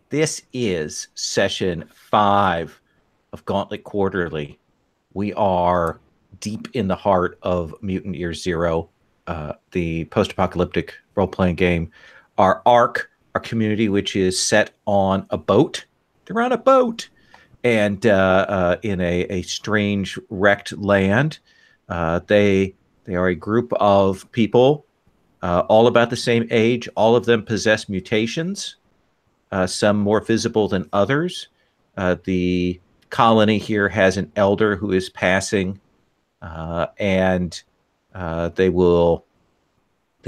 This is session 5 of Gauntlet Quarterly. We are deep in the heart of Mutant Year Zero, the post-apocalyptic role-playing game. Our arc, our community, which is set on a boat. They're on a boat. And in a strange wrecked land. They are a group of people, all about the same age. All of them possess mutations, some more visible than others. The colony here has an elder who is passing, and they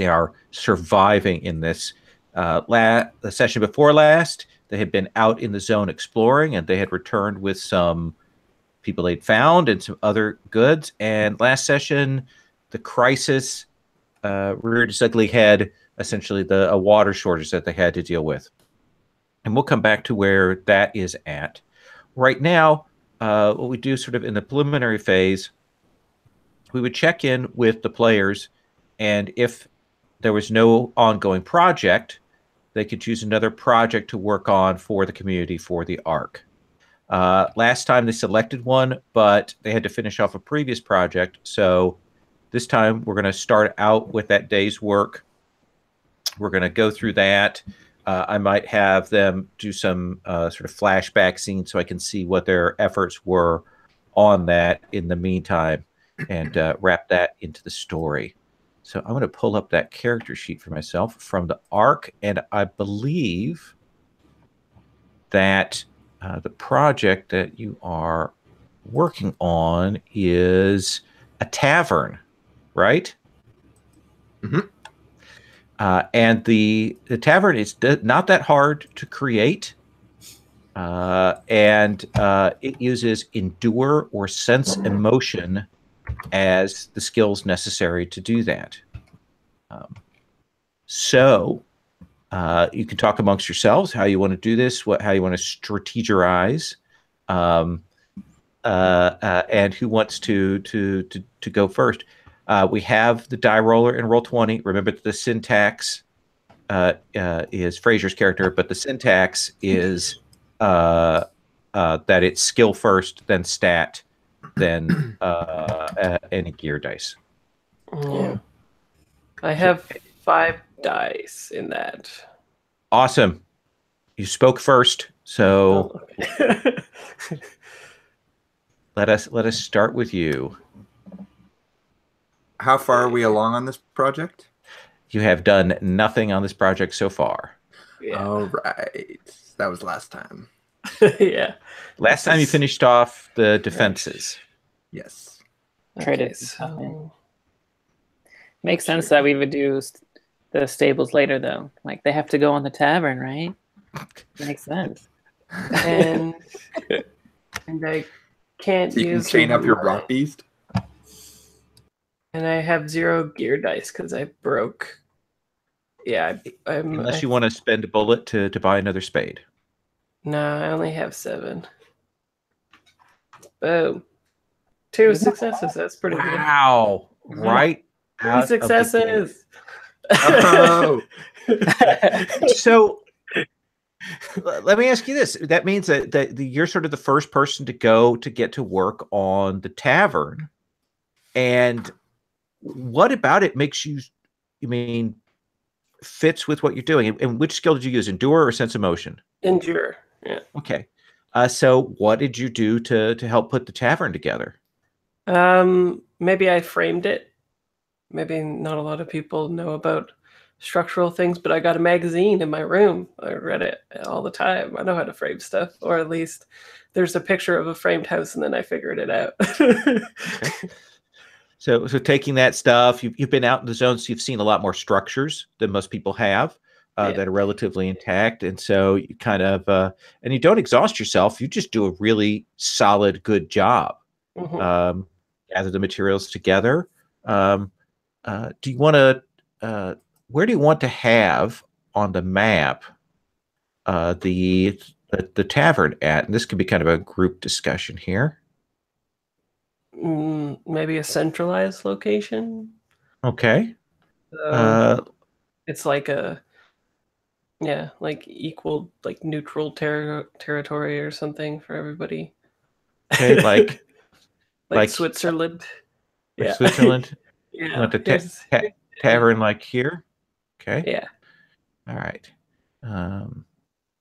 are surviving in this. The session before last, they had been out in the zone exploring, and they had returned with some people they'd found and some other goods. And last session, the crisis reared its ugly head, essentially a water shortage that they had to deal with. And we'll come back to where that is at. Right now, what we do sort of in the preliminary phase, we would check in with the players, and if there was no ongoing project, they could choose another project to work on for the community for the arc. Last time they selected one, but they had to finish off a previous project. So this time we're going to start out with that day's work. We're going to go through that. I might have them do some sort of flashback scenes so I can see what their efforts were on that in the meantime and wrap that into the story. So I'm going to pull up that character sheet for myself from the arc, and I believe that the project that you are working on is a tavern, right? Mm-hmm. And the tavern is not that hard to create, and it uses endure or sense emotion as the skills necessary to do that. So you can talk amongst yourselves how you want to do this, how you want to strategize, and who wants to go first. We have the die roller in Roll20. Remember that the syntax is Fraser's character, but the syntax is that it's skill first, then stat, then any gear dice. Yeah. I have 5 dice in that. Awesome. You spoke first, so let us start with you. How far are we along on this project? You have done nothing on this project so far. Yeah. All right. That was last time. Yeah. Last time you finished off the defenses. Yes. Traded. So Makes sense that we would do the stables later, though. Like, they have to go on the tavern, right? Makes sense. and I can't So you can use chain up your my- rock beast. And I have 0 gear dice because I broke. Yeah, Unless you want to spend a bullet to buy another spade. No, I only have 7. Boom. 2 successes. That's pretty good. Wow. Right. 3 successes. Oh. So let me ask you this. That means that you're sort of the first person to go to get to work on the tavern. And what about it makes you fits with what you're doing? And which skill did you use, endure or sense emotion? Endure. Yeah. Okay. So what did you do to help put the tavern together? Maybe I framed it. Maybe not a lot of people know about structural things, but I got a magazine in my room. I read it all the time. I know how to frame stuff, or at least there's a picture of a framed house, and then I figured it out. Okay. So taking that stuff, you've been out in the zone, so you've seen a lot more structures than most people have that are relatively intact. And so you kind of, and you don't exhaust yourself. You just do a really solid, good job. Mm-hmm. Gather the materials together. Do you want to, where do you want to have on the map the tavern at? And this could be kind of a group discussion here. Maybe a centralized location. Okay. It's like Yeah, like equal, like neutral territory or something for everybody. Okay, like like Switzerland. like Yeah. Switzerland. You Yeah. want the tavern like here? Okay. Yeah. All right.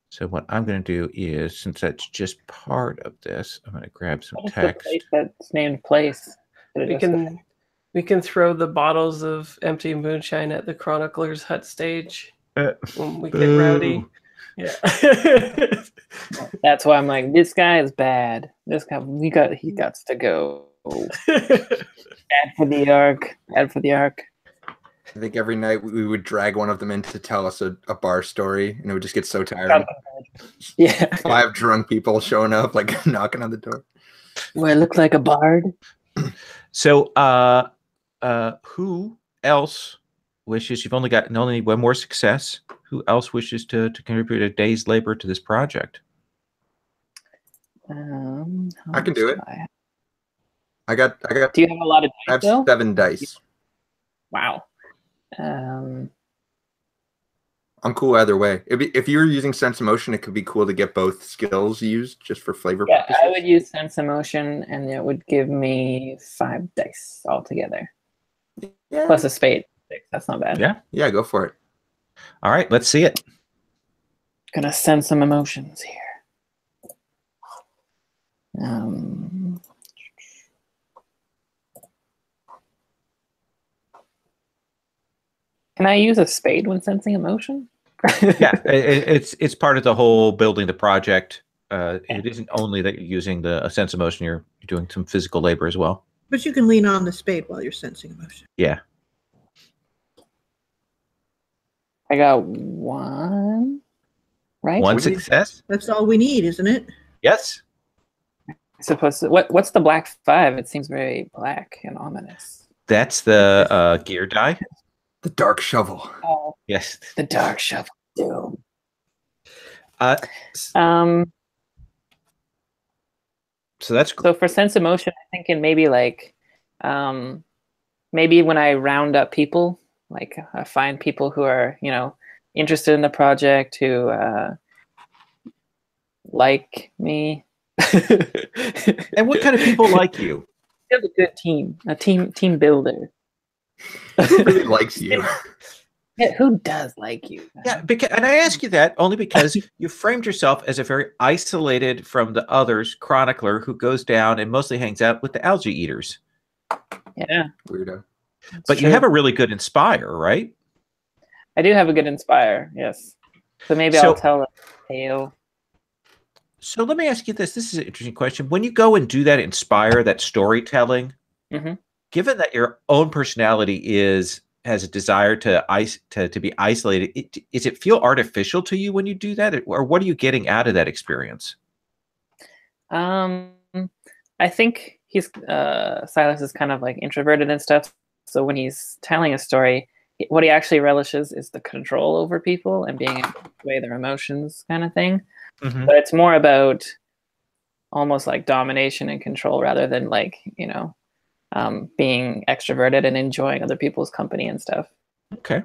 So what I'm going to do is, since that's just part of this, I'm going to grab some What is the text. place that's named place? Did it just- We can throw the bottles of empty moonshine at the chronicler's hut stage when we get rowdy. Yeah. That's why I'm like, this guy is bad. This guy, he got to go. Bad for the arc. Bad for the arc. I think every night we would drag one of them in to tell us a bar story, and it would just get so tiring. Yeah. 5 drunk people showing up, like knocking on the door. Do I look like a bard? So, who else wishes? You've only need one more success. Who else wishes to contribute a day's labor to this project? I can do it. I got. Do you have a lot of I dice, have though? 7 dice. Wow. I'm cool either way. If you were using sense emotion, it could be cool to get both skills used just for flavor Yeah, purposes. I would use sense emotion, and it would give me 5 dice altogether. Yeah. Plus a spade. 6. That's not bad. Yeah, go for it. All right, let's see it. Gonna send some emotions here. Can I use a spade when sensing emotion? Yeah, it's part of the whole building the project. It isn't only that you're using a sense emotion; you're doing some physical labor as well. But you can lean on the spade while you're sensing emotion. Yeah. I got 1. Right? One success. That's all we need, isn't it? Yes. Supposed to. What's the black 5? It seems very black and ominous. That's the gear die. The dark shovel. Oh, Yes. the dark shovel. Doom. So that's So for sense emotion, I'm thinking maybe like, maybe when I round up people, like I find people who are, interested in the project, who like me. And what kind of people like you? You have a good team, a team builder. Who really likes you? Yeah, who does like you? Yeah, and I ask you that only because you framed yourself as a very isolated from the others chronicler who goes down and mostly hangs out with the algae eaters. Yeah. Weirdo. But you have a really good inspire, right? I do have a good inspire, yes. So maybe I'll tell a tale. So let me ask you this. This is an interesting question. When you go and do that inspire, that storytelling, given that your own personality has a desire to be isolated, does it feel artificial to you when you do that? Or what are you getting out of that experience? I think Silas is kind of like introverted and stuff. So when he's telling a story, what he actually relishes is the control over people and being able to sway their emotions kind of thing. But it's more about almost like domination and control rather than like, being extroverted and enjoying other people's company and stuff. Okay.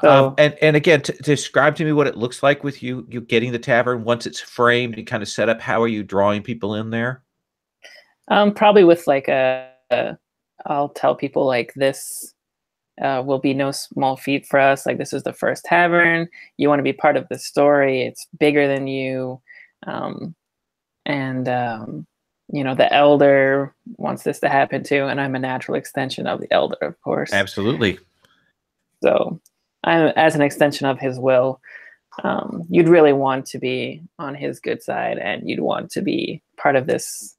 So, and again, describe to me what it looks like with you getting the tavern once it's framed and kind of set up. How are you drawing people in there? Probably with like I'll tell people like this will be no small feat for us. Like this is the first tavern. You want to be part of the story. It's bigger than you. The elder wants this to happen too. And I'm a natural extension of the elder, of course. Absolutely. So I'm as an extension of his will. You'd really want to be on his good side and you'd want to be part of this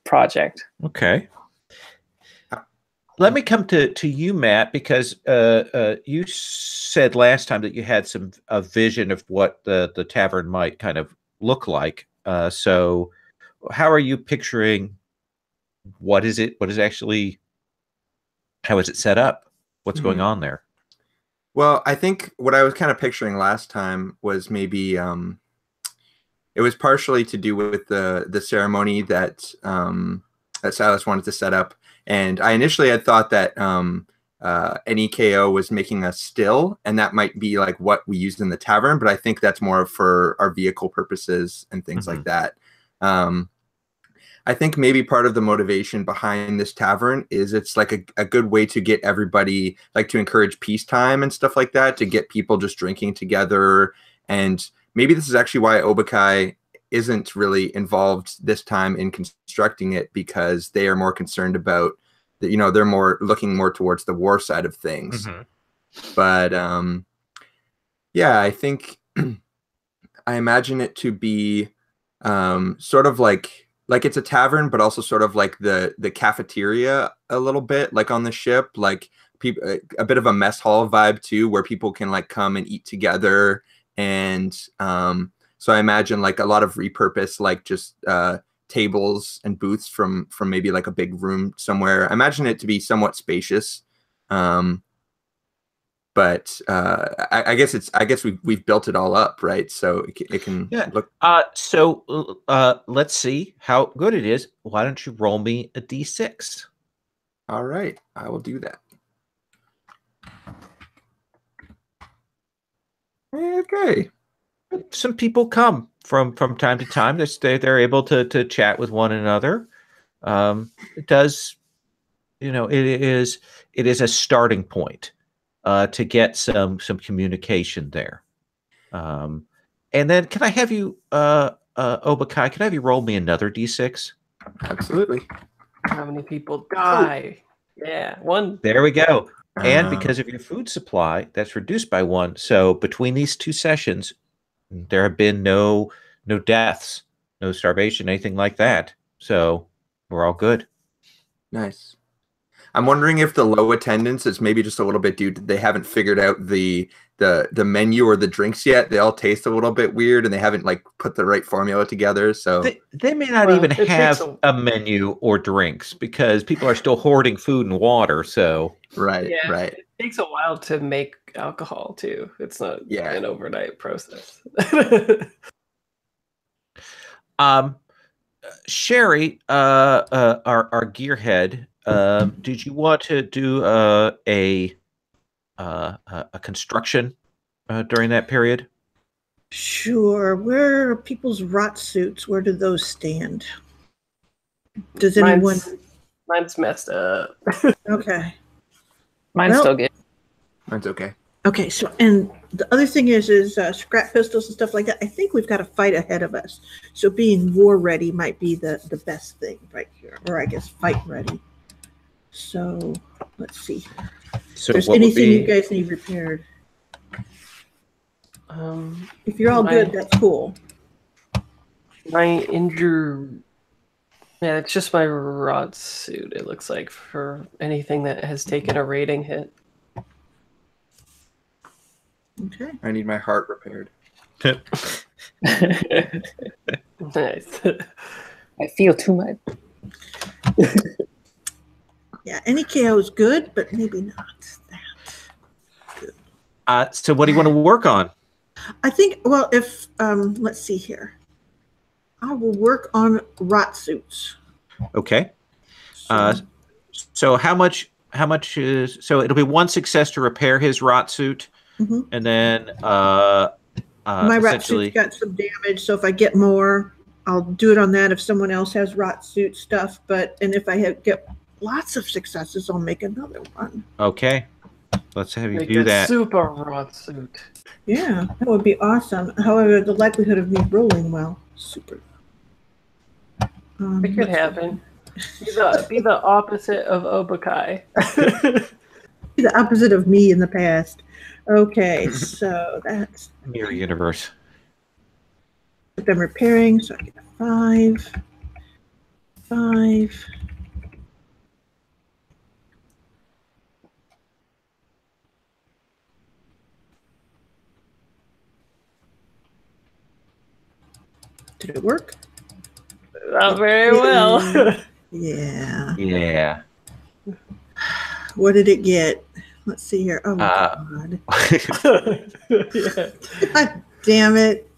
project. Okay. Let me come to you, Matt, because you said last time that you had a vision of what the tavern might kind of look like. So how are you picturing, how is it set up? What's going on there? Well, I think what I was kind of picturing last time was maybe it was partially to do with the ceremony that Silas wanted to set up. And I initially had thought that any KO was making a still, and that might be like what we used in the tavern, but I think that's more for our vehicle purposes and things like that. I think maybe part of the motivation behind this tavern is it's like a good way to get everybody, like to encourage peacetime and stuff like that, to get people just drinking together. And maybe this is actually why Obakai isn't really involved this time in constructing it, because they are more concerned about, you know, they're more looking more towards the war side of things. But yeah, I think I imagine it to be sort of like it's a tavern, but also sort of like the cafeteria a little bit, like on the ship, like people, a bit of a mess hall vibe too, where people can like come and eat together. And so I imagine like a lot of repurpose, like just tables and booths from maybe like a big room somewhere. I imagine it to be somewhat spacious. But I guess we've built it all up, right? So it can look. So let's see how good it is. Why don't you roll me a d6? All right, I will do that. Okay. Some people come from time to time. They're able to chat with one another. It does, you know, it is a starting point. To get some communication there. And then can I have you, Obakai, can I have you roll me another d6? Absolutely. How many people die? Yeah, 1. There we go. And because of your food supply, that's reduced by 1. So between these 2 sessions, there have been no deaths, no starvation, anything like that. So we're all good. Nice. I'm wondering if the low attendance is maybe just a little bit due to they haven't figured out the menu or the drinks yet. They all taste a little bit weird, and they haven't like put the right formula together. So they may not even have a menu or drinks, because people are still hoarding food and water. So right. It takes a while to make alcohol too. It's not an overnight process. Sherry, our gearhead. Did you want to do a construction during that period? Sure. Where are people's rot suits? Where do those stand? Does anyone? Mine's messed up. Okay. Mine's still good. Mine's okay. Okay. So, and the other thing is scrap pistols and stuff like that. I think we've got a fight ahead of us. So being war ready might be the best thing right here, or I guess fight ready. So let's see. So if there's anything you guys need repaired. If you're all good, that's cool. My injured. Yeah, it's just my rod suit, it looks like, for anything that has taken a rating hit. Okay. I need my heart repaired. Nice. I feel too much. Yeah, any KO is good, but maybe not that good. So what do you want to work on? I think, well, if, let's see here. I will work on rot suits. Okay. So how much is, so it'll be 1 success to repair his rot suit. And then my rot suit's got some damage, so if I get more, I'll do it on that if someone else has rot suit stuff. And if I get lots of successes, I'll make another one. Okay. Let's have you Make do that. Super rot suit. Yeah, that would be awesome. However, the likelihood of me rolling well, super. It could happen. Be the opposite of Obakai. Be the opposite of me in the past. Okay, so that's Mirror universe. But I'm repairing, so I get a 5. Did it work? Not very well. Yeah. Yeah. What did it get? Let's see here. Oh, God. Yeah. God damn it.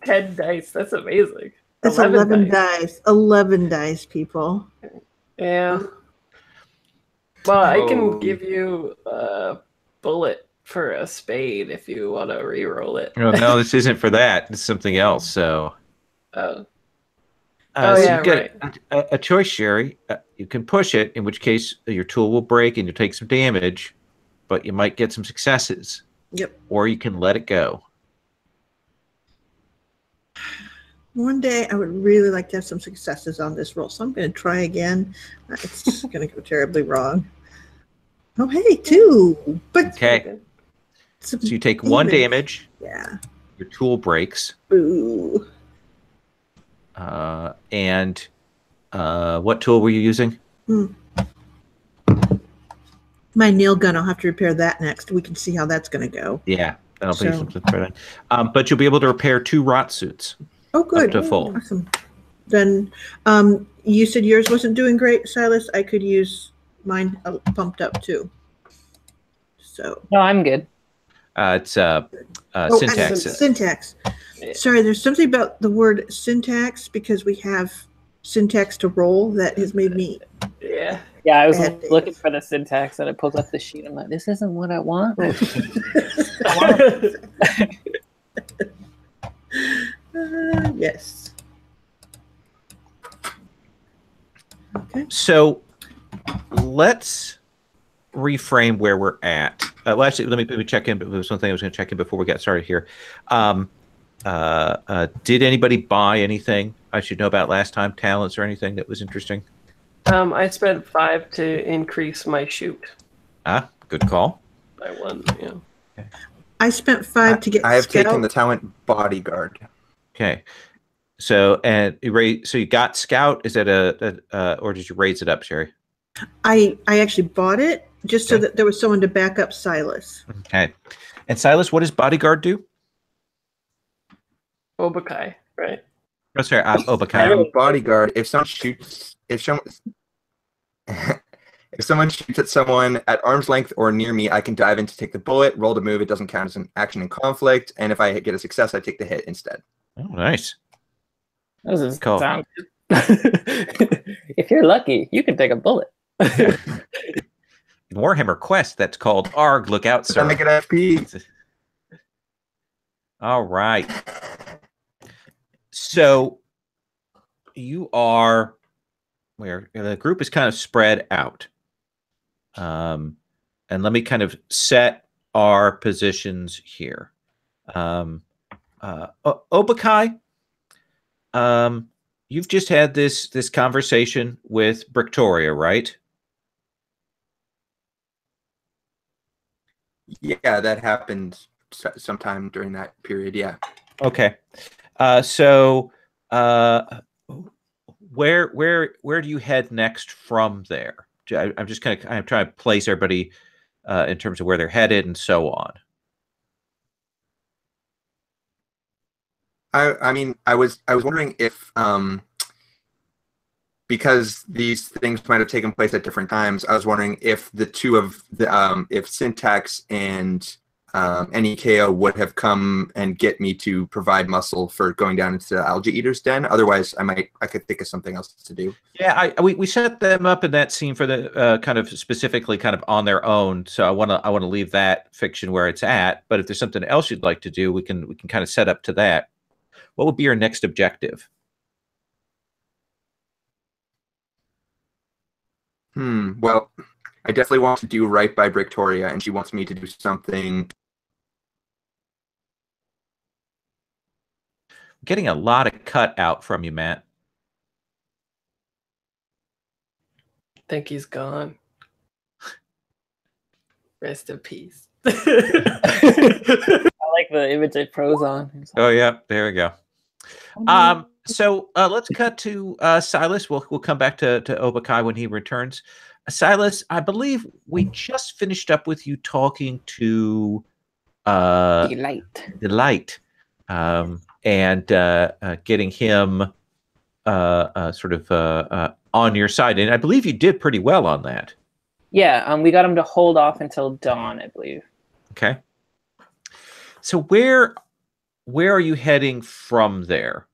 10 dice. That's amazing. That's 11 dice. 11 dice, people. Yeah. Well, I Oh. can give you a bullet for a spade if you want to re-roll it. Oh, no, this isn't for that. It's something else. So, Oh, so yeah, you get a choice, Sherry. You can push it, in which case your tool will break and you take some damage, but you might get some successes. Yep. Or you can let it go. One day I would really like to have some successes on this roll, so I'm going to try again. It's going to go terribly wrong. Oh, hey, 2. But Okay. So you take 1 damage. Yeah. Your tool breaks. Ooh. And what tool were you using? My nail gun, I'll have to repair that next. We can see how that's going to go. Yeah, that'll be something for that. But you'll be able to repair 2 rot suits. Oh, good. Up to full. Awesome. Then you said yours wasn't doing great, Silas. I could use mine pumped up too. So. No, I'm good. It's syntax. Syntax. Sorry, there's something about the word syntax because we have syntax to roll that has made me. Yeah. Yeah, I was looking for the syntax and it pulls up the sheet. I'm like, this isn't what I want. Yes. Okay. So let's reframe where we're at. Well, actually, let me check in. But there was one thing I was going to check in before we got started here. Did anybody buy anything I should know about last time? Talents or anything that was interesting? I spent 5 to increase my shoot. Good call. By 1, yeah. Okay. I spent 5 to get. I have Scout. taken the talent bodyguard. Okay. So you got Scout. Is that or did you raise it up, Sherry? I actually bought it just so that there was someone to back up Silas. Okay. And Silas, what does bodyguard do? Obakai, right? Oh, sorry, Obakai. Bodyguard. If someone shoots at someone at arm's length or near me, I can dive in to take the bullet. Roll to move. It doesn't count as an action in conflict. And if I get a success, I take the hit instead. Oh, nice. That doesn't Cool. sound good. If you're lucky, you can take a bullet. In Warhammer Quest, that's called ARG. Look out, sir. Make it FP. All right. So you are where the group is kind of spread out. And let me kind of set our positions here. Obakai, you've just had this conversation with Brictoria, right? Yeah, that happened sometime during that period. Yeah. Okay. So where do you head next from there? I'm just kind of trying to place everybody in terms of where they're headed and so on. I mean, I was wondering if because these things might have taken place at different times, I was wondering if the two of the if Syntax and NEKO would have come and get me to provide muscle for going down into the Algae Eater's den. Otherwise, I could think of something else to do. Yeah, we set them up in that scene for the kind of specifically kind of on their own. So I want to leave that fiction where it's at. But if there's something else you'd like to do, we can kind of set up to that. What would be your next objective? Well, I definitely want to do right by Brictoria, and she wants me to do something. Getting a lot of cut out from you, Matt. I think he's gone. Rest in peace. I like the image I froze on. Oh yeah, there we go. So let's cut to Silas. We'll come back to Obakai when he returns. Silas, I believe we just finished up with you talking to Delight, and getting him sort of on your side, and I believe you did pretty well on that. Yeah, we got him to hold off until dawn, I believe. Okay. So where are you heading from there?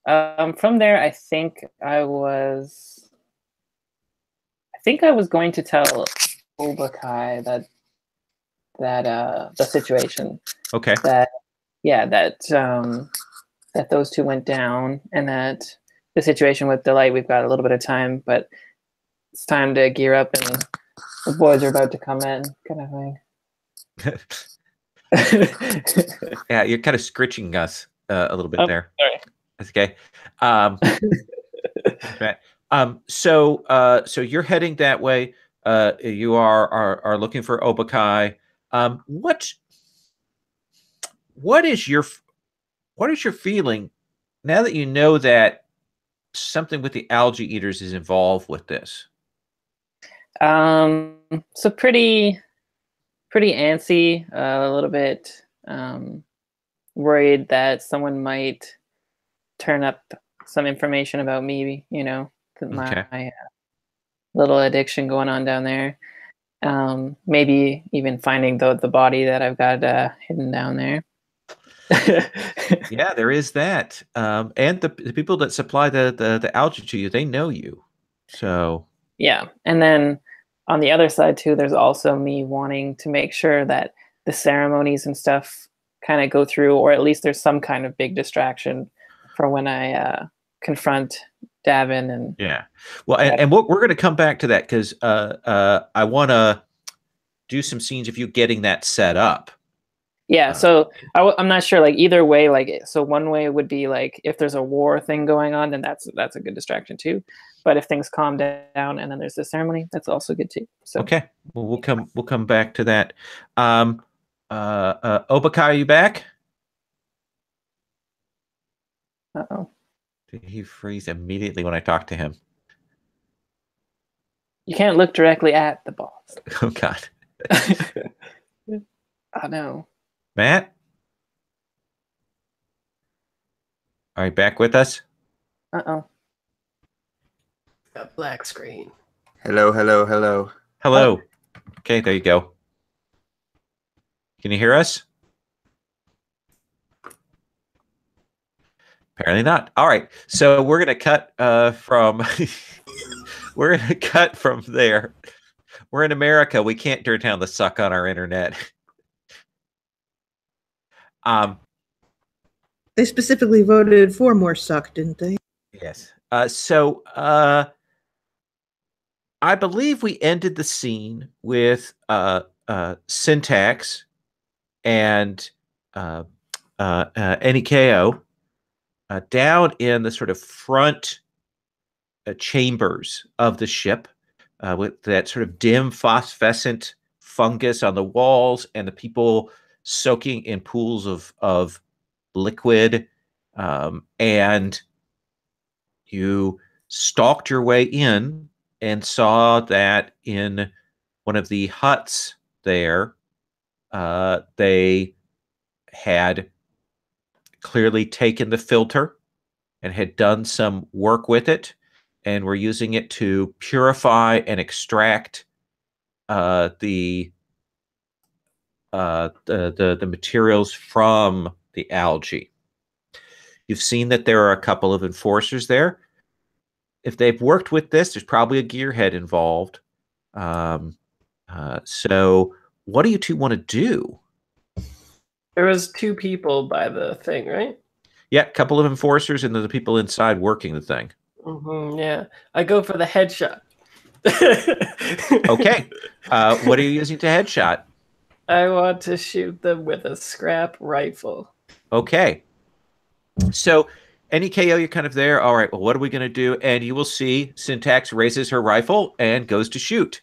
From there, I think think I was going to tell Obakai that the situation. Okay. That those two went down, and that the situation with Delight, we've got a little bit of time, but it's time to gear up, and the boys are about to come in, kind of thing. Yeah, you're kind of scritching us a little bit there. Sorry. That's okay. Right. So you're heading that way. You are looking for Obakai. What is your feeling now that you know that something with the algae eaters is involved with this? So pretty antsy, a little bit worried that someone might turn up some information about me, my little addiction going on down there. Maybe even finding the body that I've got hidden down there. Yeah, there is that. And the people that supply the algae to you, they know you. So yeah. And then on the other side too, there's also me wanting to make sure that the ceremonies and stuff kind of go through, or at least there's some kind of big distraction for when I confront Davin. And yeah. Well, and we're going to come back to that because I want to do some scenes of you getting that set up. Yeah, so I'm not sure. Like either way, like so one way would be like if there's a war thing going on, then that's a good distraction too. But if things calm down and then there's the ceremony, that's also good too. So okay, well we'll come back to that. Obakai, are you back? Uh-oh. Did he freeze immediately when I talked to him? You can't look directly at the boss. Oh God. Oh no. Matt? Are you back with us? Uh-oh. Got black screen. Hello. Hello. Okay, there you go. Can you hear us? Apparently not. All right. So we're going to cut from we're going to cut from there. We're in America. We can't turn down the suck on our internet. They specifically voted for more suck, didn't they? Yes. So I believe we ended the scene with Syntax and Nikeo down in the sort of front chambers of the ship with that sort of dim phosphorescent fungus on the walls and the people soaking in pools of liquid, and you stalked your way in and saw that in one of the huts there, they had clearly taken the filter and had done some work with it and were using it to purify and extract the materials from the algae. You've seen that there are a couple of enforcers there. If they've worked with this, there's probably a gearhead involved. So what do you two want to do? There was 2 people by the thing, right? Yeah, a couple of enforcers and then the people inside working the thing. Mm-hmm, yeah. I go for the headshot. Okay. What are you using to headshot? I want to shoot them with a scrap rifle. Okay. So, Nikeo, you're kind of there. All right, well, what are we going to do? And you will see Syntax raises her rifle and goes to shoot.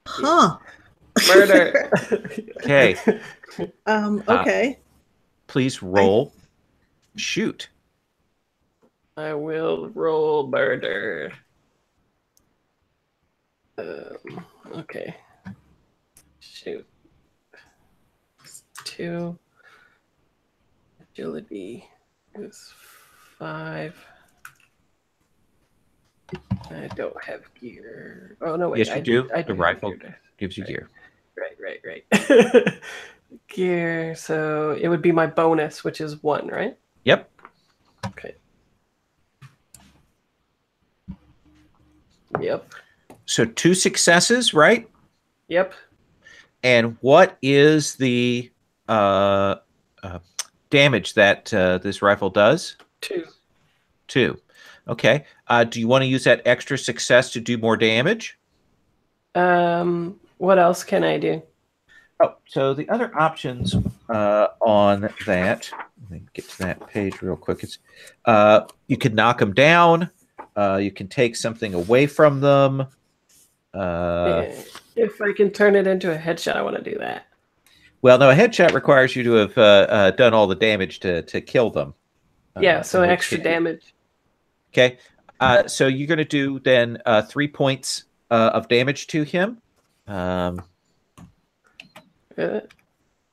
Huh. Murder. Okay. Okay. Please roll. Shoot. I will roll murder. Okay. Shoot. 2. Agility is 5. I don't have gear. Oh no! Wait, Yes, you do. I The have rifle gear. gives you gear. Right. Gear. So it would be my bonus, which is 1, right? Yep. Okay. Yep. So 2 successes, right? Yep. And what is the damage that this rifle does? 2. 2. Okay. Do you want to use that extra success to do more damage? What else can I do? Oh, so the other options on that, let me get to that page real quick. It's you can knock them down. You can take something away from them. If I can turn it into a headshot, I want to do that. Well, no, a headshot requires you to have done all the damage to kill them. Yeah, so extra damage. Okay. So you're going to do then 3 points of damage to him.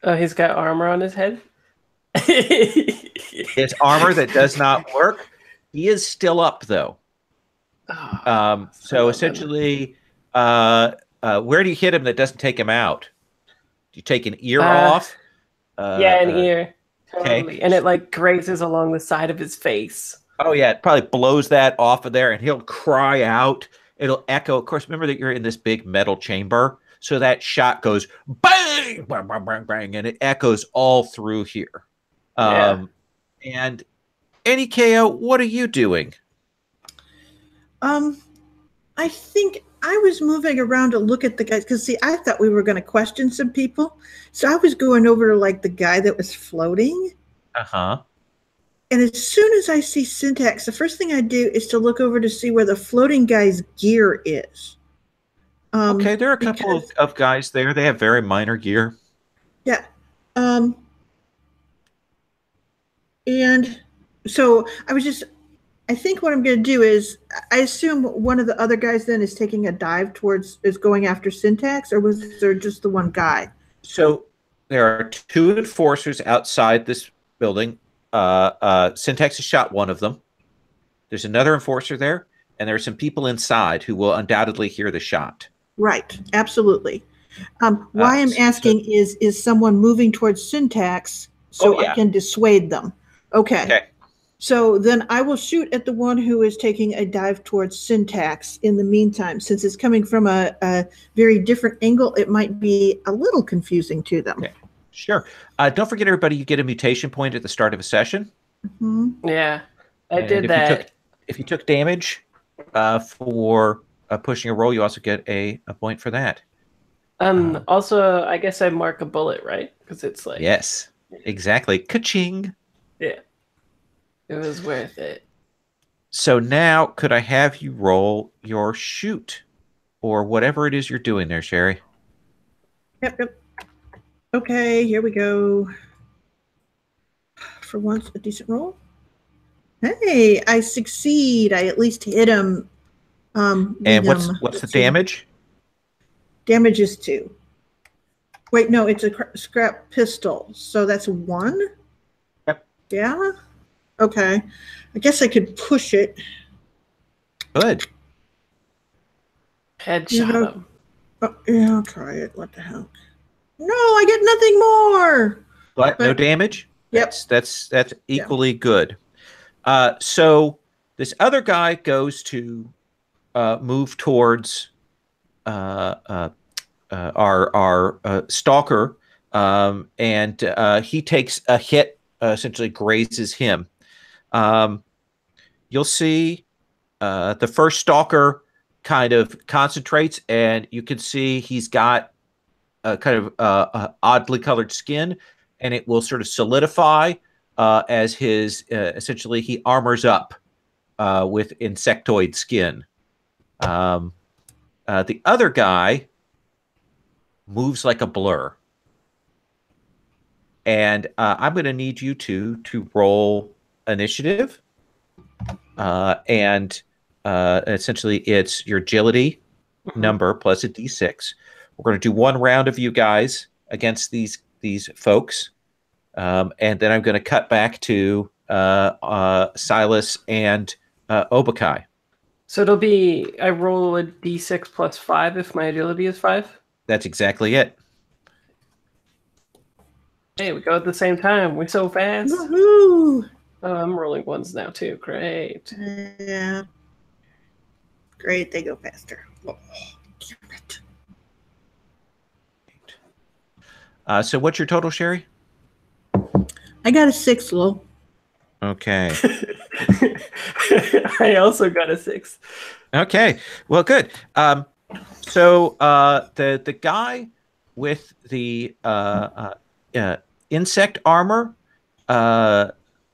He's got armor on his head. It's armor that does not work. He is still up, though. So essentially, where do you hit him that doesn't take him out? Do you take an ear off? Yeah, an ear. Totally. Okay. And it like grazes along the side of his face. Oh, yeah. It probably blows that off of there, and he'll cry out. It'll echo. Of course, remember that you're in this big metal chamber. So that shot goes bang, bang, bang, bang, bang, and it echoes all through here. And Any KO, what are you doing? I think I was moving around to look at the guys because see, I thought we were going to question some people, so I was going over to like the guy that was floating. And as soon as I see Syntax, the first thing I do is to look over to see where the floating guy's gear is. Okay, there are a couple of guys there. They have very minor gear. Yeah. And so I think what I'm going to do is, I assume one of the other guys then is taking a dive is going after Syntax, or was there just the one guy? So there are 2 enforcers outside this building. Syntax has shot one of them. There's another enforcer there, and there are some people inside who will undoubtedly hear the shot. Right, absolutely. Why I'm asking is someone moving towards Syntax so I can dissuade them. Okay. So then I will shoot at the one who is taking a dive towards Syntax in the meantime. Since it's coming from a very different angle, it might be a little confusing to them. Okay. Sure. Don't forget, everybody, you get a mutation point at the start of a session. Mm-hmm. Yeah, I did that. If you took damage for pushing a roll, you also get a point for that. Also, I guess I mark a bullet, right? Because it's like... Yes, exactly. Ka-ching. Yeah. It was worth it. So now, could I have you roll your shoot? Or whatever it is you're doing there, Sherry? Yep. Okay, here we go. For once, a decent roll. Hey, I succeed. I at least hit him. And what's the damage? Damage is 2. Wait, no, it's a scrap pistol. So that's 1? Yep. Yeah? Okay. I guess I could push it. Good. Headshot him. Yeah, I'll try it. What the hell? No, I get nothing more. But no damage? Yep. That's equally good. So this other guy goes to move towards our stalker, and he takes a hit, essentially grazes him. You'll see the first stalker kind of concentrates, and you can see he's got a kind of oddly colored skin, and it will sort of solidify as his essentially he armors up with insectoid skin. The other guy moves like a blur, and I'm going to need you to roll initiative, and essentially it's your agility number plus a d6. We're going to do 1 round of you guys against these folks, and then I'm going to cut back to Silas and Obakai. So it'll be, I roll a d6 plus 5 if my agility is 5? That's exactly it. Hey, we go at the same time. We're so fast. Woohoo! Oh, I'm rolling 1s now too. Great. Yeah. Great, they go faster. Oh, damn it. So what's your total, Sherry? I got a 6, Lil. Okay. I also got a 6. Okay. Well, good. So the guy with the insect armor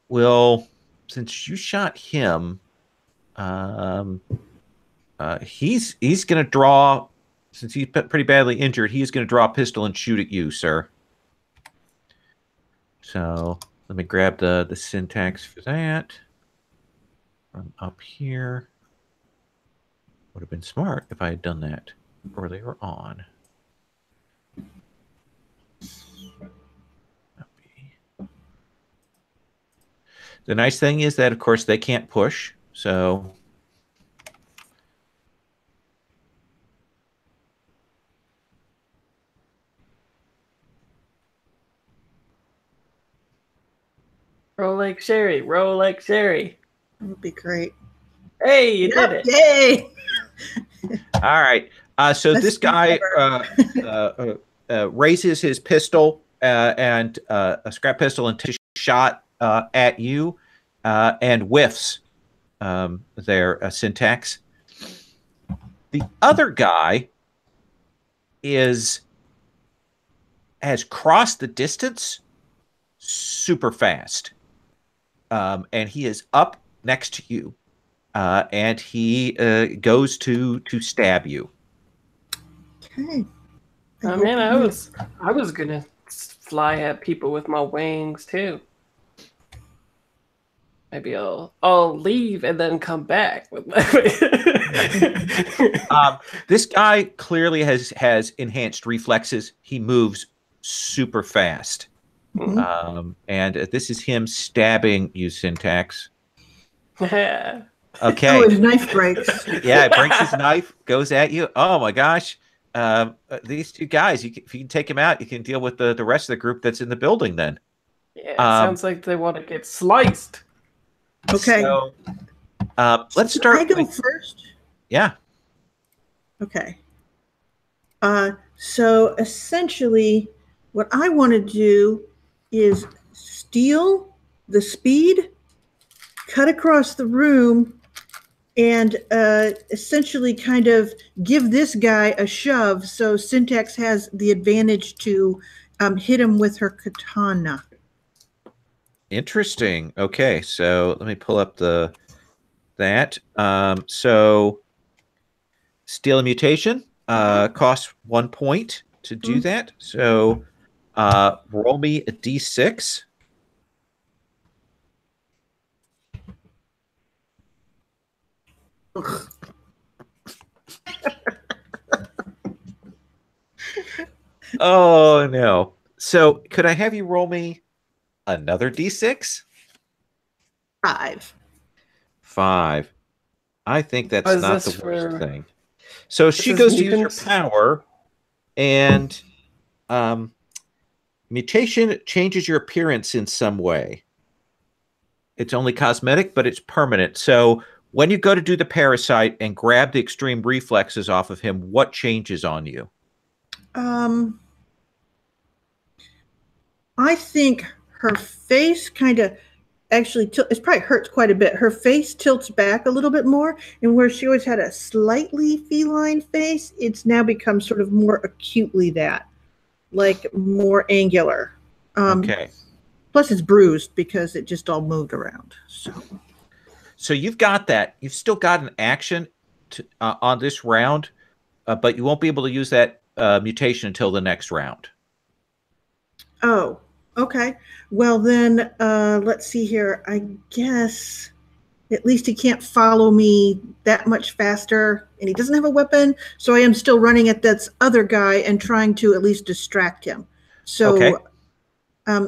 will, since you shot him, he's going to draw, since he's pretty badly injured, he's going to draw a pistol and shoot at you, sir. So let me grab the syntax for that from up here. Would have been smart if I had done that earlier on. The nice thing is that, of course, they can't push, so Roll like Sherry. Roll like Sherry. That would be great. Hey, you did it. Yay! all right. So this guy raises his pistol and a scrap pistol and takes a shot at you and whiffs their syntax. The other guy has crossed the distance super fast, and he is up next to you, and he goes to stab you. Okay. Oh man, I was gonna fly at people with my wings too. Maybe I'll leave and then come back with my This guy clearly has enhanced reflexes. He moves super fast. Mhm. And this is him stabbing you, Syntax. Yeah. Okay. Oh, his knife breaks. Yeah, it breaks his knife, goes at you. Oh my gosh. These two guys, if you can take him out, you can deal with the rest of the group that's in the building then. Yeah, it sounds like they want to get sliced. Okay. So, let's start. I go first. Yeah. Okay. So essentially, what I want to do is steal the speed, cut across the room, and essentially kind of give this guy a shove so Syntax has the advantage to hit him with her katana. Interesting. Okay, so let me pull up that. So steal a mutation costs 1 point to do that. So roll me a d6. Oh no. So could I have you roll me another d6? 5. 5. I think that's Oh, is not this the worst for- thing. So she is goes to use her mutants? power, and mutation changes your appearance in some way. It's only cosmetic, but it's permanent. So when you go to do the parasite and grab the extreme reflexes off of him, what changes on you? I think her face kind of actually it probably hurts quite a bit. Her face tilts back a little bit more, and where she always had a slightly feline face, it's now become sort of more acutely that, like more angular. Okay. Plus, it's bruised because it just all moved around. So you've got that. You've still got an action on this round, but you won't be able to use that mutation until the next round. Oh, okay. Well, then, let's see here. I guess at least he can't follow me that much faster, and he doesn't have a weapon, so I am still running at this other guy and trying to at least distract him. So, Okay.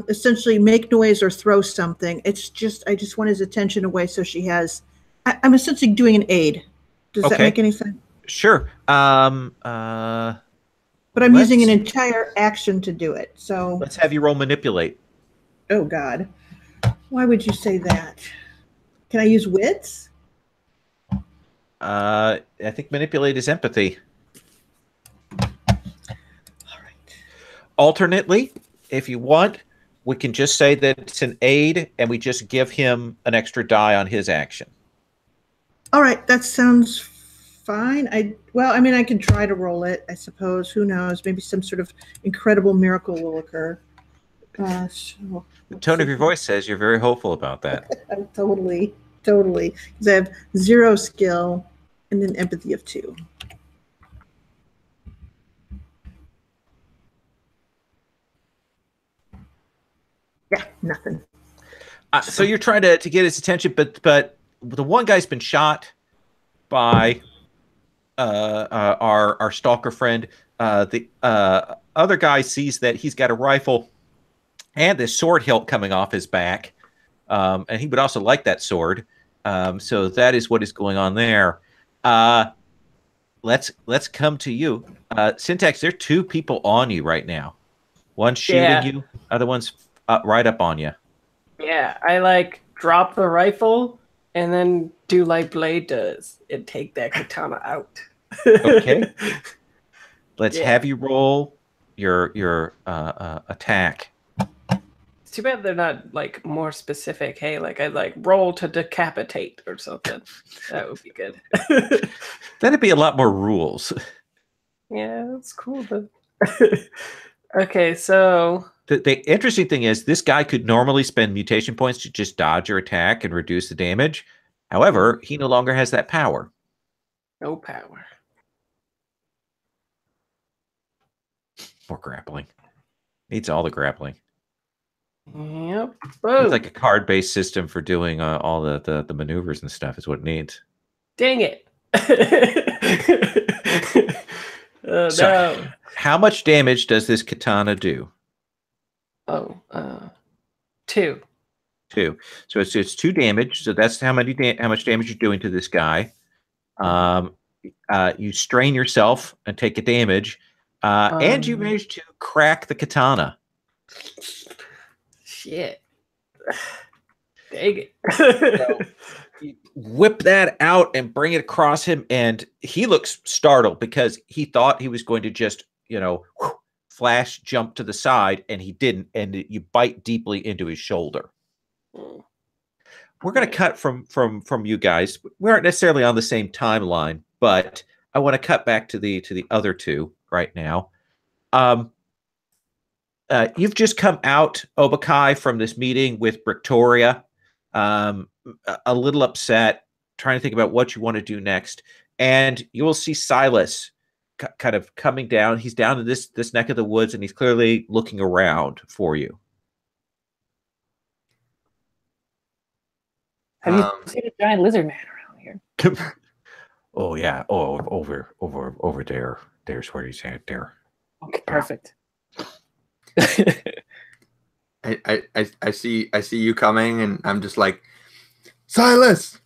Essentially make noise or throw something. It's just, I just want his attention away so she has, I'm essentially doing an aid. Does that Okay. make any sense? Sure. But I'm using an entire action to do it. So, Let's have you roll manipulate. oh God, why would you say that? Can I use wits? I think manipulate is empathy. All right. Alternately, if you want, we can just say that it's an aid, and we just give him an extra die on his action. All right, that sounds fine. I can try to roll it, I suppose. Who knows? Maybe some sort of incredible miracle will occur. So, The tone of your voice says you're very hopeful about that. I'm totally. Because I have 0 skill and then empathy of 2. Yeah, nothing. So you're trying to get his attention, but the one guy's been shot by our stalker friend. The other guy sees that he's got a rifle and this sword hilt coming off his back, and he would also like that sword. So that is what is going on there. Let's come to you, Syntax. There are 2 people on you right now. One's shooting you, other one's right up on you. Yeah, I drop the rifle and then do like Blade does and take that katana out. Okay. Let's have you roll your attack. It's too bad they're not more specific. Hey, I roll to decapitate or something. That would be good. That'd be a lot more rules. Yeah, that's cool. But okay, so the interesting thing is this guy could normally spend mutation points to just dodge your attack and reduce the damage. However, he no longer has that power. no power. More grappling. Needs all the grappling. Yep. It's like a card-based system for doing all the maneuvers and stuff is what it needs. Dang it. No. How much damage does this katana do? 2. 2. So it's 2 damage. So that's how much damage you're doing to this guy. You strain yourself and take a damage, and you manage to crack the katana. Shit. Dang it. So you whip that out and bring it across him, and he looks startled because he thought he was going to just, flash jump to the side, and he didn't, and you bite deeply into his shoulder. We're going to cut from you guys. We aren't necessarily on the same timeline, but I want to cut back to the other 2 right now. You've just come out, Obakai, from this meeting with Victoria, a little upset, trying to think about what you want to do next. And you will see Silas kind of coming down. He's down in this neck of the woods, and he's clearly looking around for you. Have you seen a giant lizard man around here? Oh yeah. Oh, over there. There's where he's at there. Okay, perfect. I see you coming, and I'm just like, Silas.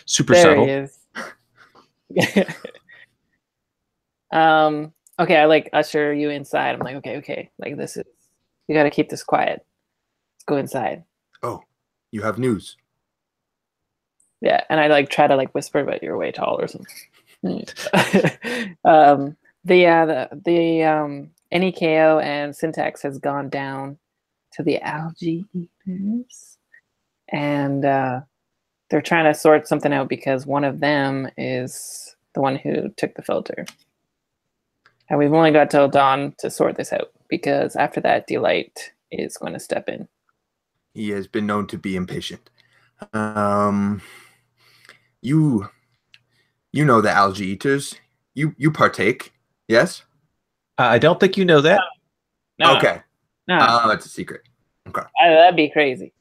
Super there subtle. He is. Okay, I usher you inside. I'm like, okay. This is, you got to keep this quiet. Let's go inside. Oh, you have news. Yeah, and I try to whisper, but you're way tall or something. The NEKO and Syntax has gone down to the algae eaters, and they're trying to sort something out because one of them is the one who took the filter. And we've only got till dawn to sort this out, because after that, Delight is going to step in. He has been known to be impatient. You know the algae eaters. You partake, yes? I don't think you know that. No. Okay. No. It's a secret. Okay. That'd be crazy.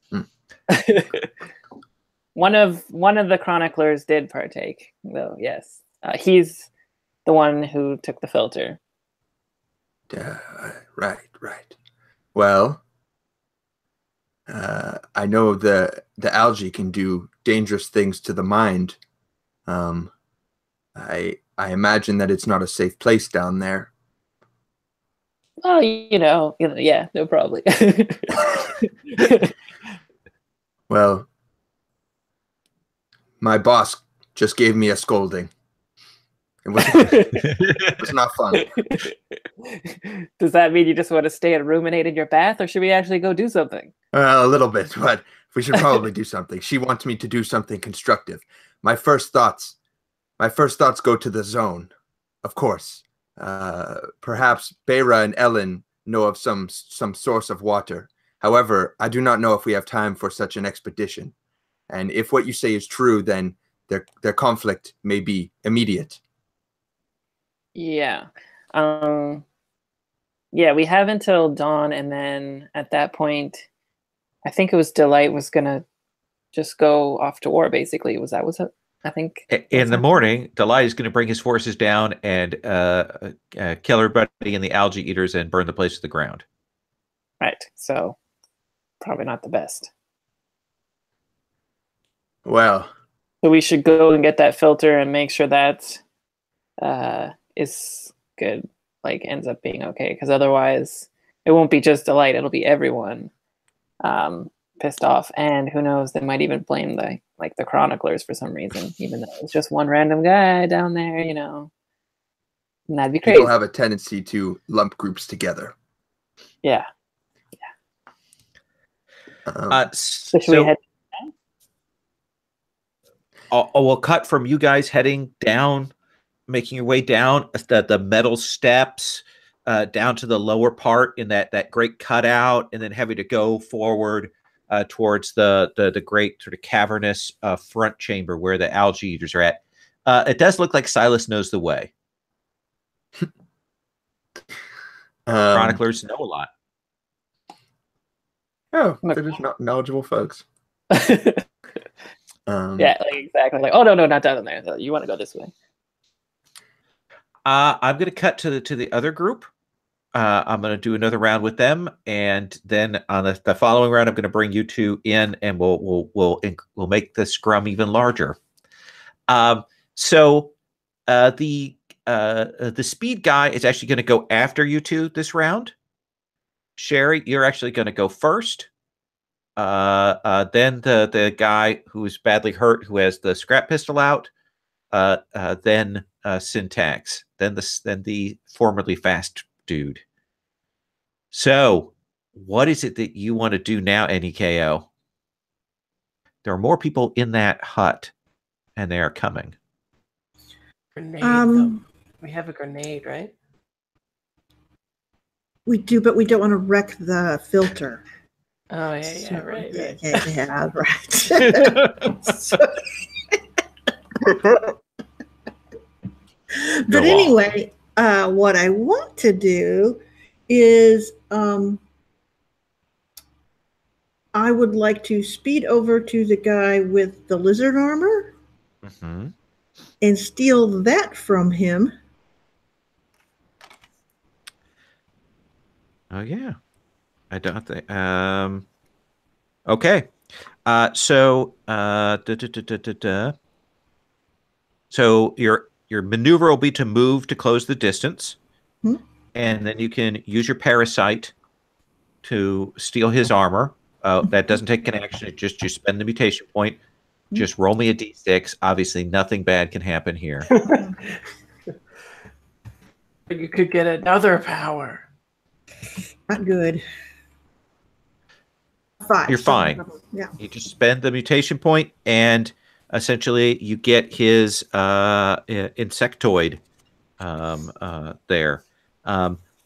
One of the chroniclers did partake, though. Yes, he's the one who took the filter. Right. Well, I know the algae can do dangerous things to the mind. I imagine that it's not a safe place down there. Well, yeah, no, probably. Well, My boss just gave me a scolding. It was not fun. Does that mean you just want to stay and ruminate in your bath, or should we actually go do something? A little bit, but we should probably do something. She wants me to do something constructive. My first thoughts go to the zone. Of course. Perhaps Beira and Ellen know of some source of water. However, I do not know if we have time for such an expedition. And if what you say is true, then their conflict may be immediate. Yeah. Yeah, we have until dawn, and then at that point, I think it was Delight was gonna just go off to war, basically. Was it? I think. In the morning, Delight is going to bring his forces down and kill everybody in the algae eaters and burn the place to the ground. Right. So, probably not the best. Well. So we should go and get that filter and make sure that is good, like ends up being okay. Because otherwise, it won't be just Delight; it'll be everyone pissed off. And who knows? They might even blame the chroniclers for some reason, even though it's just one random guy down there. You know, and that'd be crazy. People have a tendency to lump groups together. Yeah. So should we head? We'll cut from you guys heading down, making your way down the metal steps down to the lower part in that great cutout, and then having to go forward towards the great sort of cavernous front chamber where the algae eaters are at. It does look like Silas knows the way. Chroniclers know a lot. Oh, they're just not knowledgeable folks. Yeah, exactly. Oh no, not down there. You want to go this way. I'm going to cut to the other group. I'm going to do another round with them, and then on the following round, I'm going to bring you two in, and we'll make the scrum even larger. So the speed guy is actually going to go after you two this round. Sherry, you're actually going to go first. Then the guy who is badly hurt, who has the scrap pistol out. Then Syntax. Then the formerly fast dude. So, what is it that you want to do now, NEKO? There are more people in that hut, and they are coming. Grenade. We have a grenade, right? We do, but we don't want to wreck the filter. Oh yeah, right. Yeah, right. But anyway, what I want to do is I would like to speed over to the guy with the lizard armor and steal that from him. Oh yeah, I don't think. Okay, so so your maneuver will be to move to close the distance, and then you can use your parasite to steal his armor. That doesn't take an action; just you spend the mutation point. Just roll me a d6. Obviously, nothing bad can happen here. You could get another power. Not good. 5. You're fine. Yeah. You just spend the mutation point, and essentially you get his insectoid there.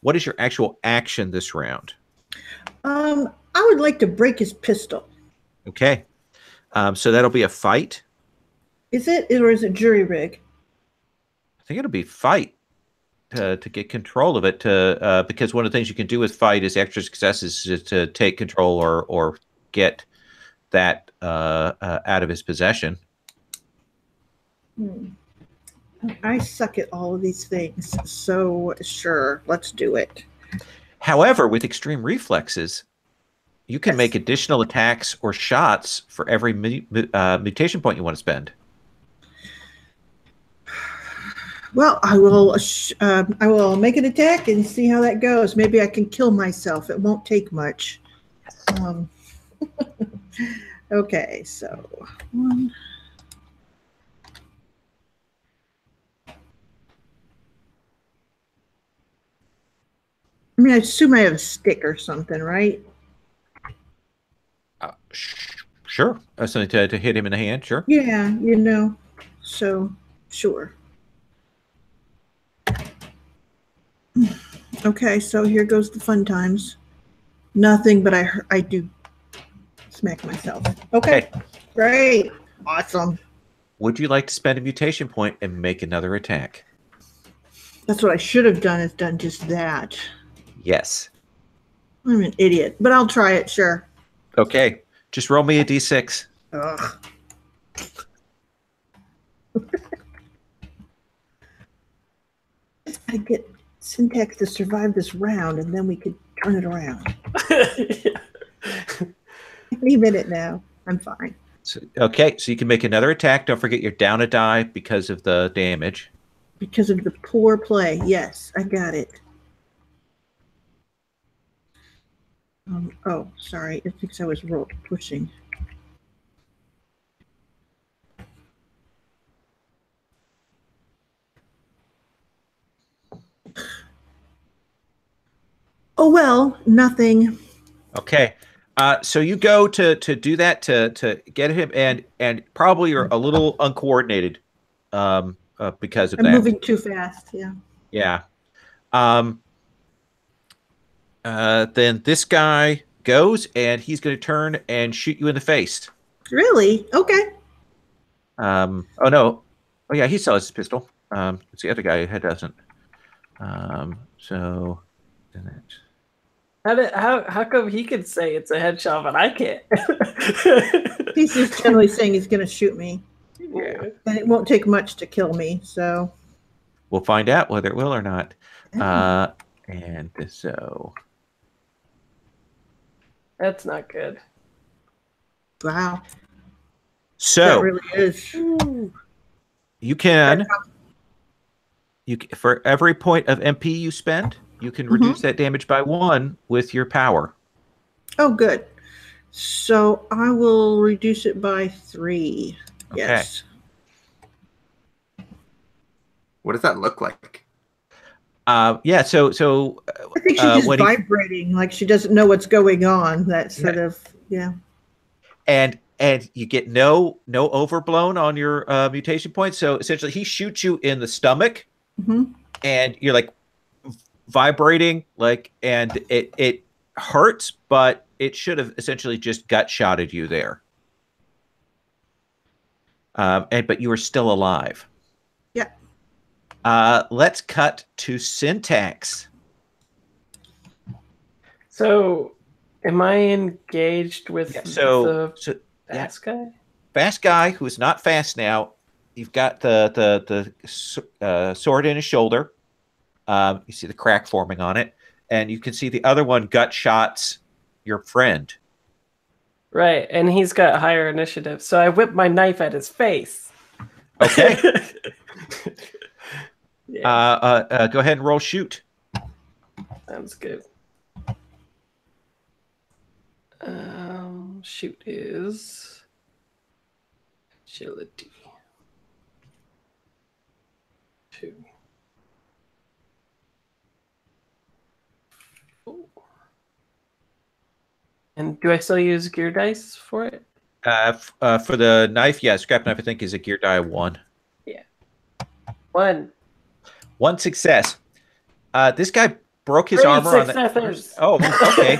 What is your actual action this round? I would like to break his pistol. Okay. So that'll be a fight. Is it, or is it jury rig? I think it'll be fight to get control of it. Because one of the things you can do with fight is extra successes to take control or get that out of his possession. I suck at all of these things, so sure, let's do it. However, with extreme reflexes, you can make additional attacks or shots for every mutation point you want to spend. Well, I will make an attack and see how that goes. Maybe I can kill myself. It won't take much. Okay, so 1, mean, I assume I have a stick or something, right? Sure. Something to hit him in the hand. Sure. Yeah, So, sure. Okay, so here goes the fun times. Nothing, but I do smack myself. Okay, great, awesome. Would you like to spend a mutation point and make another attack? That's what I should have done. Is done just that. Yes. I'm an idiot, but I'll try it. Sure. Okay. Just roll me a d6. Ugh. I get Syntax to survive this round, and then we could turn it around. Any minute now. I'm fine. So you can make another attack. Don't forget you're down a die because of the damage. Because of the poor play. Yes, I got it. Oh, sorry. It thinks I was pushing. Oh, well, nothing. Okay. So you go to do that to get him, and probably you're a little uncoordinated because of that. I'm moving too fast. Yeah. Yeah. Then this guy goes, and he's going to turn and shoot you in the face. Really? Okay. Oh no. Oh yeah, he still has his pistol. It's the other guy who doesn't. So then it. How come he can say it's a headshot but I can't? He's just generally saying he's going to shoot me. Yeah. And it won't take much to kill me, so. We'll find out whether it will or not. And so. That's not good. Wow. So. That really is. You can. For every point of MP you spend, you can reduce that damage by 1 with your power. Oh, good. So I will reduce it by 3. Okay. Yes. What does that look like? Yeah. So. I think she's just vibrating, like she doesn't know what's going on. That sort of, yeah. And you get no overblown on your mutation point. So essentially, he shoots you in the stomach, and you're like vibrating, and it hurts, but it should have essentially just gut shotted you there. But you are still alive. Yeah. Let's cut to Syntax. So, am I engaged with the fast guy? Fast guy who is not fast now. You've got the sword in his shoulder. You see the crack forming on it, and you can see the other one gut shots your friend. Right, and he's got higher initiative, so I whip my knife at his face. Okay. Yeah. Go ahead and roll shoot. Sounds good. Shoot is agility 2. 4. And do I still use gear dice for it? For the knife, yeah, scrap knife I think is a gear die 1. Yeah. 1. 1 success. This guy broke his armor on the. Oh, okay.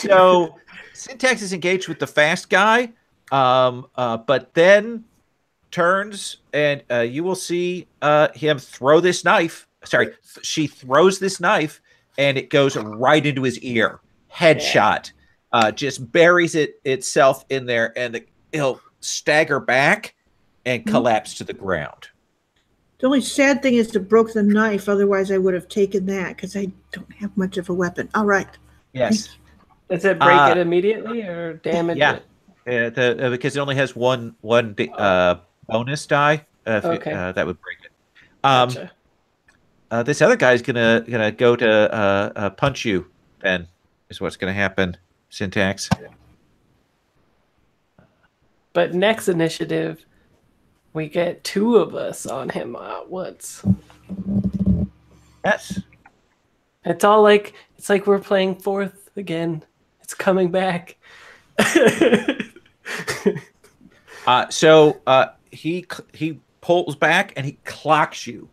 So Syntax is engaged with the fast guy, but then turns and you will see him throw this knife. Sorry, she throws this knife and it goes right into his ear. Headshot. Just buries itself in there, and he'll stagger back and collapse to the ground. The only sad thing is it broke the knife. Otherwise, I would have taken that because I don't have much of a weapon. All right. Yes. Does it break it immediately or damage it? Yeah, because it only has one bonus die. Okay. That would break it. Gotcha. This other guy's gonna go to punch you. Ben is what's gonna happen. Syntax. But next initiative, we get 2 of us on him at once. Yes. It's all like we're playing fourth again. It's coming back. So he pulls back and he clocks you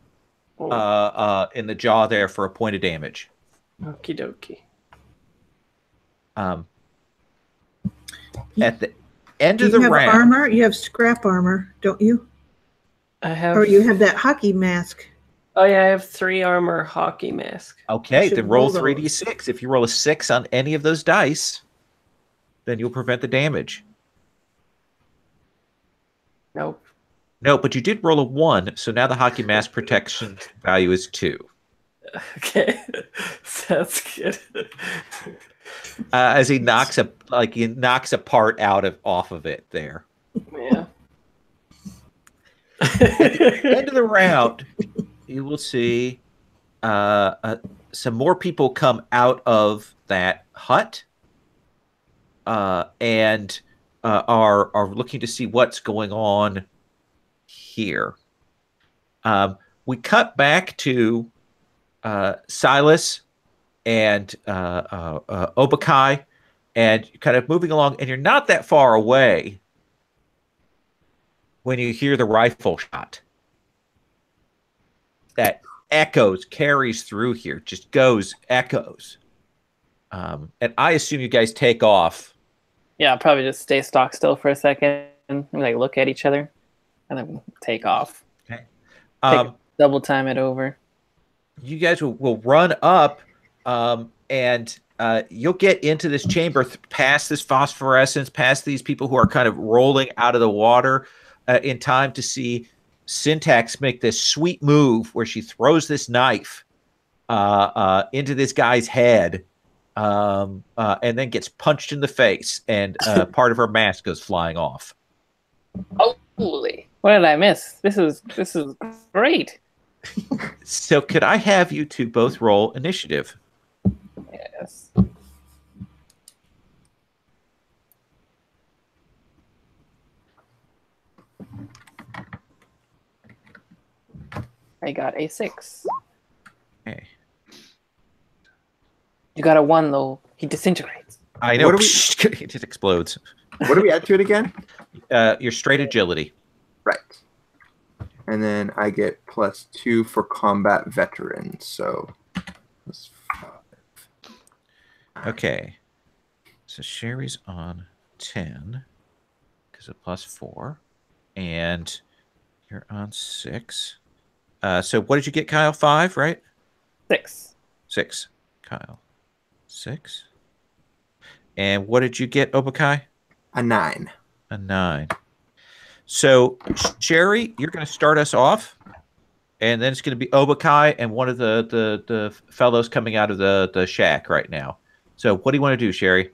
in the jaw there for a point of damage. Okie dokie. At the end of You the have round, armor. You have scrap armor, don't you? I have. Or you have that hockey mask. Oh yeah, I have 3 armor hockey mask. okay, should then roll roll those. 3d6. If you roll a 6 on any of those dice, then you'll prevent the damage. Nope. No, but you did roll a 1, so now the hockey mask protection value is 2. Okay, sounds good. As he knocks a part off of it there. Yeah. At the end of the round, you will see some more people come out of that hut and are looking to see what's going on here. We cut back to Silas and Obakai, and kind of moving along, and you're not that far away when you hear the rifle shot. That carries through here, just echoes. And I assume you guys take off. Yeah, I'll probably just stay stock still for a second and like look at each other and then take off. Okay. Double time it over. You guys will run up and you'll get into this chamber past this phosphorescence, past these people who are kind of rolling out of the water in time to see Syntax make this sweet move where she throws this knife into this guy's head and then gets punched in the face, and part of her mask goes flying off. Holy! What did I miss? This is great. So could I have you two both roll initiative? Yes. I got a 6. Okay. You got a 1 though. He disintegrates. I know. What do It just explodes. What do we add to it again? Your straight agility. Right. And then I get +2 for combat veterans. So that's 5. Okay. So Sherry's on 10 because of +4, and you're on 6. So what did you get, Kyle? 5, right? 6. 6. Kyle. 6. And what did you get, Obakai? A 9. A 9. So, Sherry, you're going to start us off, and then it's going to be Obakai and one of the fellows coming out of the shack right now. So, what do you want to do, Sherry?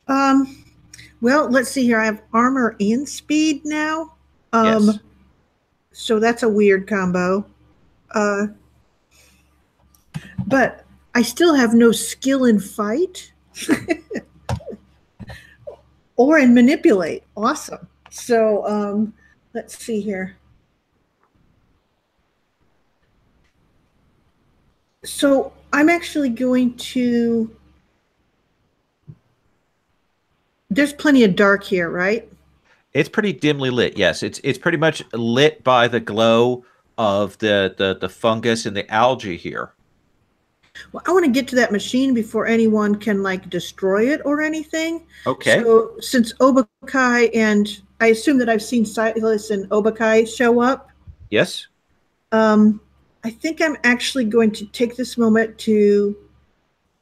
Well, let's see here. I have armor and speed now. Yes. So that's a weird combo. But I still have no skill in fight or in manipulate. Awesome. So let's see here. So I'm actually going to. There's plenty of dark here, right? It's pretty dimly lit. Yes, it's pretty much lit by the glow of the fungus and the algae here. Well, I want to get to that machine before anyone can like destroy it or anything. Okay. So since Obakai and I assume that I've seen Silas and Obakai show up. Yes. I think I'm actually going to take this moment to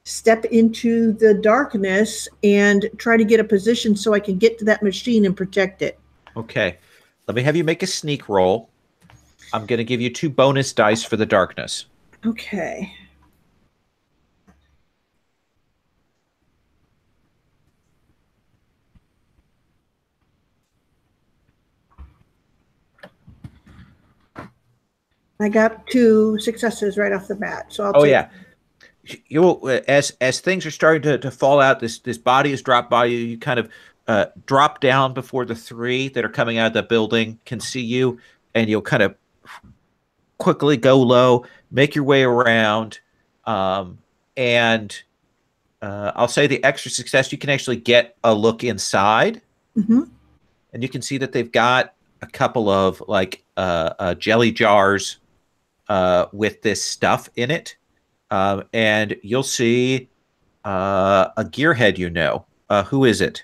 step into the darkness and try to get a position so I can get to that machine and protect it. Okay. Let me have you make a sneak roll. I'm going to give you 2 bonus dice for the darkness. Okay. I got 2 successes right off the bat. So I'll take. Yeah. You'll as things are starting to fall out, this body is dropped by you. You kind of drop down before the 3 that are coming out of the building can see you, and you'll kind of quickly go low, make your way around, and I'll say the extra success, you can actually get a look inside, and you can see that they've got a couple of like jelly jars with this stuff in it, and you'll see a gearhead. Who is it?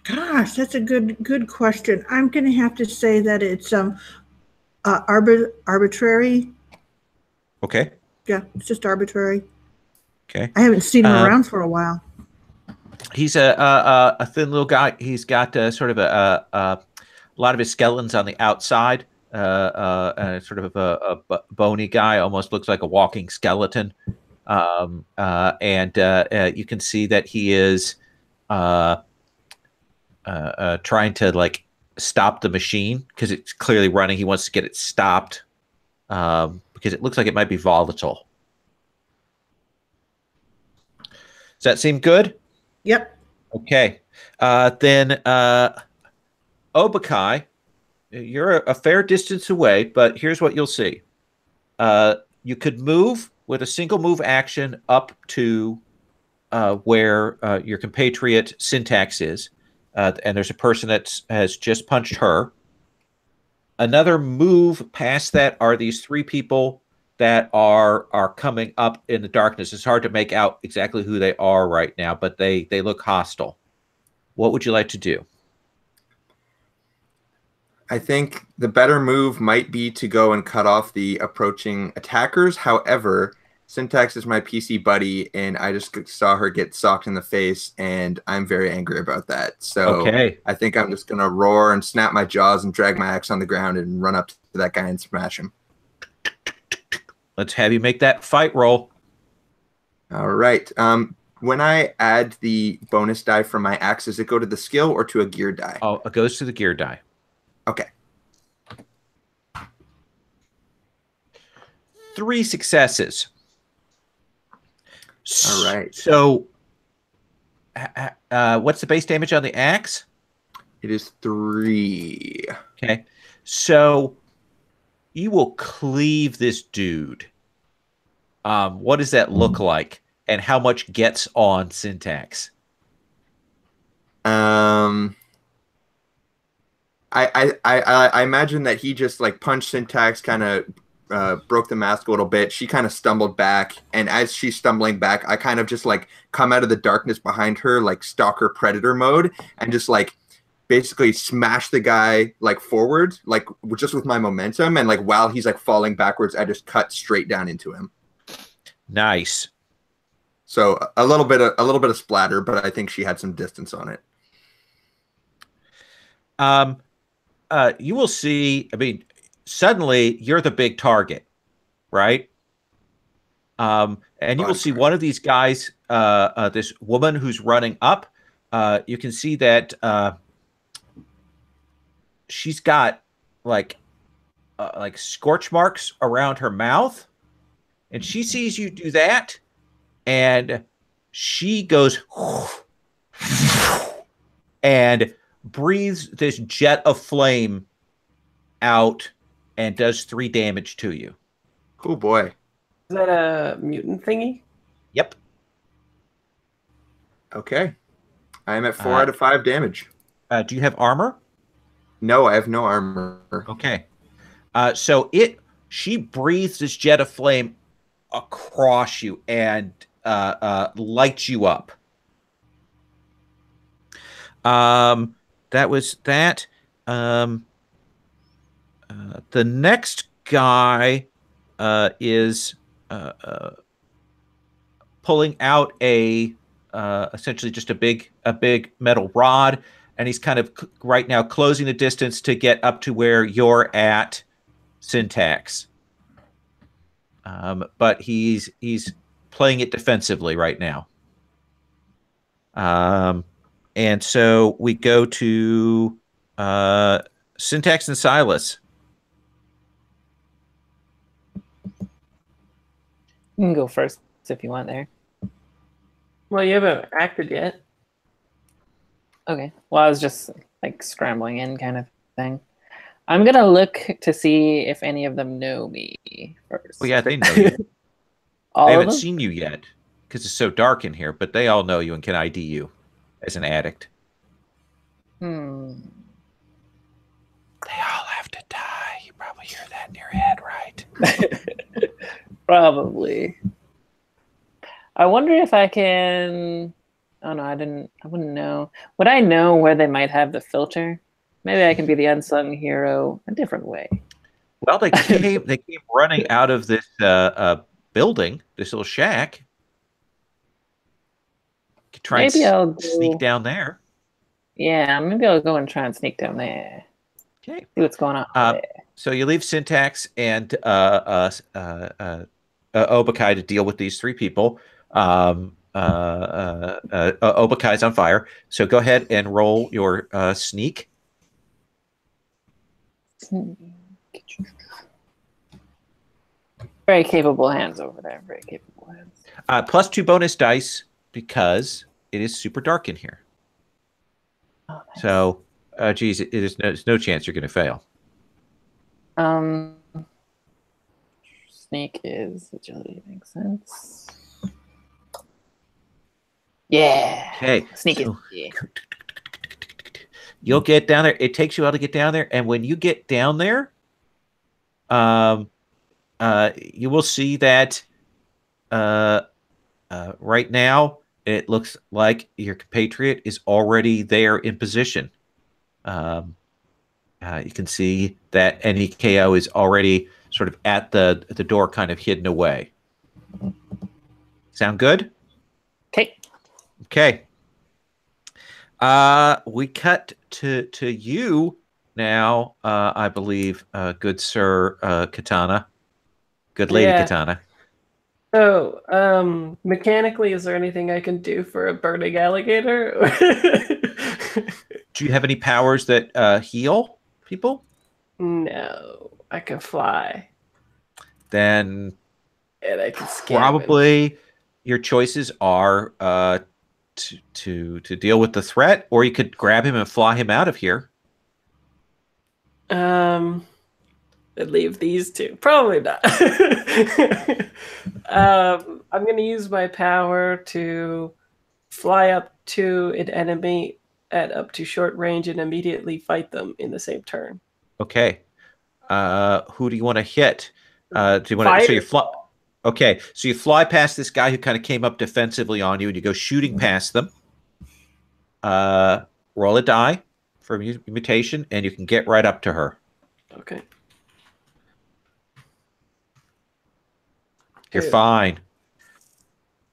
Gosh, that's a good question. I'm going to have to say that it's arbitrary. Okay. Yeah, it's just arbitrary. Okay. I haven't seen him around for a while. He's a thin little guy. He's got sort of a lot of his skeletons on the outside. Sort of a bony guy, almost looks like a walking skeleton. And you can see that he is trying to like stop the machine because it's clearly running. He wants to get it stopped because it looks like it might be volatile. Does that seem good? Yep. Okay. Then Obakai, you're a fair distance away, but here's what you'll see. You could move with a single move action up to where your compatriot Syntax is. And there's a person that has just punched her. Another move past that are these three people that are coming up in the darkness. It's hard to make out exactly who they are right now, but they look hostile. What would you like to do? I think the better move might be to go and cut off the approaching attackers. However, Syntax is my PC buddy, and I just saw her get socked in the face, and I'm very angry about that. So I think I'm just going to roar and snap my jaws and drag my axe on the ground and run up to that guy and smash him. Let's have you make that fight roll. All right. When I add the bonus die from my axe, does it go to the skill or to a gear die? Oh, it goes to the gear die. Okay. 3 successes. All right. So, what's the base damage on the axe? It is 3. Okay. So, you will cleave this dude. What does that look like? And how much gets on Syntax? I imagine that he just like punched Syntax, kind of broke the mask a little bit. She kind of stumbled back, and as she's stumbling back, I kind of just like come out of the darkness behind her, like stalker predator mode, and just like basically smash the guy like forward, like just with my momentum, and like while he's like falling backwards, I just cut straight down into him. Nice. So a little bit of splatter, but I think she had some distance on it. You will see, I mean, suddenly you're the big target, right? And you will see one of these guys, this woman who's running up. You can see that she's got like scorch marks around her mouth, and she sees you do that, and she goes and breathes this jet of flame out and does 3 damage to you. Oh boy. Is that a mutant thingy? Yep. Okay. I am at 4 out of 5 damage. Do you have armor? No, I have no armor. Okay. So she breathes this jet of flame across you and lights you up. That was that. The next guy is pulling out essentially just a big metal rod, and he's kind of right now closing the distance to get up to where you're at, Syntax. But he's playing it defensively right now. And so we go to Syntax and Silas. You can go first if you want there. Well, you haven't acted yet. Okay. Well, I was just like scrambling in kind of thing. I'm gonna look to see if any of them know me first. Well, yeah, they know you. All They of haven't them? seen you yet because it's so dark in here, but they all know you and can ID you as an addict. Hmm. They all have to die. You probably hear that in your head, right? Probably. I wonder if I can. Oh no, I wouldn't know. Would I know where they might have the filter? Maybe I can be the unsung hero a different way. Well, they came running out of this building, this little shack. Could try Maybe and I'll sneak go. down there. Yeah, maybe I'll go and try and sneak down there. Okay. See what's going on there. So you leave Syntax and Obakai to deal with these three people. Obakai's on fire. So go ahead and roll your sneak. Very capable hands over there. Very capable hands. Plus 2 bonus dice because it is super dark in here. Oh, nice. So, geez, there's no chance you're going to fail. Sneak is agility. Makes sense. Yeah. Okay. Sneak so is. Yeah. You'll get down there. It takes you a while to get down there, and when you get down there, you will see that right now it looks like your compatriot is already there in position. You can see that NEKO is already sort of at the door, kind of hidden away. Sound good? Okay. Okay. We cut to you now, I believe, good sir Katana. Good lady Yeah. Katana. So, mechanically, is there anything I can do for a burning alligator? Do you have any powers that heal people? No, I can fly Then and I can scavenge. probably your choices are to deal with the threat, or you could grab him and fly him out of here. I'd leave these two. Probably not. I'm going to use my power to fly up to an enemy at up to short range and immediately fight them in the same turn. Okay. Who do you want to hit? Do you want to? So you fly. Okay, so you fly past this guy who kind of came up defensively on you, and you go shooting past them. Roll a die for mutation, and you can get right up to her. Okay. You're Ew. fine.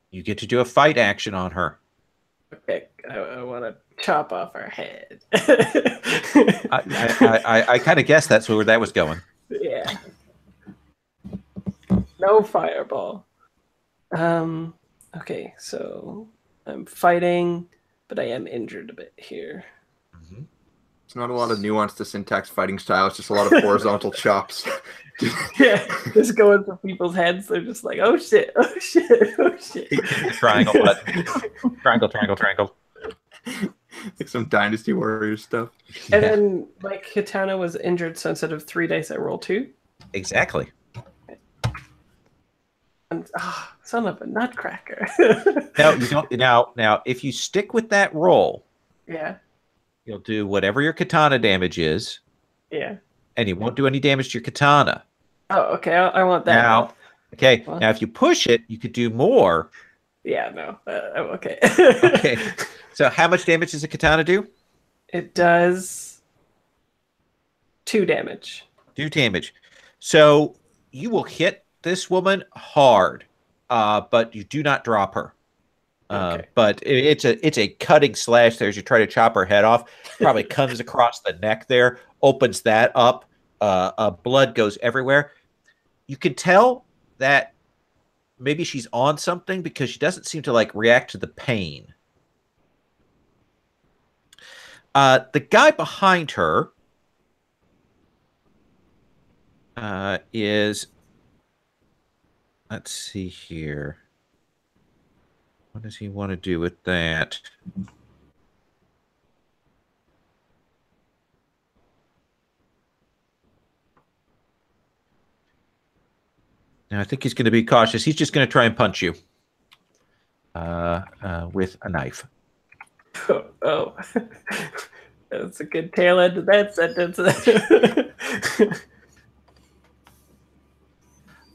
You get to do a fight action on her. Okay, I want to chop off her head. I kind of guessed that's where that was going. Yeah. No fireball. Okay, so I'm fighting, but I am injured a bit here. Mm-hmm. It's not a lot of nuance to Syntax fighting style. It's just a lot of horizontal chops. Yeah, just going for people's heads. They're just like, oh shit, oh shit, oh shit. Triangle button. Triangle. Like some Dynasty Warriors stuff. And then my katana was injured, so instead of 3 dice, I roll 2. Exactly. And, son of a nutcracker. No, you don't. Now, if you stick with that roll, Yeah, you'll do whatever your katana damage is, yeah. and you won't do any damage to your katana. Oh, okay, I want that. Now, okay. What? Now, if you push it, you could do more. Yeah, no. Okay. Okay. So, how much damage does a katana do? It does 2 damage. 2 damage. So, you will hit this woman hard, but you do not drop her. Okay. But it's a cutting slash there as you try to chop her head off. Probably comes across the neck there, opens that up. Blood goes everywhere. You can tell that maybe she's on something because she doesn't seem to like react to the pain. The guy behind her is, let's see here. What does he want to do with that? Now, I think he's going to be cautious. He's just going to try and punch you with a knife. Oh. That's a good tail end of that sentence.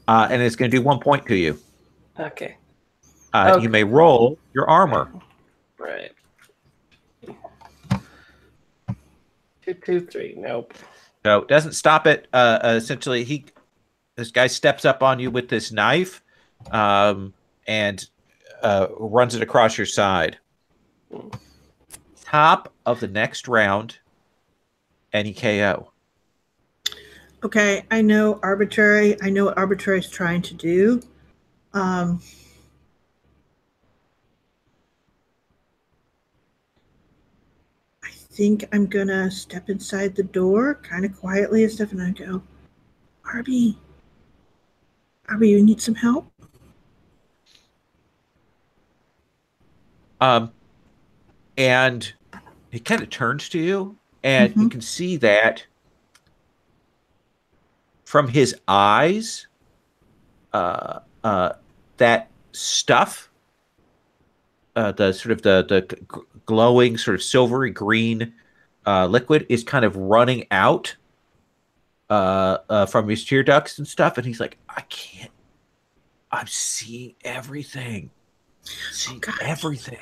And it's going to do 1 point to you. Okay. You may roll your armor. Right. 2, 2, 3. Nope. So it doesn't stop it. Essentially, this guy steps up on you with this knife and runs it across your side. Top of the next round, any KO. Okay, I know arbitrary. I know what arbitrary is trying to do. I think I'm gonna step inside the door kind of quietly and stuff, and I go, Arby, you need some help? And he kind of turns to you, and you can see that from his eyes, that stuff, the sort of the glowing sort of silvery green liquid is kind of running out from his tear ducts and stuff, and he's like, I'm seeing everything. Everything.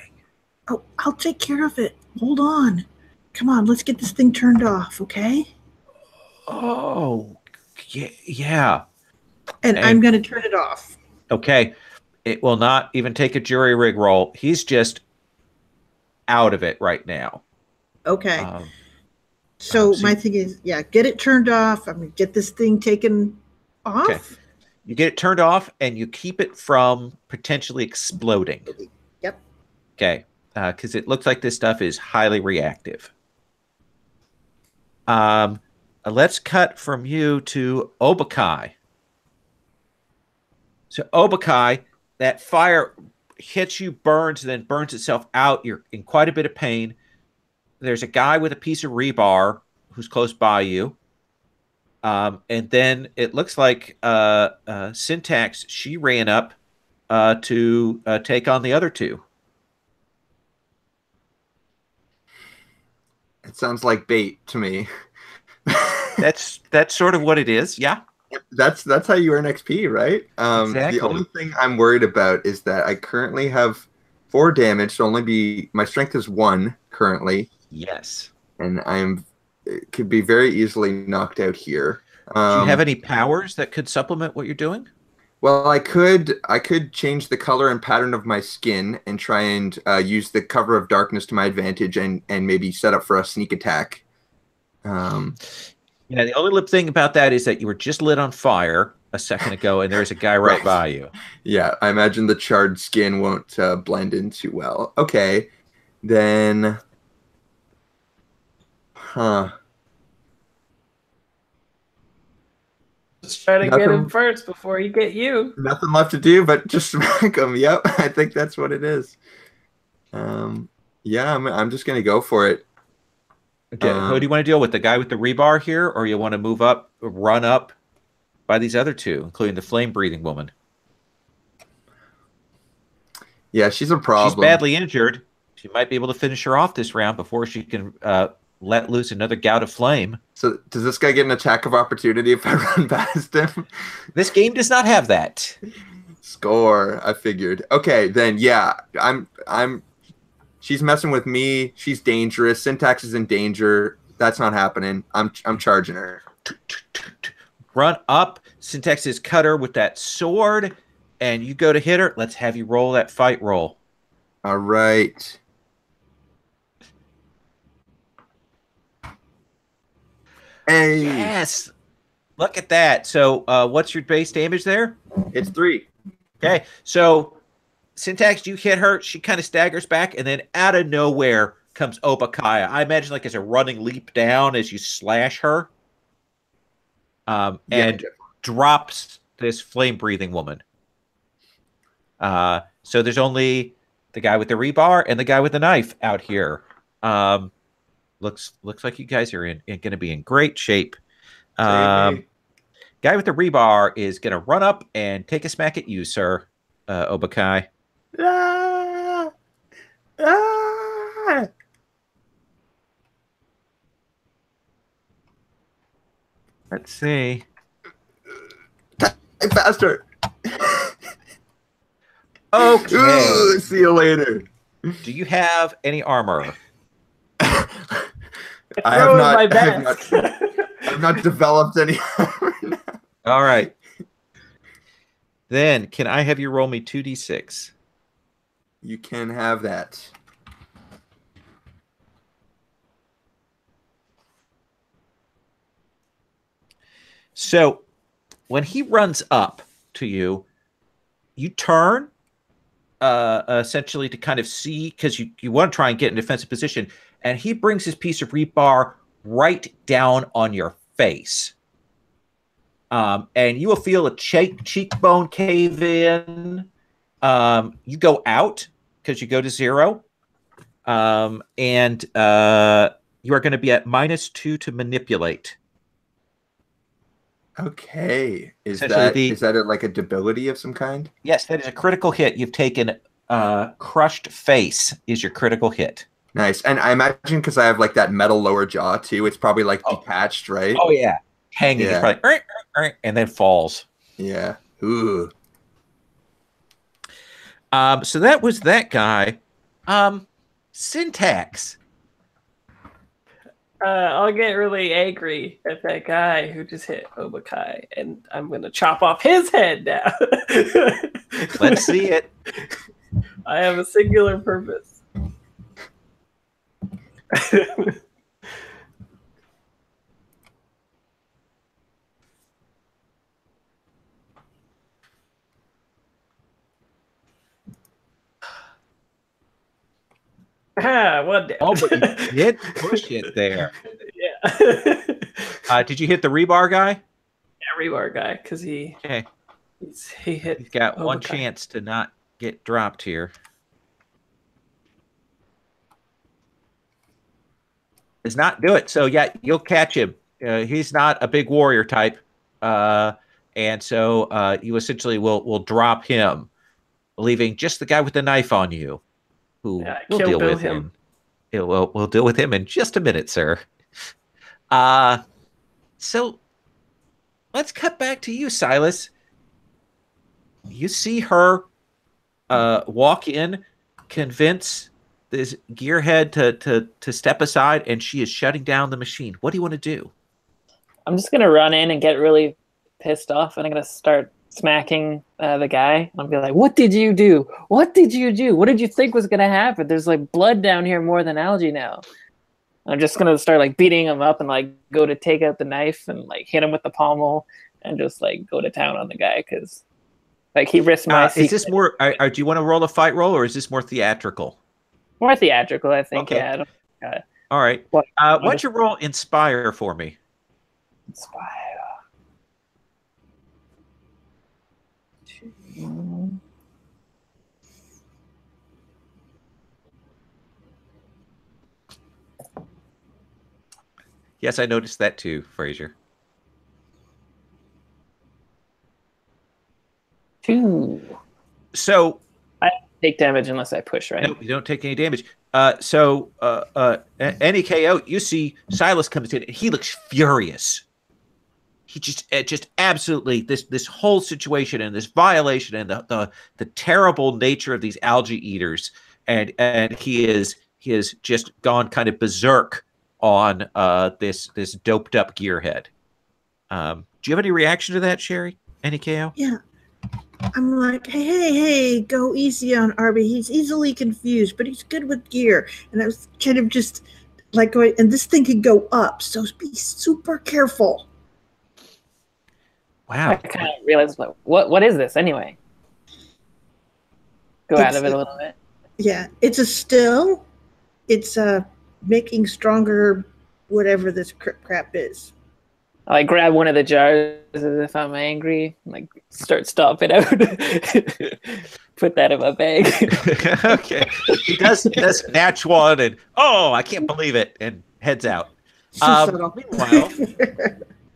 Oh, I'll take care of it. Hold on. Come on, let's get this thing turned off, okay? Oh, yeah. And I'm going to turn it off. Okay. It will not even take a jury rig roll. He's just out of it right now. Okay. So my thing is, get it turned off. I'm going to get this thing taken off. Okay. You get it turned off, and you keep it from potentially exploding. Yep. Okay. Because it looks like this stuff is highly reactive. Let's cut from you to Obakai. So Obakai, that fire hits you, burns, and then burns itself out. You're in quite a bit of pain. There's a guy with a piece of rebar who's close by you. And then it looks like Syntax, she ran up to take on the other two. It sounds like bait to me. That's sort of what it is. Yeah. That's how you earn XP, right? Exactly. The only thing I'm worried about is that I currently have 4 damage, so my strength is 1 currently. Yes. And could be very easily knocked out here. Do you have any powers that could supplement what you're doing? Well, I could change the color and pattern of my skin and try and use the cover of darkness to my advantage and maybe set up for a sneak attack. Yeah, the only thing about that is that you were just lit on fire a second ago, and there's a guy right by you. Yeah, I imagine the charred skin won't blend in too well. Okay, then... Let's try to get him first before he get you. Nothing left to do but just smack him. Yep, I think that's what it is. Yeah, I'm just going to go for it. Okay, who do you want to deal with? The guy with the rebar here, or you want to run up by these other two, including the flame-breathing woman? Yeah, she's a problem. She's badly injured. She might be able to finish her off this round before she can let loose another gout of flame. So does this guy get an attack of opportunity if I run past him? This game does not have that. Score, I figured. Okay, then yeah, she's messing with me. She's dangerous. Syntax is in danger. That's not happening. I'm charging her. Run up. Syntax is cut her with that sword, and you go to hit her. Let's have you roll that fight roll. All right. Hey. Yes. Look at that. So what's your base damage there? It's 3. Okay. So Syntax, you hit her. She kind of staggers back, and then out of nowhere comes Obakaya. I imagine like as a running leap down as you slash her. And drops this flame-breathing woman. So there's only the guy with the rebar and the guy with the knife out here. Looks like you guys are going to be in great shape. Guy with the rebar is going to run up and take a smack at you, sir, Obakai. Ah! Ah! Let's see. Faster. Okay. Ooh, see you later. Do you have any armor? I Throw my best. I've not developed any armor now. All right. Then, can I have you roll me 2d6? You can have that. So, when he runs up to you, you turn essentially to kind of see, because you want to try and get in defensive position, and he brings his piece of rebar right down on your face. And you will feel a cheekbone cave in. You go out because you go to 0. And you are going to be at -2 to manipulate. Okay. Is Essentially that like a debility of some kind? Yes, that is a critical hit. You've taken crushed face is your critical hit. Nice. And I imagine because I have like that metal lower jaw too, it's probably like detached, right? Oh, yeah. Hanging. Yeah. It's probably, and then falls. Yeah. Ooh. So that was that guy. Syntax. I'll get really angry at that guy who just hit Obakai, and I'm going to chop off his head now. Let's see it. I have a singular purpose. One down. Oh, but you did push it there. Yeah. Did you hit the rebar guy? Yeah, rebar guy, because he hit. He's got one Obakai. chance to not get dropped here. Does not do it. So yeah, you'll catch him. He's not a big warrior type, and so you essentially will drop him, leaving just the guy with the knife on you, who will Kill deal Bill with him. We'll deal with him in just a minute, sir. So let's cut back to you, Silas. You see her walk in, convince this gearhead to step aside, and she is shutting down the machine. What do you want to do? I'm just gonna run in and get really pissed off, and I'm gonna start smacking the guy. I'll be like, "What did you do? What did you do? What did you think was gonna happen? There's like blood down here more than algae now." I'm just gonna start like beating him up and like go to take out the knife and like hit him with the pommel and just like go to town on the guy because like he risked my. Is this more? Do you want to roll a fight roll, or is this more theatrical? More theatrical, I think. Okay. Yeah. I don't, All right. What? Why don't you roll inspire for me? Inspire. Yes, I noticed that too, Fraser. 2. So I take damage unless I push, right? no, you don't take any damage. So any KO, you see Silas comes in, and he looks furious. He just absolutely this whole situation and this violation and the terrible nature of these algae eaters, and he is just gone kind of berserk on this doped up gearhead. Do you have any reaction to that, Sherry? Any KO? Yeah. I'm like, hey, go easy on Arby. He's easily confused, but he's good with gear. And I was kind of just like going, and this thing could go up, so be super careful. Wow. I kind of realized, like, what is this anyway? Go out of it a little bit. Yeah, it's a still. It's making stronger whatever this crap is. I like grab one of the jars as if I'm angry, and, like start stomping out. Put that in my bag. Okay. He does snatch one and I can't believe it, and heads out. So subtle. Meanwhile,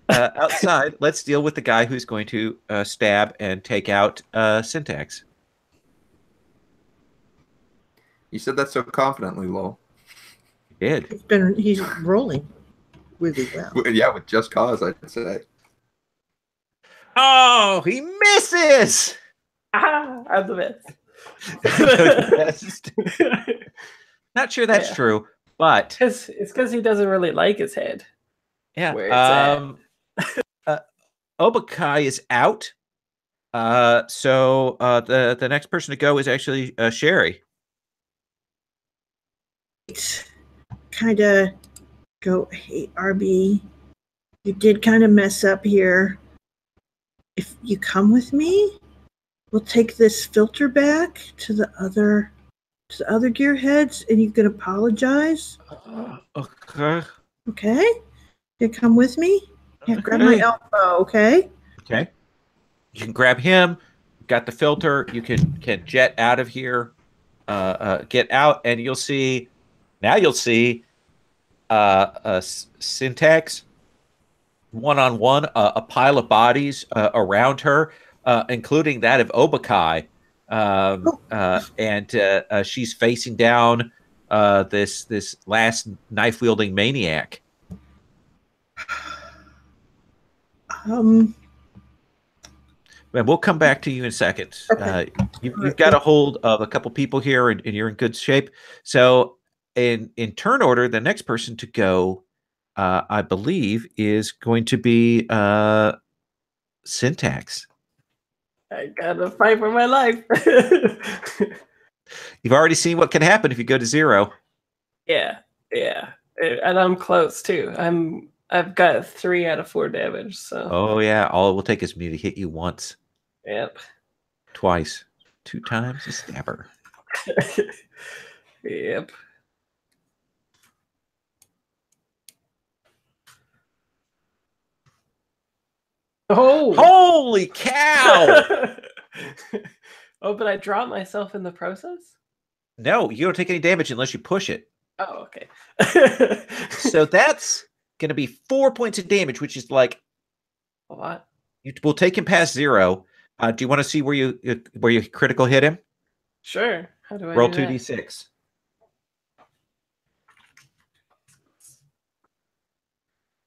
outside, let's deal with the guy who's going to stab and take out Syntax. You said that so confidently, Lowell. He did. He's rolling really well. Yeah, with just cause, I'd say. Oh, he misses! I'm the best. Not sure that's true, but it's because he doesn't really like his head. yeah. Where it's Obakai is out. So the next person to go is actually Sherry. Kind of go, hey, RB, you did kind of mess up here. If you come with me, we'll take this filter back to the other gearheads, and you can apologize. Okay. Okay? You come with me? Yeah, grab my elbow, okay? Okay. You can grab him. Got the filter. You can jet out of here. Get out, and you'll see. Now you'll see Syntax one-on-one, a pile of bodies around her, including that of Obakai. And she's facing down this last knife-wielding maniac. And we'll come back to you in a second. Okay. You've got a hold of a couple people here, and you're in good shape. So in turn order, the next person to go, I believe, is going to be Syntax. I gotta fight for my life. You've already seen what can happen if you go to 0. Yeah, and I'm close too. I've got 3 out of 4 damage. So. Oh yeah, all it will take is me to hit you once. Yep. Twice. 2 times a stabber. Yep. Oh! Holy cow! Oh, but I dropped myself in the process? No, you don't take any damage unless you push it. Oh, okay. So that's going to be 4 points of damage, which is like a lot. We'll take him past 0. Do you want to see where you critical hit him? Sure. How do I roll do 2d6?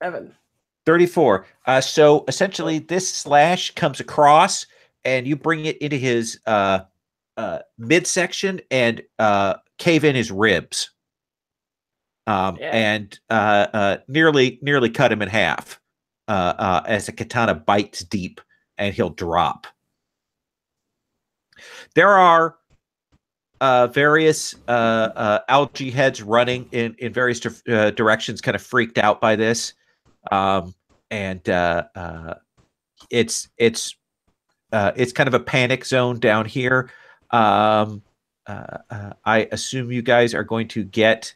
7. 34. So essentially, this slash comes across, and you bring it into his midsection and cave in his ribs, and nearly cut him in half as a katana bites deep, and he'll drop. There are various algae heads running in various directions, kind of freaked out by this. And it's kind of a panic zone down here. I assume you guys are going to get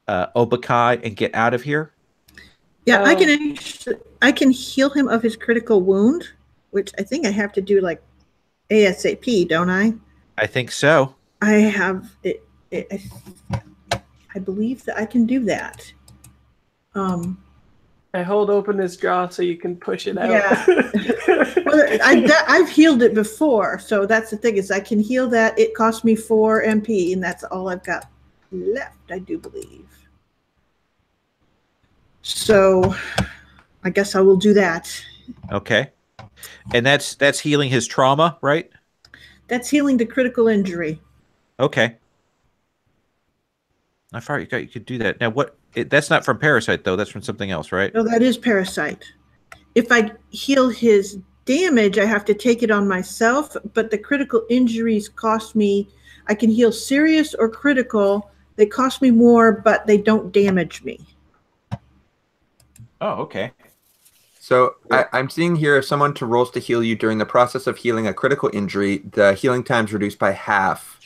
Obakai and get out of here. Yeah, I can heal him of his critical wound, which I think I have to do like ASAP, don't I? I think so. I have it. I believe that I can do that. I hold open his jaw so you can push it out. Yeah. Well, I've healed it before, so that's the thing, is I can heal that. It cost me 4 MP, and that's all I've got left, I do believe. So I guess I will do that. Okay. And that's healing his trauma, right? That's healing the critical injury. Okay. I thought you could do that. Now, that's not from Parasite, though. That's from something else, right? No, that is Parasite. If I heal his damage, I have to take it on myself, but the critical injuries cost me, I can heal serious or critical. They cost me more, but they don't damage me. Oh, okay. So I'm seeing here, if someone rolls to heal you during the process of healing a critical injury, the healing time's reduced by half.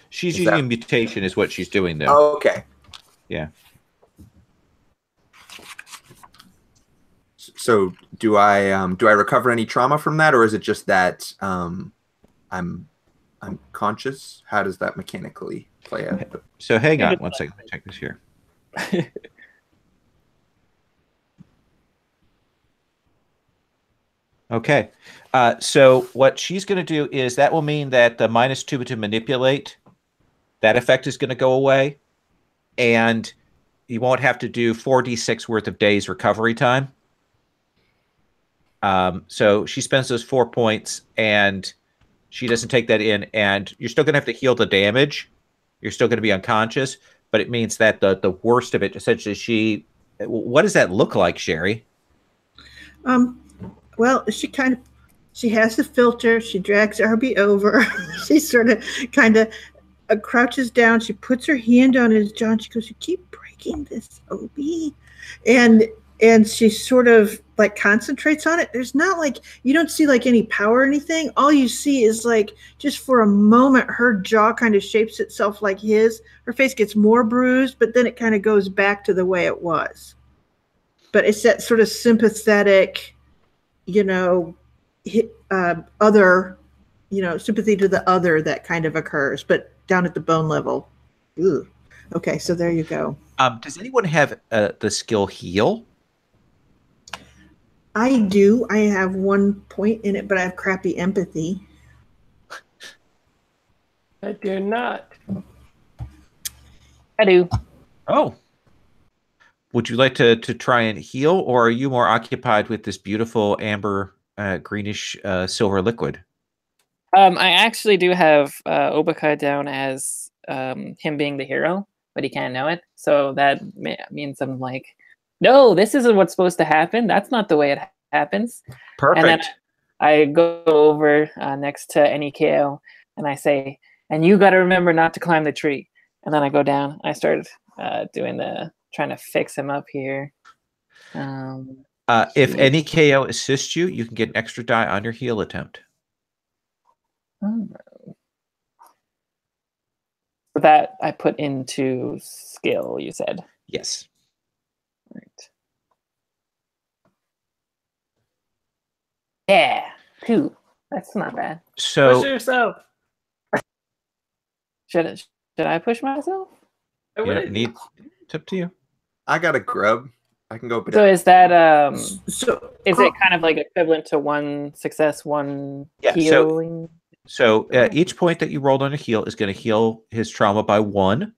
She's using a mutation is what she's doing, though. Oh, okay. Yeah. So do I recover any trauma from that, or is it just that I'm conscious? How does that mechanically play out? So hang on one second. Let me check this here. Okay. So what she's going to do is that will mean that the -2 to manipulate, that effect is going to go away. And you won't have to do 4d6 worth of days recovery time. So she spends those 4 points and she doesn't take that in. And you're still going to have to heal the damage. You're still going to be unconscious. But it means that the worst of it, essentially, what does that look like, Sherry? Well, she has the filter. She drags Arby over. She sort of kind of crouches down. She puts her hand on his jaw. And she goes, "You keep breaking this, Obi," and she sort of like concentrates on it. There's not like, you don't see like any power or anything. All you see is like just for a moment her jaw kind of shapes itself like his. Her face gets more bruised, but then it kind of goes back to the way it was. But it's that sort of sympathetic, other, sympathy to the other that kind of occurs, but down at the bone level. Ooh. Okay, so there you go. Does anyone have the skill heal? I do. I have 1 point in it, but I have crappy empathy. I do not. I do. Oh. Would you like to try and heal, or are you more occupied with this beautiful amber, greenish, silver liquid? I actually do have Obaka down as him being the hero, but he can't know it. So that means I'm like, no, this isn't what's supposed to happen. That's not the way it happens. Perfect. And then I go over next to Nikeo and I say, and you got to remember not to climb the tree. And then I go down. I start trying to fix him up here. If any KO assists you, you can get an extra die on your heal attempt. Oh. That I put into skill, you said? Yes. Right. Yeah, 2. That's not bad. So Push yourself. Should I push myself? I you don't wouldn't. need. It's up to you. I got a grub. I can go. So is that So is it kind of like equivalent to 1 success, 1 Yeah, healing? So each point that you rolled on a heal is going to heal his trauma by 1.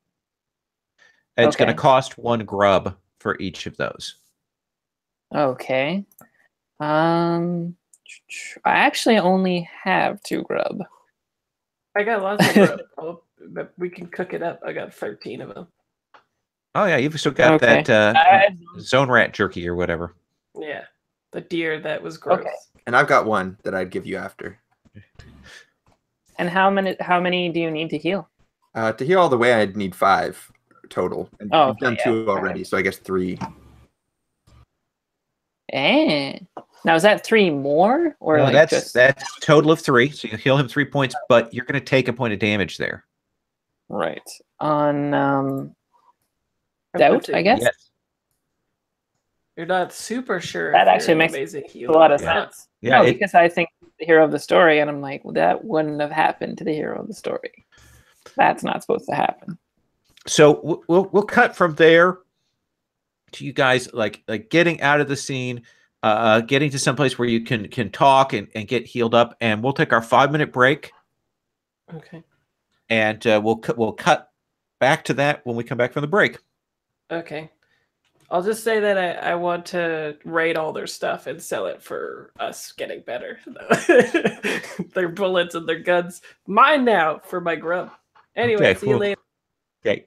And it's going to Okay. cost 1 grub for each of those. Okay. I actually only have 2 grub. I got lots of grub. But we can cook it up. I got 13 of them. Oh yeah, you've still got Okay. that zone rat jerky or whatever. Yeah. The deer that was gross. Okay. And I've got 1 that I'd give you after. And how many do you need to heal? To heal all the way, I'd need 5 total. And Oh, you've done okay, 2 yeah. already, so I guess 3. Now is that 3 more or No, like that's a total of 3. So you heal him 3 points, but you're going to take a point of damage there. right on doubt? I guess Yes. You're not super sure. that if actually you're an makes amazing a healer. lot of Yeah. sense. Yeah. No, because I think the hero of the story, and I'm like, well, that wouldn't have happened to the hero of the story. That's not supposed to happen. So we'll cut from there to you guys like getting out of the scene, getting to someplace where you can talk and get healed up, and we'll take our 5-minute break. Okay. And we'll cut back to that when we come back from the break. Okay. I'll just say that I want to raid all their stuff and sell it for us getting better. Their bullets and their guns. Mine now for my grub. Anyway, Okay, see you cool. later. Okay.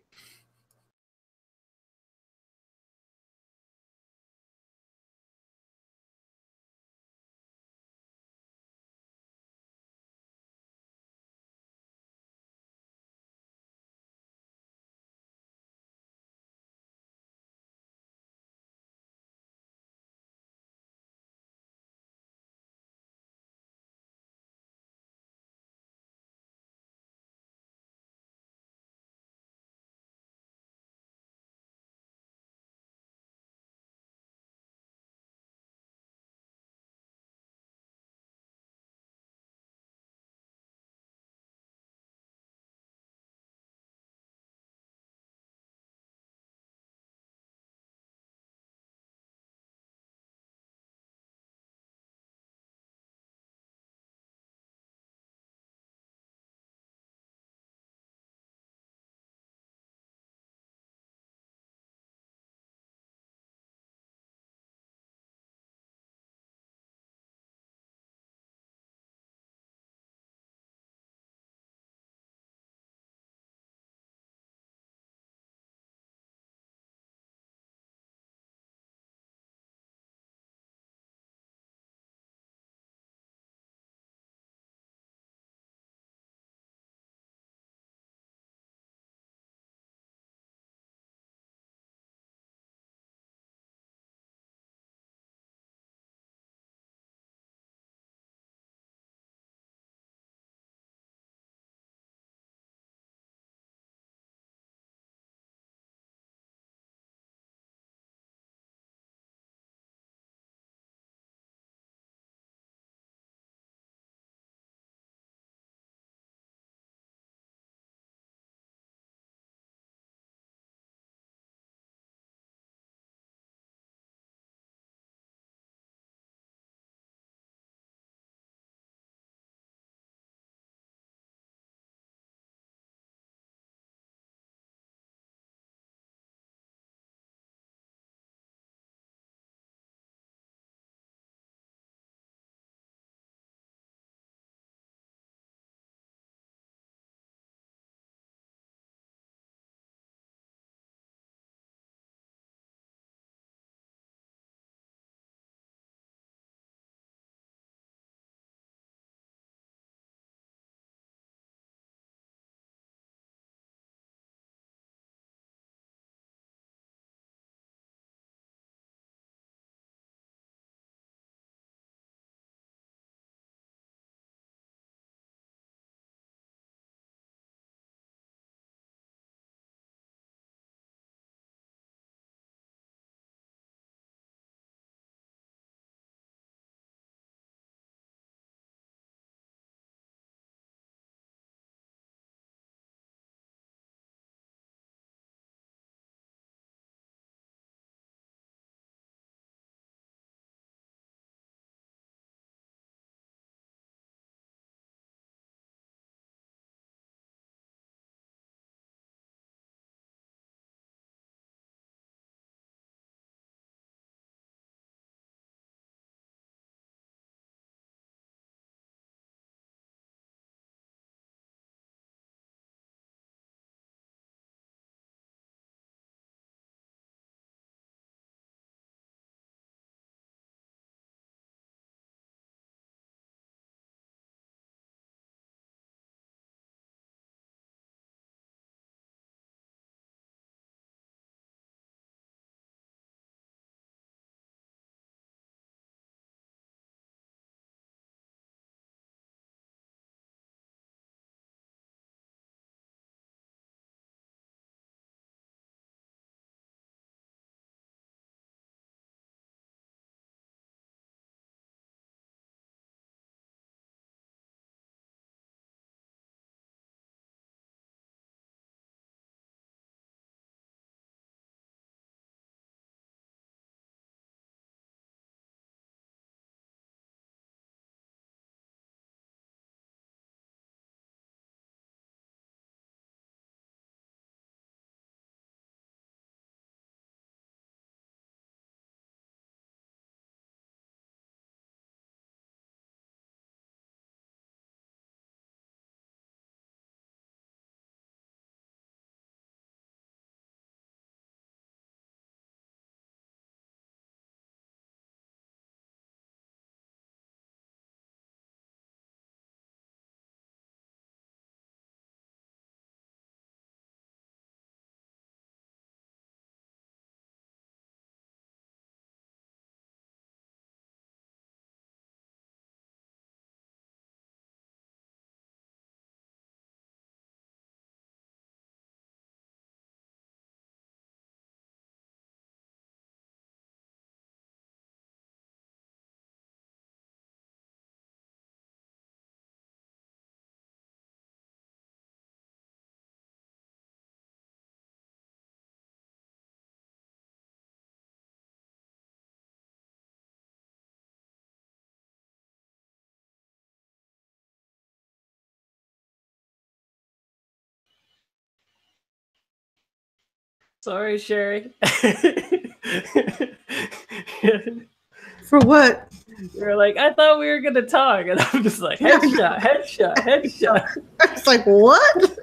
Sorry, Sherry. For what? You're like, I thought we were gonna talk, and I'm just like, headshot. It's like, what?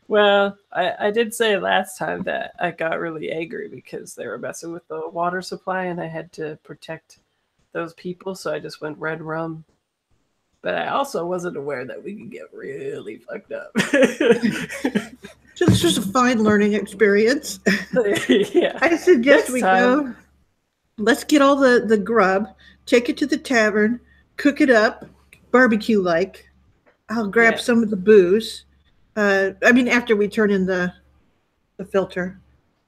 Well, I did say last time that I got really angry because they were messing with the water supply, and I had to protect those people, so I just went red rum. But I also wasn't aware that we could get really fucked up. So this was a fine learning experience. Yeah. I suggest Next we time. go. Let's get all the grub, take it to the tavern, cook it up, barbecue-like. I'll grab some of the booze. After we turn in the filter,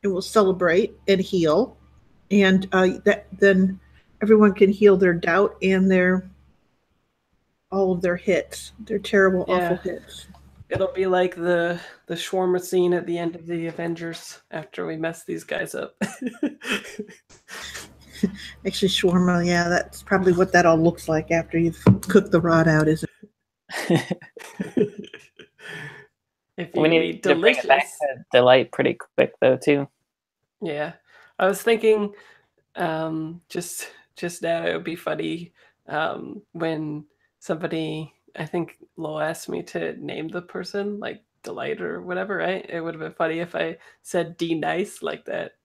and we'll celebrate and heal, and then everyone can heal their doubt and all of their hits, their terrible, awful hits. It'll be like the shawarma scene at the end of the Avengers after we mess these guys up. Actually, shawarma, yeah, that's probably what that all looks like after you've cooked the rod out, isn't it? If you We need to bring it back to Delight pretty quick, though, too. Yeah, I was thinking, just now it would be funny when somebody, I think Lo asked me to name the person like Delight or whatever, right? It would have been funny if I said D Nice, like that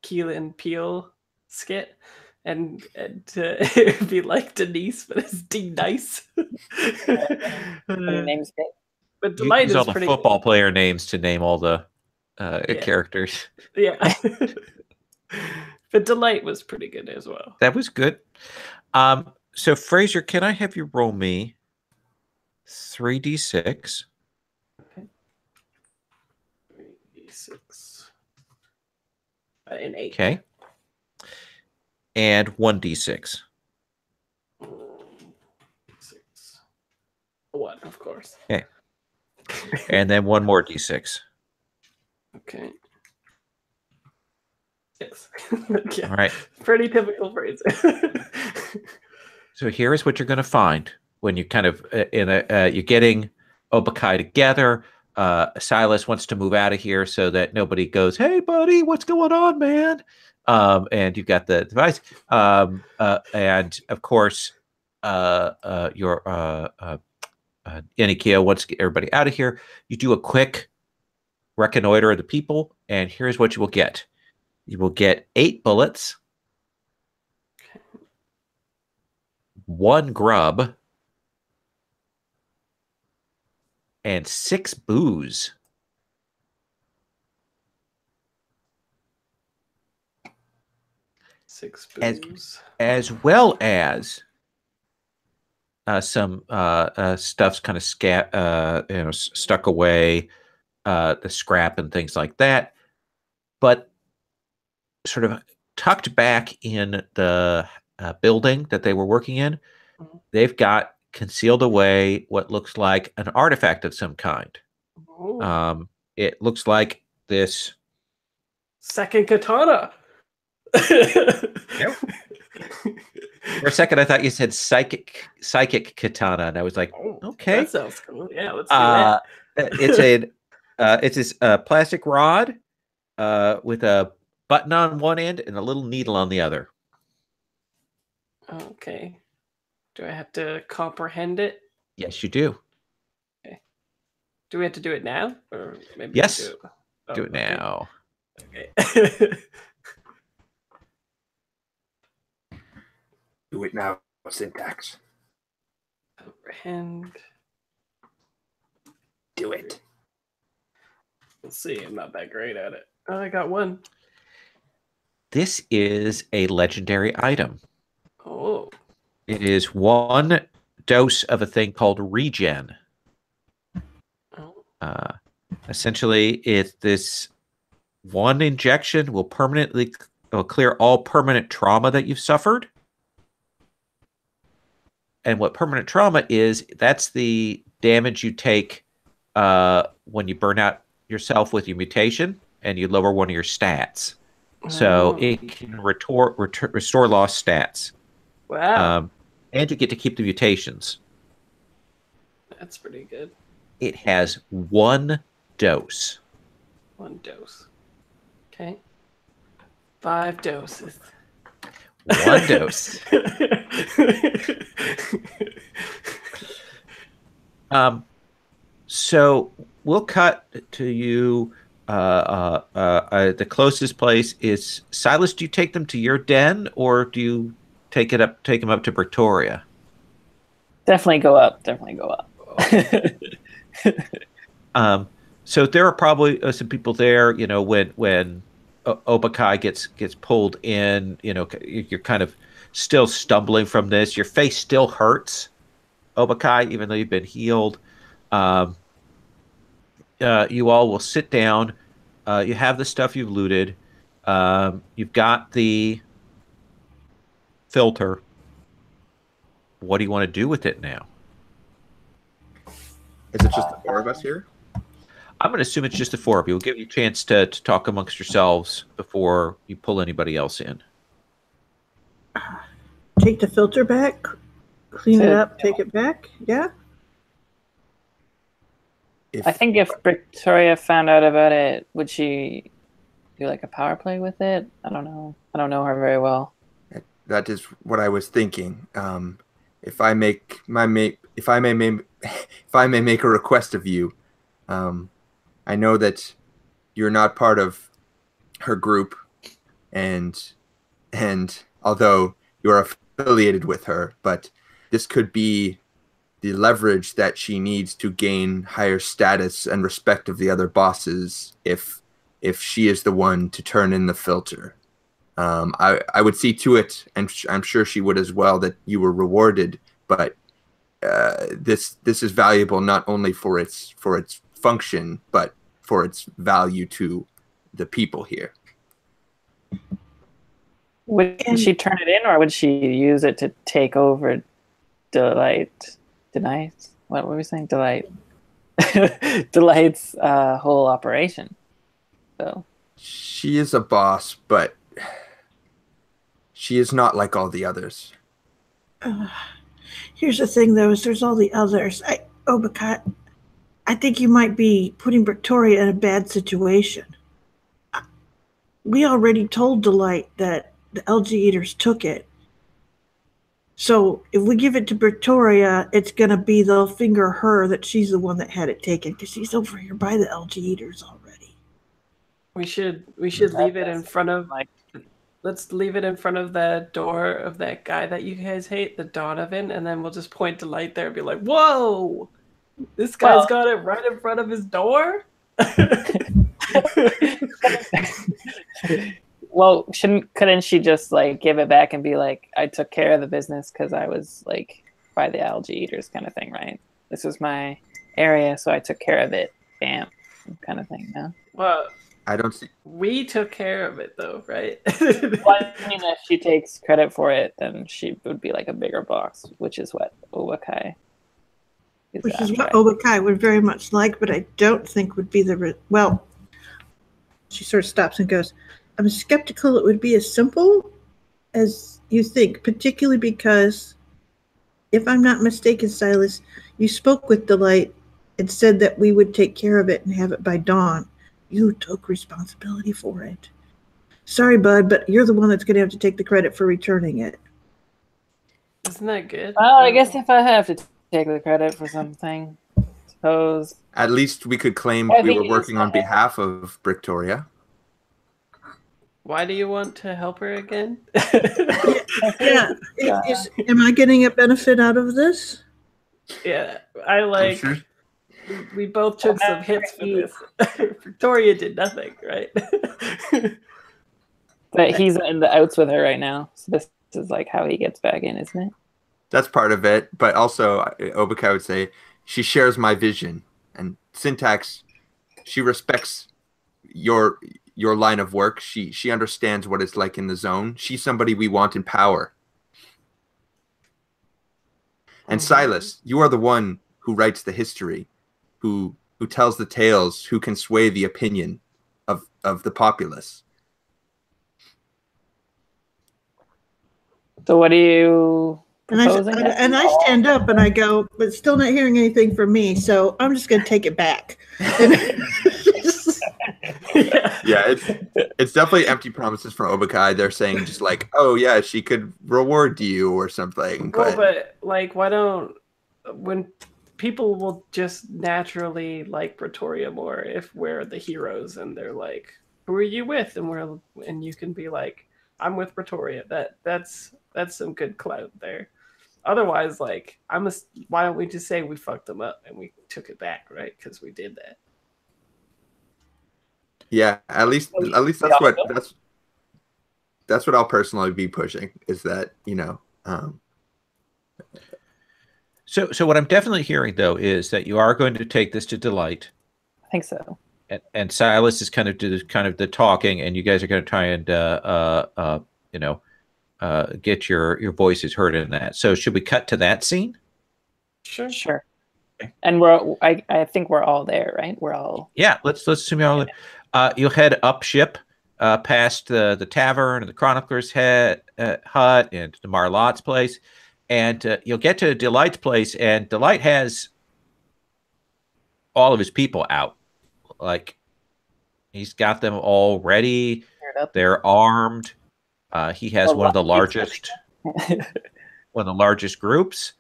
Keel and Peele skit, and it would be like Denise, but it's D Nice. Name's good. But You Delight use is all the pretty football player names to name all the characters. Yeah. But Delight was pretty good as well. That was good. So Fraser, can I have you roll me 3d6? Okay. 3d6. An 8. Okay. And 1d6. 6. 1, of course. Okay. And then one more d6. Okay. 6. Yeah. All right. Pretty typical phrase. So here is what you're going to find when you kind of you're getting Obakai together. Silas wants to move out of here so that nobody goes, "Hey, buddy, what's going on, man?" And you've got the device, and of course, your Enikia wants to get everybody out of here. You do a quick reconnoiter of the people, and here's what you will get: you will get 8 bullets. 1 grub, and 6 booze. Six booze. As well as some stuff's kind of stuck away, the scrap and things like that. But sort of tucked back in the building that they were working in, they've got concealed away what looks like an artifact of some kind. It looks like this second katana. Yep. For a second, I thought you said psychic katana, and I was like, okay, that sounds cool. Yeah, let's do that. It's this plastic rod with a button on one end and a little needle on the other. Okay. Do I have to comprehend it? Yes, you do. Okay. Do we have to do it now, or maybe yes? Do it now. Okay. Do it now. Syntax. Comprehend. Do it. Let's see. I'm not that great at it. Oh, I got 1. This is a legendary item. Oh. It is 1 dose of a thing called regen. Oh. Essentially, it's this 1 injection will clear all permanent trauma that you've suffered. And what permanent trauma is, that's the damage you take when you burn out yourself with your mutation and you lower one of your stats. So it can restore lost stats. Wow. And you get to keep the mutations. That's pretty good. It has 1 dose. 1 dose. Okay. 5 doses. 1 dose. So we'll cut to you. The closest place is Silas. Do you take them to your den, or do you take them up to Victoria? Definitely go up. So there are probably some people there. You know, when Obakai gets pulled in, you know, you're kind of still stumbling from this. Your face still hurts, Obakai, even though you've been healed. You all will sit down. You have the stuff you've looted. You've got the filter. What do you want to do with it now? Is it just the 4 of us here? I'm going to assume it's just the 4 of you. We'll give you a chance to talk amongst yourselves before you pull anybody else in. Take the filter back, clean it up, take it back. Yeah. I think if Victoria found out about it, would she do like a power play with it? I don't know. I don't know her very well. That is what I was thinking. If I may make a request of you, I know that you're not part of her group, and although you're affiliated with her, but this could be the leverage that she needs to gain higher status and respect of the other bosses if she is the one to turn in the filter. I would see to it, and I'm sure she would as well, that you were rewarded, but this is valuable not only for its function, but for its value to the people here. Would she turn it in, or would she use it to take over Delight's whole operation? So she is a boss, but she is not like all the others. Here's the thing, though, is there's all the others. Obakai, I think you might be putting Victoria in a bad situation. We already told Delight that the LG Eaters took it. So if we give it to Victoria, it's going to be they'll finger her that she's the one that had it taken because she's over here by the LG Eaters already. We should leave it in front of let's leave it in front of the door of that guy that you guys hate, the Donovan, and then we'll just point to Light there and be like, "Whoa, this guy's got it right in front of his door." Well, couldn't she just like give it back and be like, I took care of the business because I was like by the algae eaters kind of thing, right? This was my area, so I took care of it. Bam, kind of thing. No. Well, I don't see. We took care of it though, right? Well, I mean, if she takes credit for it, then she would be like a bigger boss, which is what Obakai is. Which is what Obakai would very much like, but I don't think would be well. She sort of stops and goes, I'm skeptical it would be as simple as you think, particularly because, if I'm not mistaken, Silas, you spoke with Delight and said that we would take care of it and have it by dawn. You took responsibility for it. Sorry, bud, but you're the one that's going to have to take the credit for returning it. Isn't that good? Well, I guess if I have to take the credit for something, I suppose. At least we could claim we were working on behalf of Victoria. Why do you want to help her again? Yeah. Am I getting a benefit out of this? Yeah, I like. Sure? We both took some hits for this. Victoria did nothing, right? But he's in the outs with her right now, so this is like how he gets back in, isn't it? That's part of it, but also Obakai would say she shares my vision, and Syntax, she respects your line of work. She understands what it's like in the zone. She's somebody we want in power. And Silas, you are the one who writes the history, who tells the tales, who can sway the opinion of the populace. So what are you proposing? And I stand up and I go, but still not hearing anything from me, so I'm just going to take it back. Yeah, it's definitely empty promises from Obakai. They're saying just like, oh yeah, she could reward you or something. Well, but like, why don't when people will just naturally like Pretoria more if we're the heroes and they're like, who are you with? And you can be like, I'm with Pretoria. That's some good clout there. Otherwise, like, why don't we just say we fucked them up and we took it back, right? Because we did that. Yeah, at least that's what I'll personally be pushing, is that, you know. So what I'm definitely hearing though is that you are going to take this to Delight. I think so. And Silas is kind of the talking, and you guys are going to try and get your voices heard in that. So should we cut to that scene? Sure. And I think we're all there, right? We're all. Yeah, let's assume you're all there. You'll head up ship, past the tavern and the chronicler's hut and the Marlotte's place, and you'll get to Delight's place, and Delight has all of his people out. Like, he's got them all ready. They're armed. He has one of the largest groups.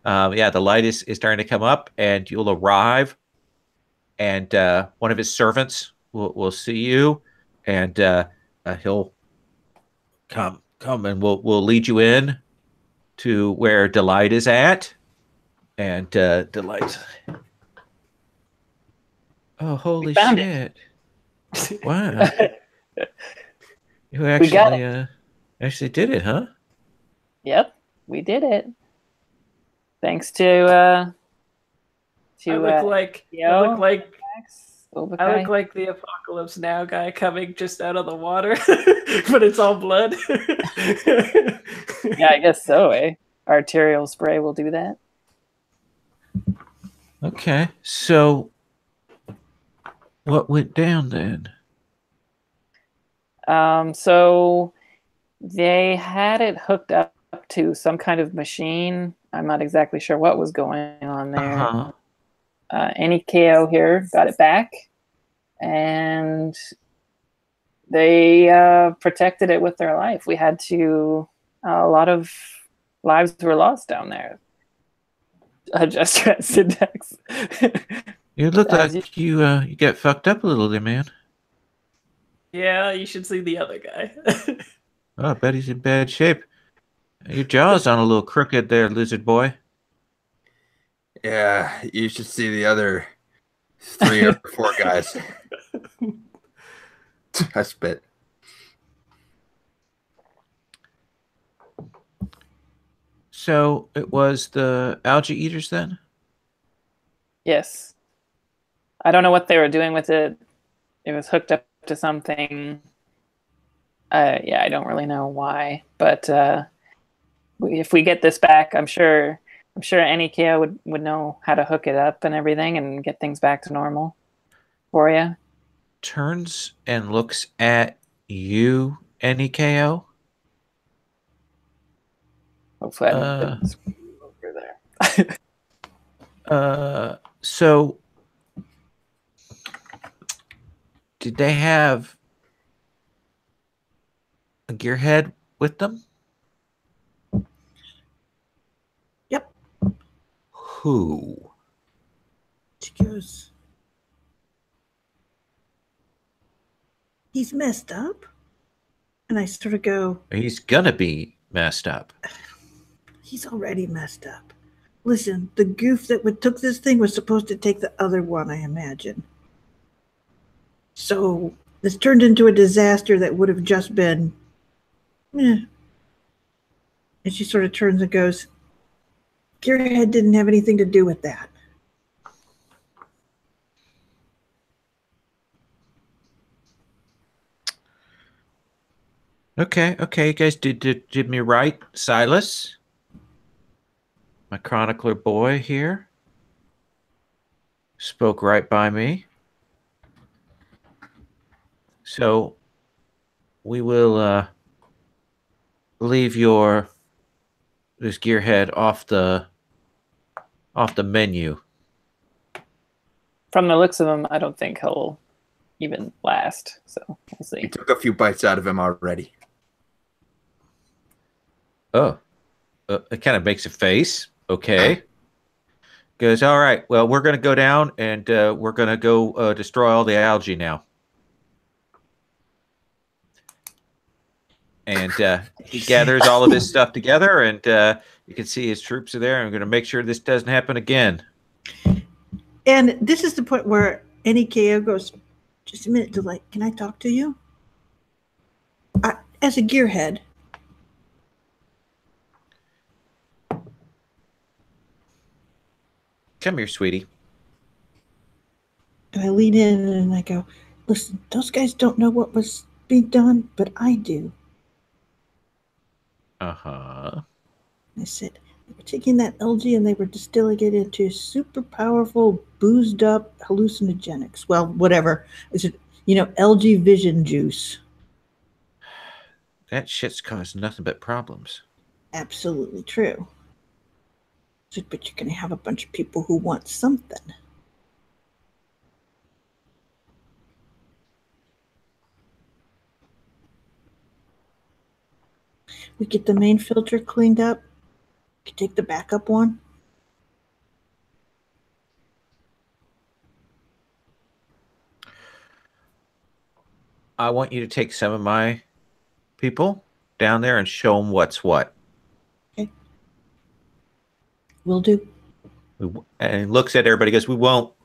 The light is starting to come up, and you'll arrive, and one of his servants will see you, and he'll come and we'll lead you in to where Delight is at, and Delight. Oh, holy shit! Wow, you actually did it, huh? Yep, we did it. Thanks to I look like the Apocalypse Now guy coming just out of the water, but it's all blood. Yeah, I guess so, eh? Arterial spray will do that. Okay, so what went down then? So they had it hooked up to some kind of machine. I'm not exactly sure what was going on there. Uh-huh. Any KO here got it back, and they protected it with their life. We had to. A lot of lives were lost down there. Adjust your syntax. You look like you get fucked up a little there, man. Yeah, you should see the other guy. Oh, I bet he's in bad shape. Your jaw's on a little crooked there, lizard boy. Yeah, you should see the other 3 or 4 guys. I spit. So it was the algae eaters then? Yes. I don't know what they were doing with it. It was hooked up to something. I don't really know why, but if we get this back, I'm sure any KO would know how to hook it up and everything and get things back to normal for you. Turns and looks at you, NEKO. Hopefully I didn't screw over there. So did they have a gearhead with them? Yep. Who? She goes, he's messed up. And I sort of go, He's gonna be messed up. He's already messed up. Listen, the goof that took this thing was supposed to take the other one, I imagine. So this turned into a disaster that would have just been, And she sort of turns and goes, Gearhead didn't have anything to do with that. Okay, you guys did me right, Silas. My chronicler boy here spoke right by me. So we will leave this gearhead off the menu. From the looks of him, I don't think he'll even last. So we'll see. You took a few bites out of him already. Oh, it kind of makes a face. Okay. Goes, all right, well, we're going to go down and we're going to go destroy all the algae now. And he gathers all of his stuff together, and you can see his troops are there. I'm going to make sure this doesn't happen again. And this is the point where NEKO goes, just a minute, Delight, can I talk to you? As a gearhead. Come here, sweetie. And I lean in and I go, listen, those guys don't know what was being done, but I do. Uh-huh. I said, they were taking that algae and they were distilling it into super powerful, boozed up hallucinogenics. Well, whatever. I said, algae vision juice. That shit's caused nothing but problems. Absolutely true. I said, but you're going to have a bunch of people who want something. We get the main filter cleaned up. We can take the backup one. I want you to take some of my people down there and show them what's what. Okay. Will do. And he looks at everybody, goes, we won't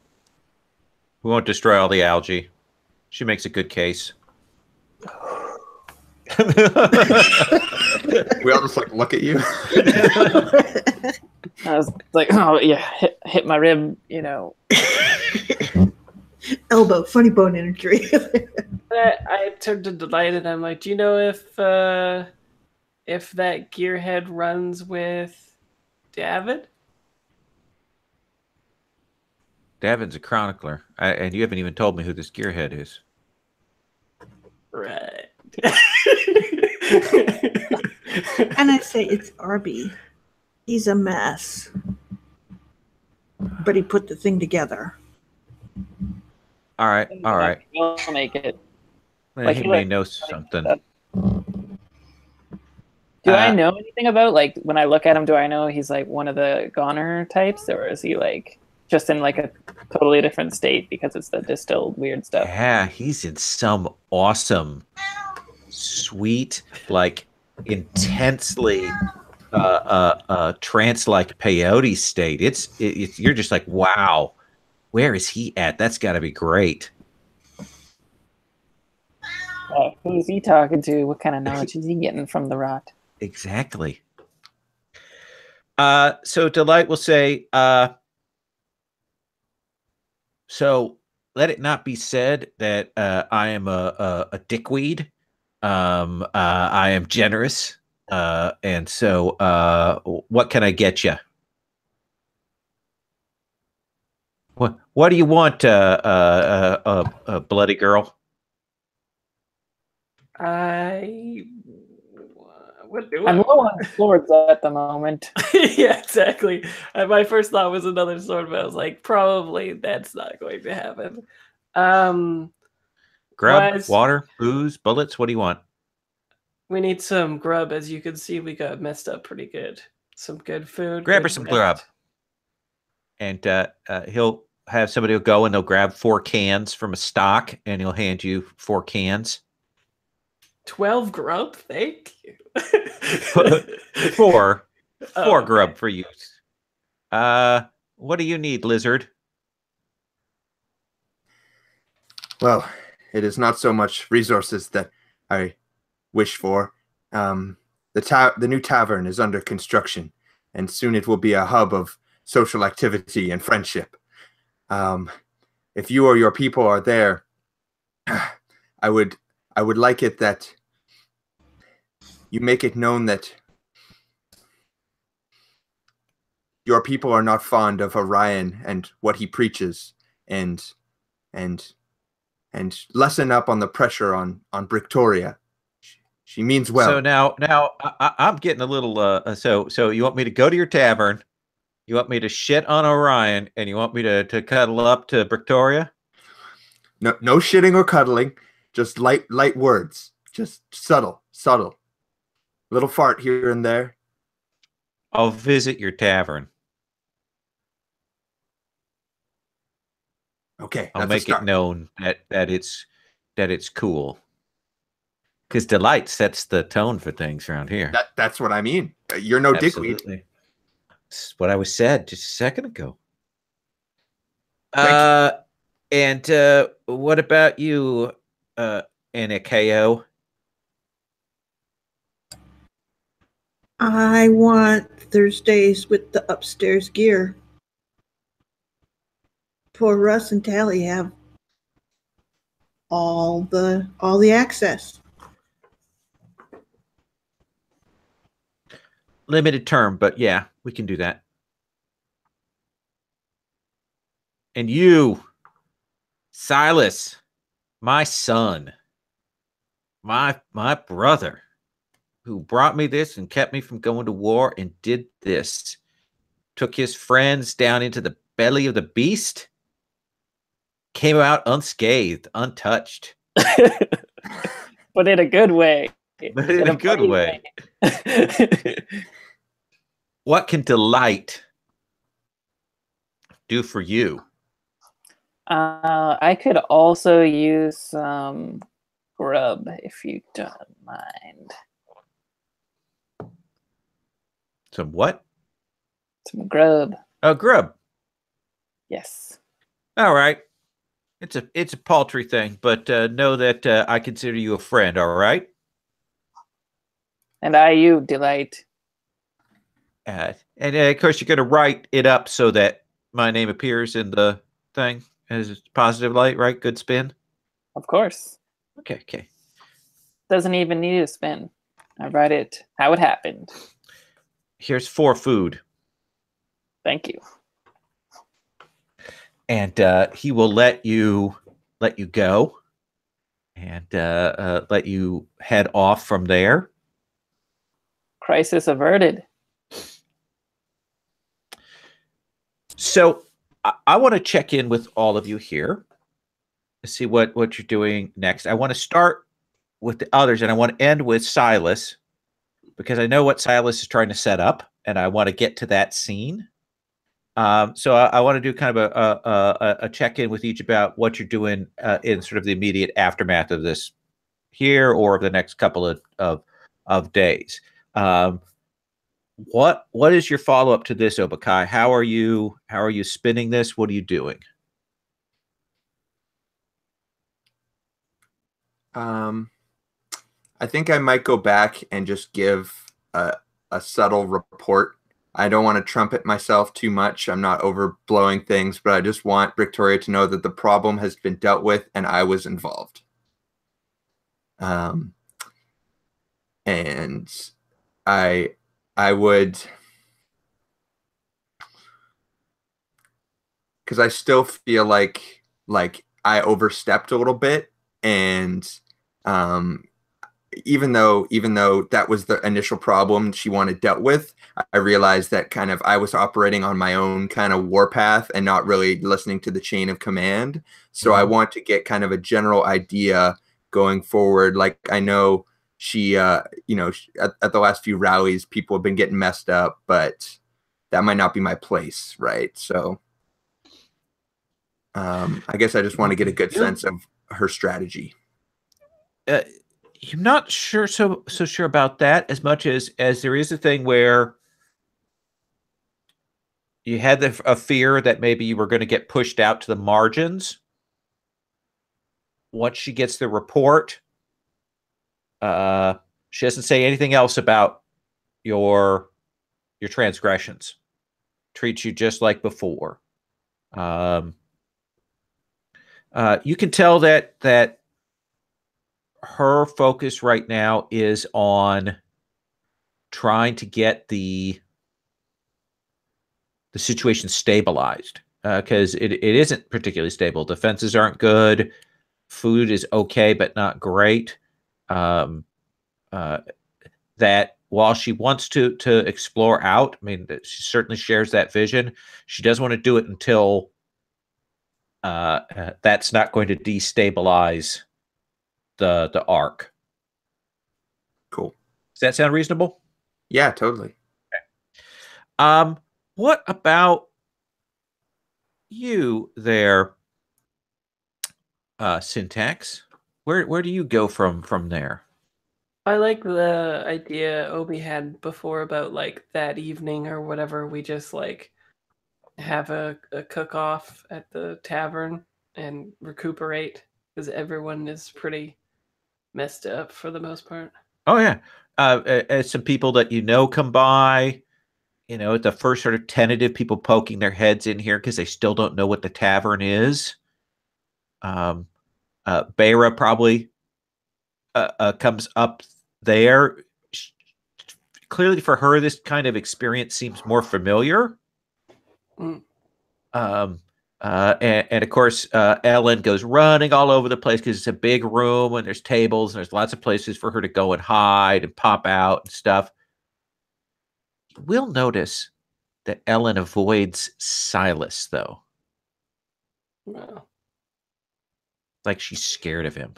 destroy all the algae. She makes a good case. We all just look at you. I was like, oh yeah, hit my rib, Elbow, funny bone injury. I turned to Delight and I'm like, do you know if that gearhead runs with David? Davin's a chronicler, and you haven't even told me who this gearhead is. Right. And I say, it's Arby. He's a mess. But he put the thing together. All right. We'll make it. Well, he may know something. Do I know anything about, when I look at him, do I know he's one of the goner types, or is he just in a totally different state because it's the distilled weird stuff? Yeah, he's in some awesome, sweet, intensely trance-like peyote state. It's you're just like, wow, where is he at? That's got to be great. Who's he talking to? What kind of knowledge is he getting from the rot? Exactly. So Delight will say, so let it not be said that I am a dickweed. I am generous. And so what can I get you? What do you want, bloody girl? I'm low on swords at the moment. Yeah, exactly. My first thought was another sword, but I was like, probably that's not going to happen. Grub, water, booze, bullets. What do you want? We need some grub. As you can see, we got messed up pretty good. Some good food. Grab her some grub. And he'll have somebody will go and they'll grab 4 cans from a stock, and he'll hand you 4 cans. 12 grub? Thank you. 4 grub for use. What do you need, lizard? Well, it is not so much resources that I wish for. The new tavern is under construction, and soon it will be a hub of social activity and friendship. If you or your people are there, I would like it that you make it known that your people are not fond of Orion and what he preaches, and lessen up on the pressure on Victoria. She means well. So now I'm getting a little. So you want me to go to your tavern? You want me to shit on Orion, and you want me to cuddle up to Victoria? No shitting or cuddling. Just light words. Just subtle. Little fart here and there. I'll visit your tavern. Okay, I'll make it known that it's cool. Because delight sets the tone for things around here. That's what I mean. You're no dickweed. That's what I was said just a second ago. Thank you. And what about you, Anakeo? I want Thursdays with the upstairs gear. Poor Russ and Tally have all the access. Limited term, but yeah, we can do that. And you, Silas, my son, my brother, who brought me this and kept me from going to war and did this, took his friends down into the belly of the beast, came out unscathed, untouched. But in a good way. But in a good way. What can delight do for you? I could also use some grub if you don't mind. Some what? Some grub. Oh, grub. Yes. All right. It's a paltry thing, but know that I consider you a friend, all right? And I you, Delight. And of course, you're going to write it up so that my name appears in the thing as positive light, right? Good spin? Of course. Okay. Doesn't even need a spin. I write it how it happened. Here's 4 food. Thank you. And he will let you go and let you head off from there. Crisis averted. So I want to check in with all of you here to see what you're doing next. I want to start with the others, and I want to end with Silas, because I know what Silas is trying to set up, and I want to get to that scene. So I want to do kind of a check-in with each about what you're doing in sort of the immediate aftermath of this here or of the next couple of days. What is your follow-up to this, Obakai? How are you spinning this? What are you doing? I think I might go back and just give a subtle report. I don't want to trumpet myself too much. I'm not overblowing things, but I just want Victoria to know that the problem has been dealt with and I was involved. And I would, because I still feel like I overstepped a little bit, and even though that was the initial problem she wanted dealt with, I realized that kind of I was operating on my own kind of warpath and not really listening to the chain of command. So I want to get kind of a general idea going forward. Like, I know she, at the last few rallies, people have been getting messed up, but that might not be my place, right? So I guess I just want to get a good sense of her strategy. I'm not sure so sure about that, as much as there is a thing where you had a fear that maybe you were going to get pushed out to the margins. Once she gets the report, she doesn't say anything else about your transgressions. Treats you just like before. You can tell that her focus right now is on trying to get the situation stabilized, because it isn't particularly stable. Defenses aren't good. Food is okay, but not great. That while she wants to explore out, I mean, she certainly shares that vision. She doesn't want to do it until that's not going to destabilize the arc. Cool. Does that sound reasonable? Yeah, totally. What about you there, Syntax? Where do you go from there? I like the idea Obi had before about like that evening or whatever. We just like have a cook-off at the tavern and recuperate because everyone is pretty messed up for the most part. Oh yeah, some people that you know come by. The first sort of tentative people poking their heads in here because they still don't know what the tavern is. Beira probably comes up there. Clearly, for her, this kind of experience seems more familiar. Mm. And of course, Ellen goes running all over the place because it's a big room and there's tables and there's lots of places for her to go and hide and pop out and stuff. We'll notice that Ellen avoids Silas, though. Well, Like she's scared of him.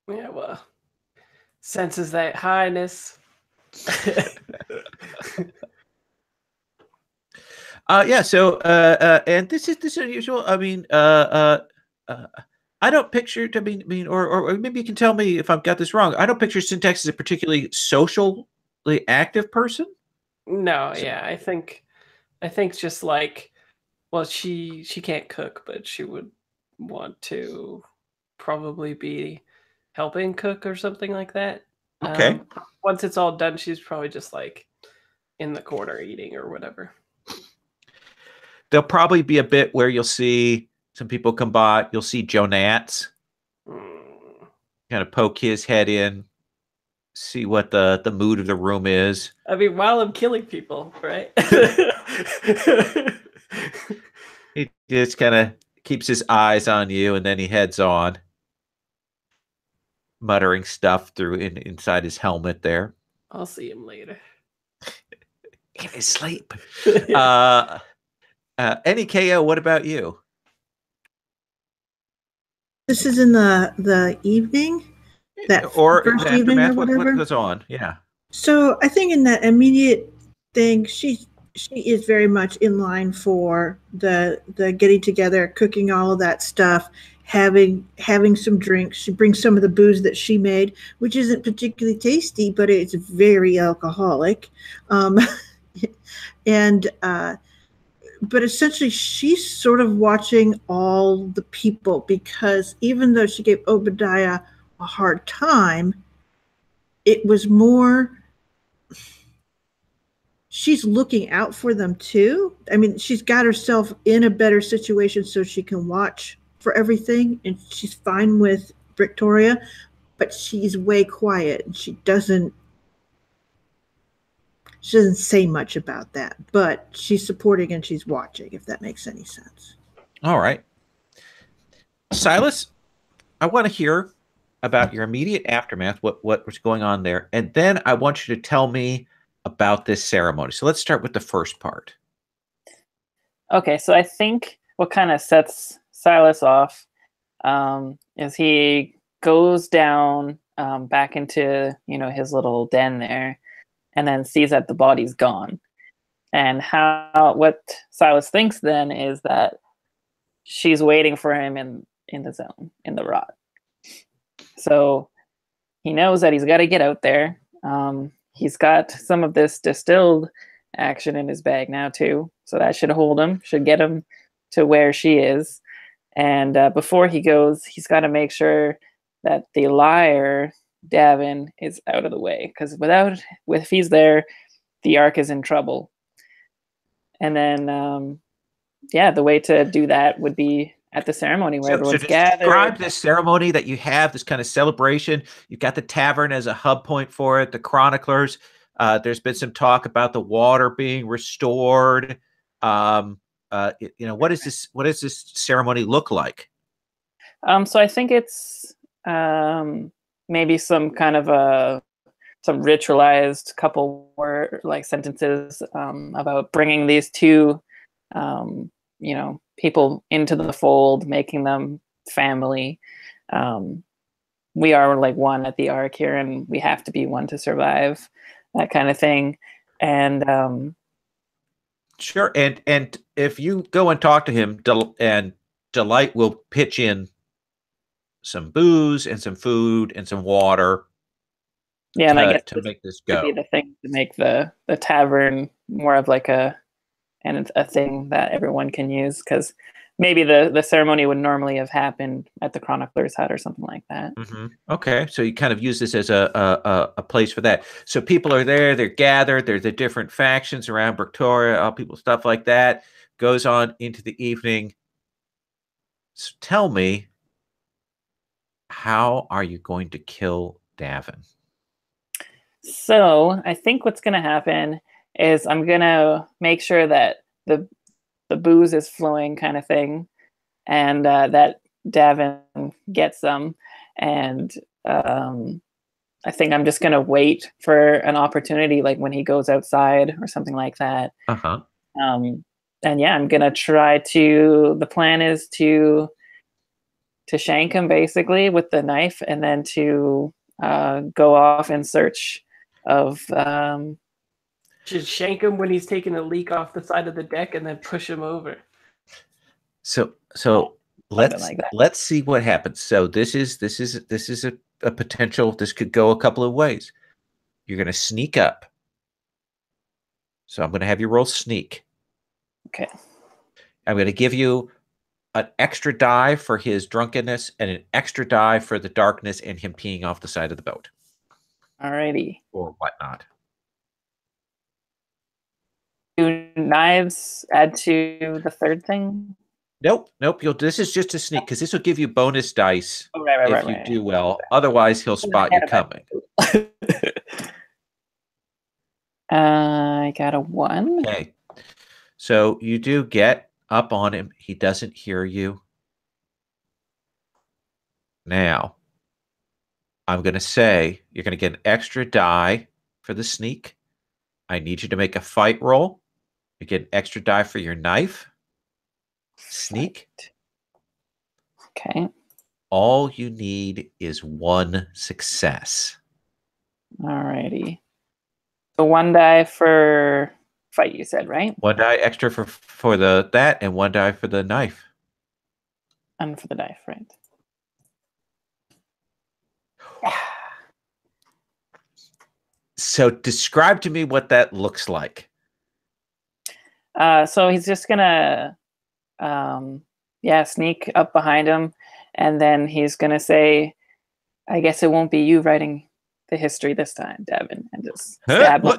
yeah, well, senses that highness. Yeah. So, and this is unusual. I mean, I don't picture. I mean, or maybe you can tell me if I've got this wrong. I don't picture Syntax as a particularly socially active person. No, yeah, I think just like, well, she can't cook, but she would want to probably be helping cook or something like that. Okay. Once it's all done, she's probably just like in the corner eating or whatever. There'll probably be a bit where you'll see some people come by. You'll see Joe Nats kind of poke his head in, see what the mood of the room is. I mean, while I'm killing people, right? He just kind of keeps his eyes on you, and then he heads on, muttering stuff through inside his helmet there. I'll see him later. In his sleep. Any KO, what about you? This is in the evening? That or first in evening or aftermath, what whatever? goes on? Yeah. So I think in that immediate thing, she is very much in line for the getting together, cooking all of that stuff, having some drinks. She brings some of the booze that she made, which isn't particularly tasty, but it's very alcoholic. But essentially she's sort of watching all the people, because even though she gave Obadiah a hard time, it was more she's looking out for them too. I mean, she's got herself in a better situation so she can watch for everything, and she's fine with Victoria, but she's way quiet and she doesn't say much about that, but she's supporting and she's watching, if that makes any sense. All right. Silas, I want to hear about your immediate aftermath, what was going on there, and then I want you to tell me about this ceremony. So let's start with the first part. Okay, so I think what kind of sets Silas off is he goes down back into his little den there, and then sees that the body's gone. And what Silas thinks then is that she's waiting for him in the zone, in the rot. So he knows that he's got to get out there. He's got some of this distilled action in his bag now too. So that should hold him, should get him to where she is. And before he goes, he's got to make sure that the liar, Davin, is out of the way, because if he's there, the Ark is in trouble. And then the way to do that would be at the ceremony where everyone's gathered. Describe this ceremony that you have, this kind of celebration. You've got the tavern as a hub point for it, the chroniclers. There's been some talk about the water being restored. What does this ceremony look like? So I think it's maybe some kind of some ritualized couple word like sentences about bringing these two people into the fold, making them family. We are like one at the Ark here, and we have to be one to survive, that kind of thing. And sure. And if you go and talk to him, and Delight will pitch in some booze and some food and some water. Yeah, and I guess to make this go. Be the thing to make the tavern more of like a thing that everyone can use, because maybe the ceremony would normally have happened at the Chronicler's Hut or something like that. Mm-hmm. Okay, so you kind of use this as a place for that. So people are there, they're gathered, there's the different factions around Victoria, all people, stuff like that. Goes on into the evening. So tell me, how are you going to kill Davin? So I think what's going to happen is I'm going to make sure that the booze is flowing, kind of thing, and that Davin gets them. And I think I'm just going to wait for an opportunity, like when he goes outside or something like that. And yeah, I'm going to try to, the plan is to shank him basically with the knife, and then to go off in search of just shank him when he's taking a leak off the side of the deck, and then push him over. So let's see what happens. So this is a potential. This could go a couple of ways. You're going to sneak up. So I'm going to have you roll sneak. Okay. I'm going to give you an extra die for his drunkenness and an extra die for the darkness and him peeing off the side of the boat. Alrighty. Or whatnot. Do knives add to the third thing? Nope. This is just a sneak, because this will give you bonus dice if you do well. Okay. Otherwise, he'll spot you coming. I got a 1. Okay. So you do get up on him. He doesn't hear you. Now, I'm going to say you're going to get an extra die for the sneak. I need you to make a fight roll. You get an extra die for your knife. Sneak. Okay. All you need is 1 success. Alrighty. So 1 die for fight, you said, right? 1 die extra for that, and 1 die for the knife. And for the knife, right? So describe to me what that looks like. So he's just gonna sneak up behind him, and then he's gonna say, I guess it won't be you writing the history this time, Davin, and just stab him.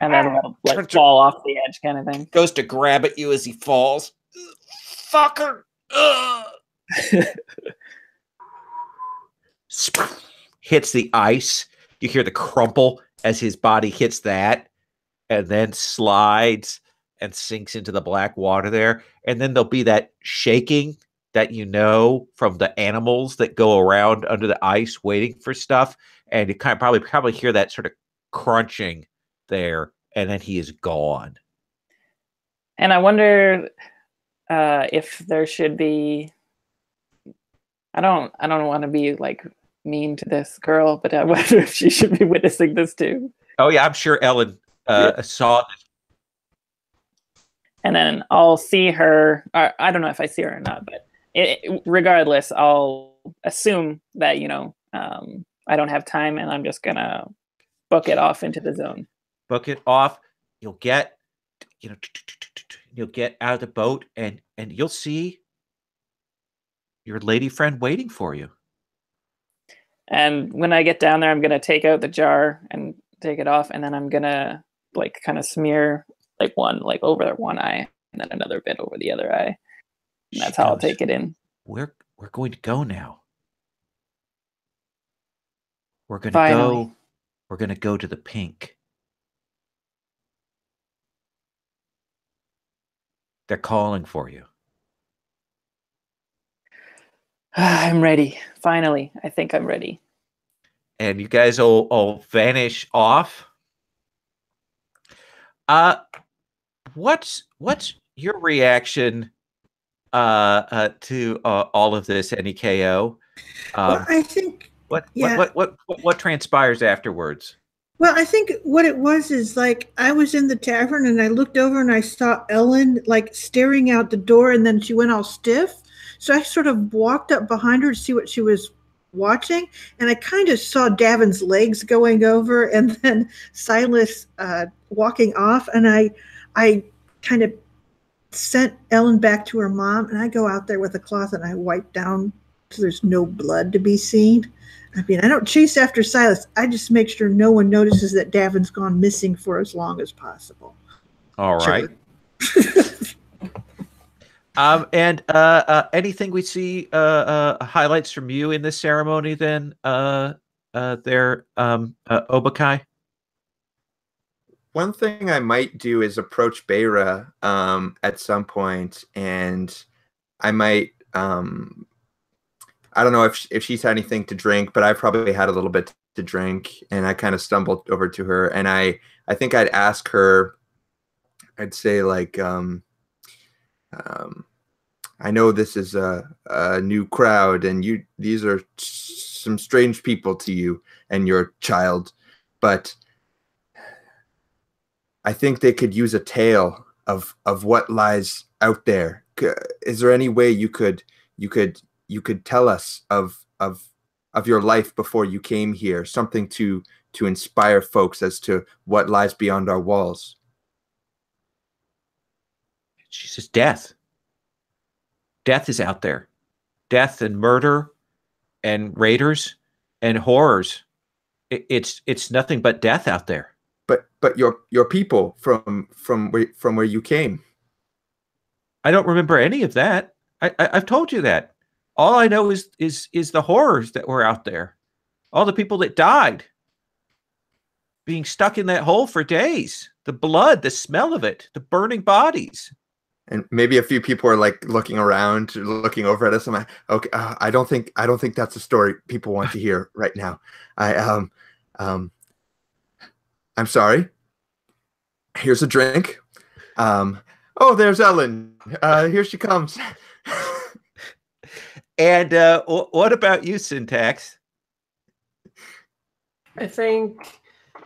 And then let fall off the edge, kind of thing. Goes to grab at you as he falls. Fucker! Hits the ice. You hear the crumple as his body hits that, and then slides and sinks into the black water there. And then there'll be that shaking that you know from the animals that go around under the ice waiting for stuff. And you kind of probably hear that sort of crunching there, and then he is gone. And I wonder if there should be, I don't want to be like mean to this girl, but I wonder if she should be witnessing this too. Oh yeah, I'm sure Ellen saw this. And then I'll see her, or I don't know if I see her or not, but regardless, I'll assume that, I don't have time, and I'm just gonna book it off into the zone. Book it off. You'll get, you'll get out of the boat, and you'll see your lady friend waiting for you. And when I get down there, I'm gonna take out the jar and take it off, and then I'm gonna kind of smear one over one eye, and then another bit over the other eye. And that's how I'll take it in. We're going to go now. We're going to go. We're going to go to the pink. They're calling for you. I'm ready. Finally, I think I'm ready. And you guys all vanish off. What's your reaction to all of this, NEKO? Well, I think what transpires afterwards? Well, I think what it was is like I was in the tavern and I looked over and I saw Ellen like staring out the door, and then she went all stiff. So I sort of walked up behind her to see what she was watching, and I kind of saw Davin's legs going over and then Silas walking off, and I kind of sent Ellen back to her mom, and I go out there with a cloth and I wipe down so there's no blood to be seen. I mean, I don't chase after Silas. I just make sure no one notices that Davin's gone missing for as long as possible. All right. And anything we see highlights from you in this ceremony then, Obakai? One thing I might do is approach Beira at some point, and I might I don't know if she's had anything to drink, but I probably had a little bit to drink, and I kind of stumbled over to her, and I think I'd ask her, I'd say like, I know this is a new crowd, and these are some strange people to you and your child, but I think they could use a tale of what lies out there. Is there any way you could tell us of your life before you came here, something to inspire folks as to what lies beyond our walls? She says death. Death is out there. Death and murder and raiders and horrors. It's nothing but death out there. But your people from where you came. I don't remember any of that. I've told you that. All I know is the horrors that were out there. All the people that died. Being stuck in that hole for days. The blood, the smell of it, the burning bodies. And maybe a few people are like looking around, looking over at us. I'm like, okay, I don't think that's a story people want to hear right now. I'm sorry. Here's a drink. Oh, there's Ellen. Here she comes. And what about you, Syntax? I think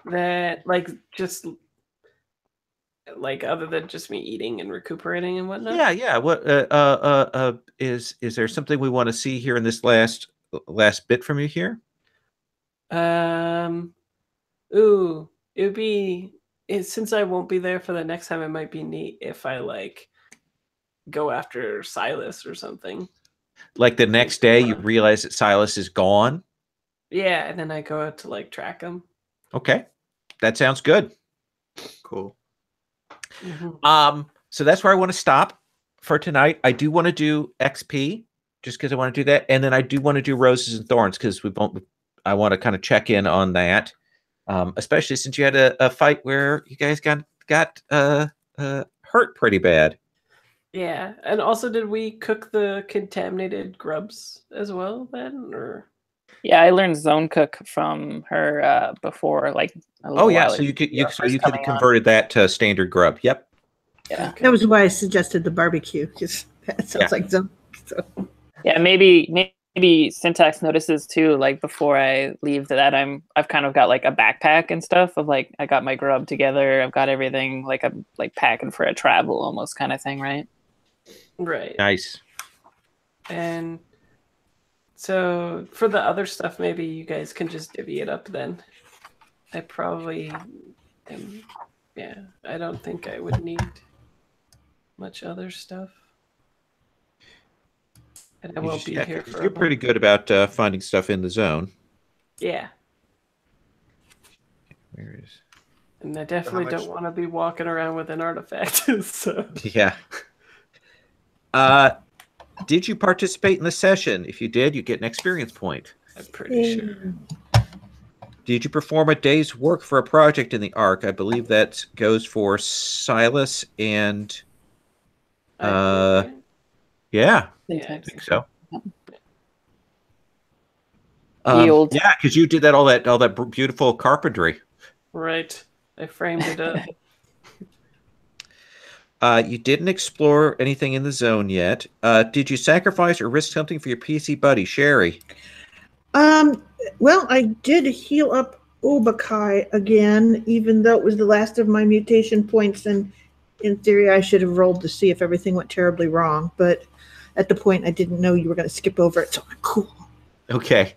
that just other than just me eating and recuperating and whatnot. Yeah. What is there something we want to see here in this last bit from you here? Ooh, it would be since I won't be there for the next time. It might be neat if I go after Silas or something. Like the next day, you realize that Silas is gone. Yeah, and then I go out to track him. Okay, that sounds good. Cool. Mm-hmm. So that's where I want to stop for tonight. I do want to do XP just because I want to do that, and then I do want to do Roses and Thorns because I want to kind of check in on that, especially since you had a fight where you guys got hurt pretty bad. Yeah, and also, did we cook the contaminated grubs as well then, or? Yeah, I learned Zone Cook from her before, Oh yeah, so you could converted that to standard grub. Yep. Yeah, that was why I suggested the barbecue, because that sounds like some. So. Yeah, maybe Syntax notices too. Before I leave, that I've kind of got a backpack and stuff of I got my grub together. I've got everything I'm packing for a travel almost kind of thing, right? Right. Nice. And so for the other stuff, maybe you guys can just divvy it up then. I probably am, yeah, I don't think I would need much other stuff. And I won't be here for. You're pretty good about finding stuff in the zone. Yeah. Where is? And I definitely don't want to be walking around with an artifact. So. Yeah. Did you participate in the session? If you did, you get an experience point. I'm pretty sure. Did you perform a day's work for a project in the Ark? I believe that goes for Silas and yeah, I think so. Yeah, because you did all that beautiful carpentry. Right. I framed it up. You didn't explore anything in the zone yet. Did you sacrifice or risk something for your PC buddy, Sherry? Well, I did heal up Obakai again, even though it was the last of my mutation points, and in theory I should have rolled to see if everything went terribly wrong, but at the point I didn't know you were going to skip over it, so I'm cool. Okay.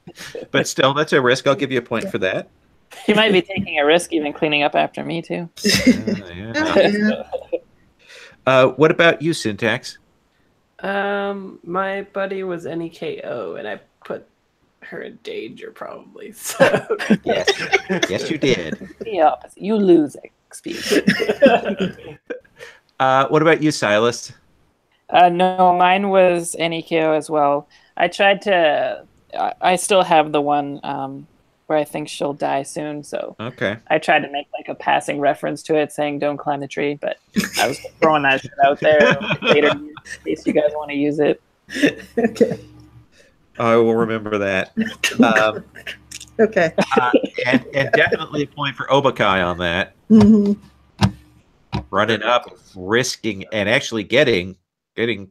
But still, that's a risk. I'll give you a point for that. You might be taking a risk even cleaning up after me, too. Yeah. What about you, Syntax? My buddy was NEKO, and I put her in danger, probably. So Yes. Yes, you did. The opposite. You lose XP. What about you, Silas? No, mine was NEKO as well. I tried to... I still have the one where I think she'll die soon, so Okay. I tried to make like a passing reference to it, saying "Don't climb the tree," but I was throwing that shit out there later in case you guys want to use it. Okay. I will remember that. Okay. And definitely a point for Obakai on that. Hmm. Running up, risking, and actually getting Taken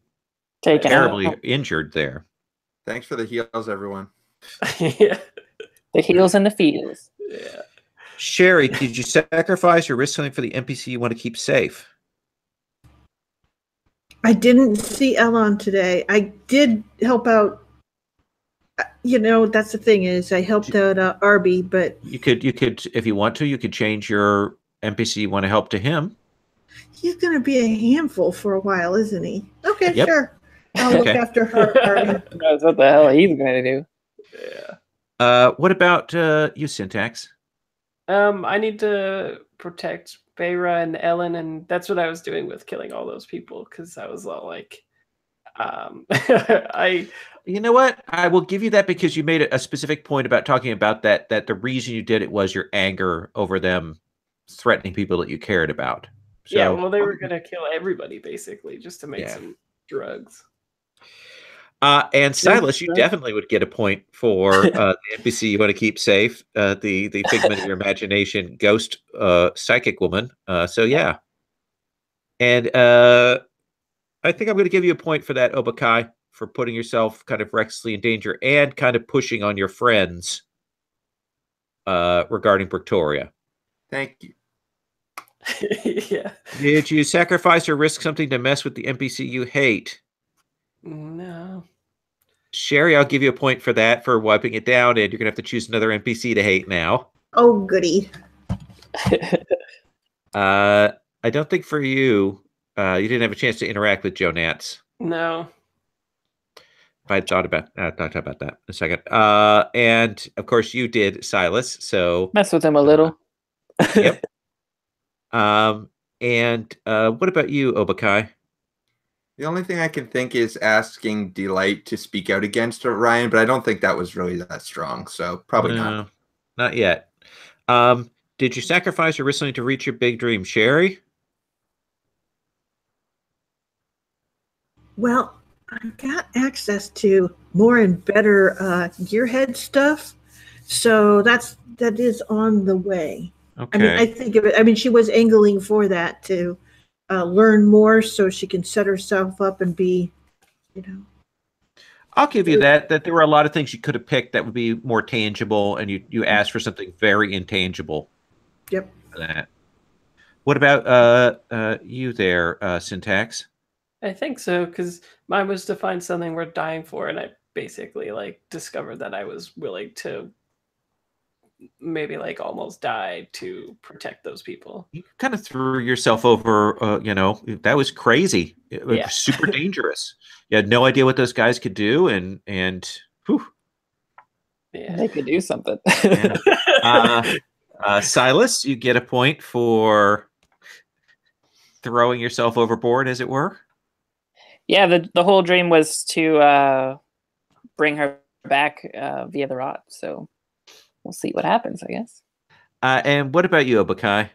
terribly out. injured there. Thanks for the heals, everyone. yeah. The heels and the feels. Yeah. Sherry, did you sacrifice or risk something for the NPC you want to keep safe? I didn't see Elon today. I did help out. That's the thing is I helped out Arby, but You could, if you want to, you could change your NPC you want to help to him. he's going to be a handful for a while, isn't he? Okay, Yep. sure. I'll look Okay. after her. Who knows what the hell he's gonna do? Yeah. What about you, Syntax? I need to protect Beira and Ellen, and that's what I was doing with killing all those people, because I was all like, You know what? I will give you that because you made a specific point about talking about that the reason you did it was your anger over them threatening people that you cared about. So, yeah, well, they were gonna kill everybody basically just to make Yeah. some drugs. And Silas, you definitely would get a point for the NPC you want to keep safe, the figment of your imagination, ghost psychic woman. So yeah. And I think I'm going to give you a point for that, Obakai, for putting yourself kind of recklessly in danger and kind of pushing on your friends regarding Victoria. Thank you. Yeah. Did you sacrifice or risk something to mess with the NPC you hate? No. Sherry, I'll give you a point for that, for wiping it down, and you're going to have to choose another NPC to hate now. Oh, goody. I don't think for you, you didn't have a chance to interact with Joe Nats. No. If I had thought about that in a second. And of course you did, Silas. So Mess with him a little. Yep. And what about you, Obakai? The only thing I can think is asking Delight to speak out against Ryan, but I don't think that was really that strong, so probably not. Not yet. Did you sacrifice or risk something to reach your big dream, Sherry? Well, I got access to more and better gearhead stuff, so that is on the way. Okay. I mean, I think of it. I mean, she was angling for that to learn more, so she can set herself up and be, I'll give you that there were a lot of things you could have picked that would be more tangible, and you asked for something very intangible. Yep. For that. What about you there, Syntax? I think so, because mine was to find something worth dying for, and I basically discovered that I was willing to maybe almost die to protect those people. You kind of threw yourself over, that was crazy. It was Yeah. super dangerous. You had no idea what those guys could do, and whew. Yeah. They could do something. Yeah. Silas, you get a point for throwing yourself overboard, as it were. Yeah, the whole dream was to bring her back via the rod. So we'll see what happens, I guess. And what about you, Obakai?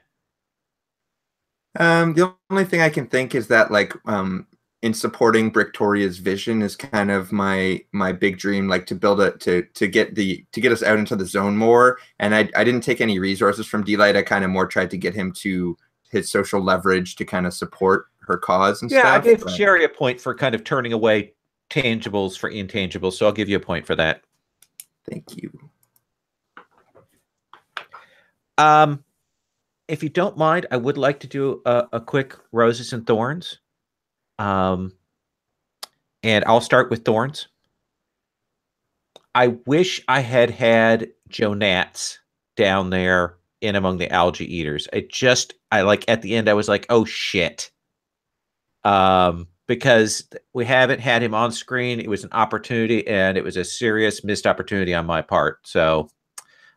The only thing I can think is that in supporting Victoria's vision is kind of my big dream, to build it to get us out into the zone more. And I didn't take any resources from Delight. I kind of more tried to get him to his social leverage to kind of support her cause and Yeah, stuff. I gave but- Sherry a point for kind of turning away tangibles for intangibles, so I'll give you a point for that. Thank you. If you don't mind, I would like to do a quick roses and thorns. And I'll start with thorns. I wish I had had Joe Nats down there in among the algae eaters. I like at the end, I was like, oh shit. Because we haven't had him on screen. It was an opportunity, and it was a serious missed opportunity on my part. So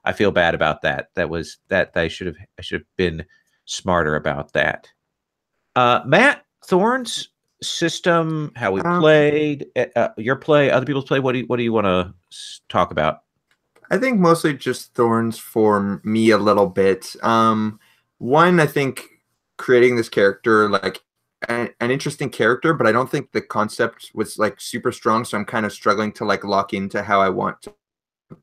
I feel bad about that. I should have been smarter about that. Matt, Thorns system, how we played, your play, other people's play. What do you want to talk about? I think mostly just thorns for me a little bit. One, I think creating this character, like an interesting character, but I don't think the concept was like super strong. So I'm kind of struggling to like lock into how I want to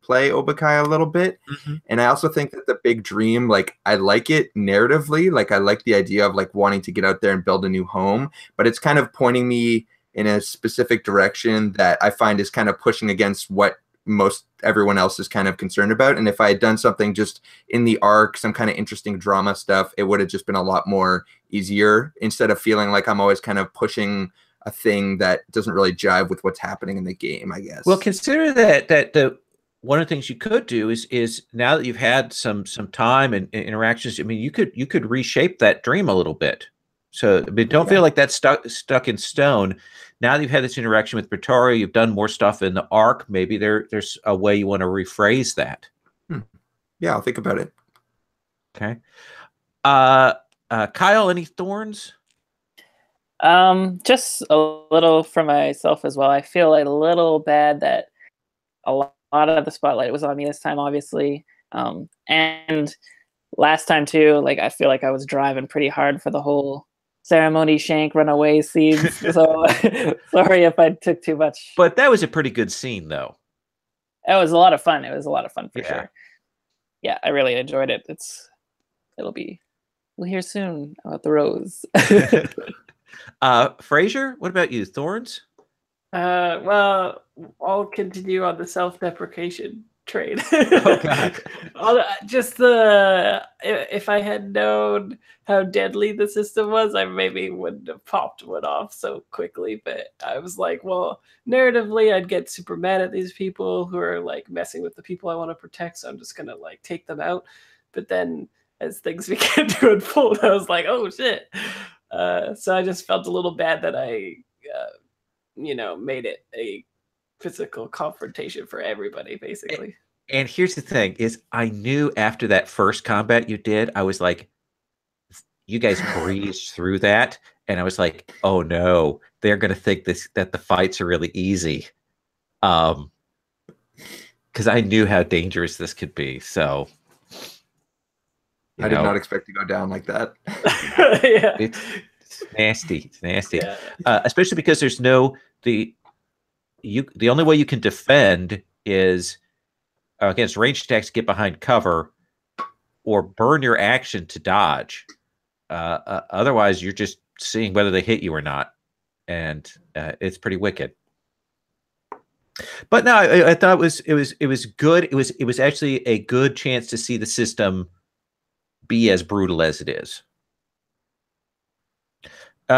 play Obakai a little bit. Mm-hmm. And I also think that the big dream, like I like it narratively, like I like the idea of like wanting to get out there and build a new home, but it's kind of pointing me in a specific direction that I find is kind of pushing against what most everyone else is kind of concerned about. And if I had done something just in the arc, some kind of interesting drama stuff, it would have just been a lot more easier instead of feeling like I'm always kind of pushing a thing that doesn't really jive with what's happening in the game, I guess. Well, consider that the one of the things you could do is now that you've had some time and interactions, I mean, you could reshape that dream a little bit. So, but don't feel like that's stuck in stone. Now that you've had this interaction with Pretoria, you've done more stuff in the arc. Maybe there's a way you want to rephrase that. Yeah, I'll think about it. Okay. Kyle, any thorns? Just a little for myself as well. I feel a little bad that a lot of the spotlight was on me this time, obviously. And last time too, like I feel like I was driving pretty hard for the whole ceremony shank runaway scenes. So sorry if I took too much. But that was a pretty good scene, though. It was a lot of fun. It was a lot of fun for Yeah. sure. Yeah, I really enjoyed it. We'll hear soon about the rose. Fraser, what about you? Thorns? Well, I'll continue on the self-deprecation train. Oh God! Just if I had known how deadly the system was, I maybe wouldn't have popped one off so quickly. But I was like, well, narratively, I'd get super mad at these people who are like messing with the people I want to protect. So I'm just gonna like take them out. But then, as things began to unfold, I was like, oh shit. So I just felt a little bad that I, made it a physical confrontation for everybody, basically. And here's the thing: is I knew after that first combat you did, I was like, you guys breezed through that, and I was like, oh no, they're gonna think that the fights are really easy, because I knew how dangerous this could be. So. I did not expect to go down like that. Yeah. It's nasty. It's nasty. Yeah. Especially because there's the only way you can defend is against ranged attacks, get behind cover, or burn your action to dodge. Otherwise, you're just seeing whether they hit you or not, and it's pretty wicked. But no, I thought it was good. It was actually a good chance to see the system be as brutal as it is.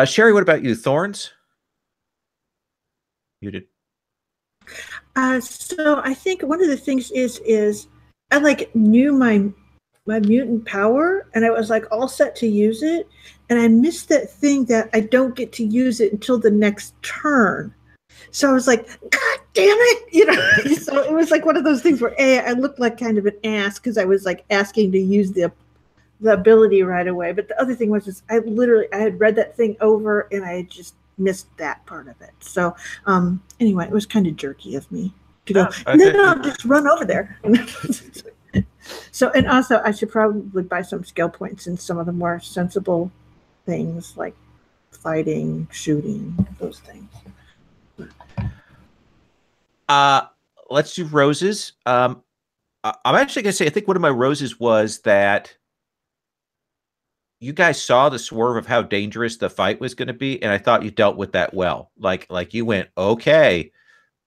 Sherry, what about you? Thorns? You did. So I think one of the things is I like knew my mutant power, and I was like all set to use it, and I missed that thing that I don't get to use it until the next turn. So I was like, God damn it, So it was like one of those things where I looked like kind of an ass because I was like asking to use the ability right away. But the other thing was I had read that thing over and I had just missed that part of it. So anyway, it was kind of jerky of me to go, no, I'll just run over there. So, and also I should probably buy some skill points in some of the more sensible things like fighting, shooting, those things. Let's do roses. I'm actually going to say I think one of my roses was that you guys saw the swerve of how dangerous the fight was going to be, and I thought you dealt with that well. Like you went, okay,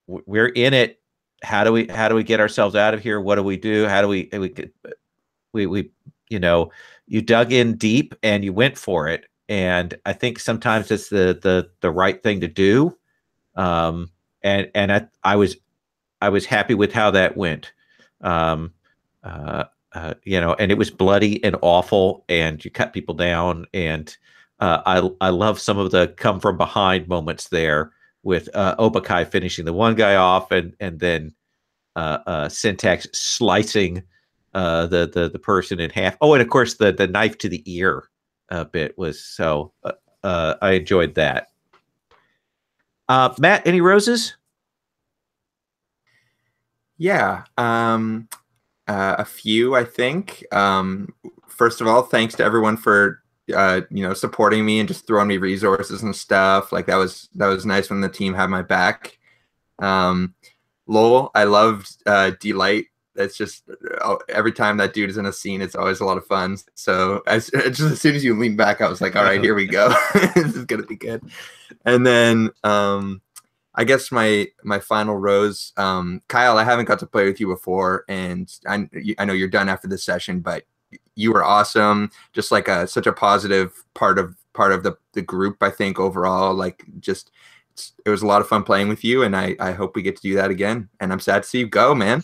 we're in it. How do we get ourselves out of here? What do we do? How do we you dug in deep and you went for it. And I think sometimes it's the right thing to do. And I was happy with how that went. And it was bloody and awful, and you cut people down. And I love some of the come from behind moments there with Obakai finishing the one guy off, and then Syntax slicing the person in half. Oh, and of course the knife to the ear bit was so. I enjoyed that. Matt, any roses? Yeah, a few, I think. First of all, thanks to everyone for supporting me and just throwing me resources and stuff. Like that was nice when the team had my back. Lowell, I loved Delight. It's just every time that dude is in a scene, it's always a lot of fun. So as soon as you lean back, I was like, all right, here we go. This is gonna be good. And then I guess my final rose, Kyle, I haven't got to play with you before, and I know you're done after this session, but you were awesome. Just like such a positive part of the group. I think overall, like just it was a lot of fun playing with you, and I hope we get to do that again. And I'm sad to see you go, man.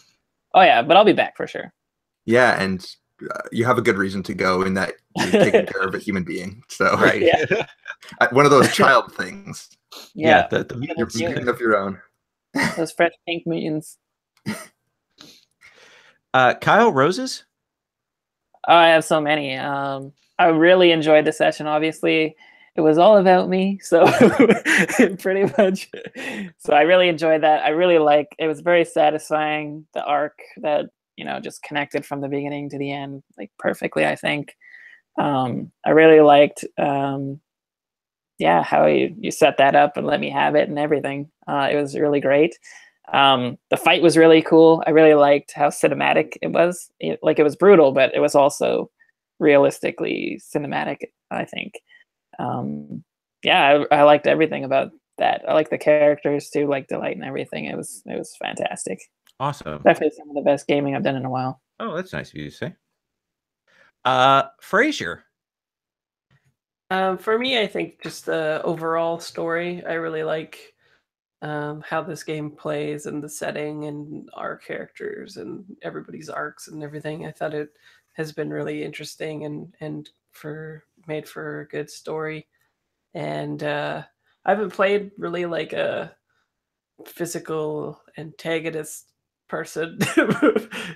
Oh yeah, but I'll be back for sure. Yeah, and you have a good reason to go in that you're taking care of a human being. So Right. Yeah. One of those child things. Yeah, You're mutant of your own. Those fresh pink mutants. Kyle, roses? Oh, I have so many. I really enjoyed the session. Obviously, it was all about me, so pretty much. So I really enjoyed that. I really it was very satisfying, the arc that just connected from the beginning to the end, like perfectly. I think. I really liked, how you set that up and let me have it and everything. It was really great. The fight was really cool. I really liked how cinematic it was. It was brutal, but it was also realistically cinematic, I think. I liked everything about that. I like the characters too, like Delight and everything. It was fantastic. Awesome. Definitely some of the best gaming I've done in a while. Oh, that's nice of you to say. Frazier. For me, I think just the overall story. I really like how this game plays and the setting and our characters and everybody's arcs and everything. I thought it has been really interesting and made for a good story. And I haven't played really like a physical antagonist person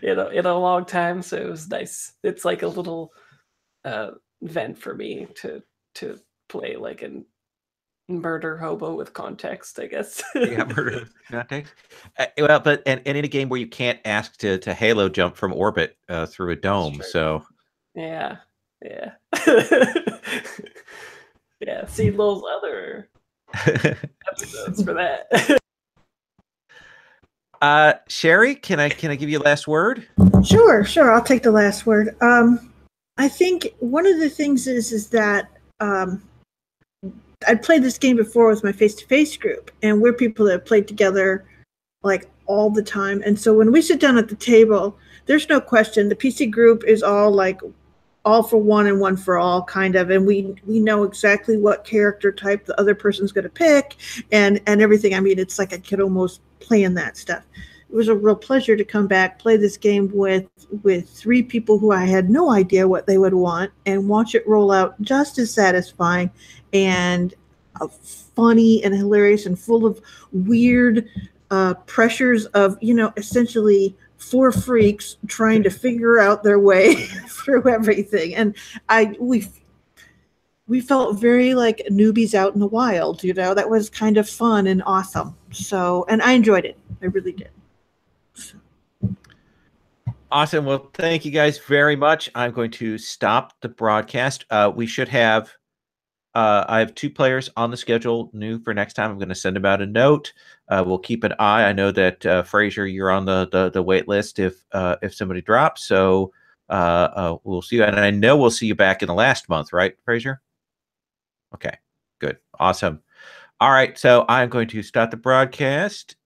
in a long time, so it was nice. It's like a little vent for me to play like a murder hobo with context, I guess. Yeah, murder with context. Well, but and in a game where you can't ask to Halo jump from orbit through a dome, so yeah. Yeah, see Lowell's other episodes for that. Sherry, can I give you a last word? Sure. I'll take the last word. I think one of the things is that I'd played this game before with my face-to-face group, and we're people that have played together like all the time. And so when we sit down at the table, there's no question the PC group is all like all for one and one for all kind of, and we know exactly what character type the other person's going to pick and everything. I mean, it's like I could almost plan that stuff. It was a real pleasure to come back, play this game with three people who I had no idea what they would want, and watch it roll out just as satisfying and funny and hilarious and full of weird pressures of, essentially four freaks trying to figure out their way through everything. And we felt very like newbies out in the wild, that was kind of fun and awesome. So, and I enjoyed it. I really did. Awesome. Well, thank you guys very much. I'm going to stop the broadcast. We should have, I have 2 players on the schedule new for next time. I'm going to send them out a note. We'll keep an eye. I know that Frazier, you're on the wait list if somebody drops. So we'll see you. And I know we'll see you back in the last month, right, Fraser? Okay, good. Awesome. All right, so I'm going to start the broadcast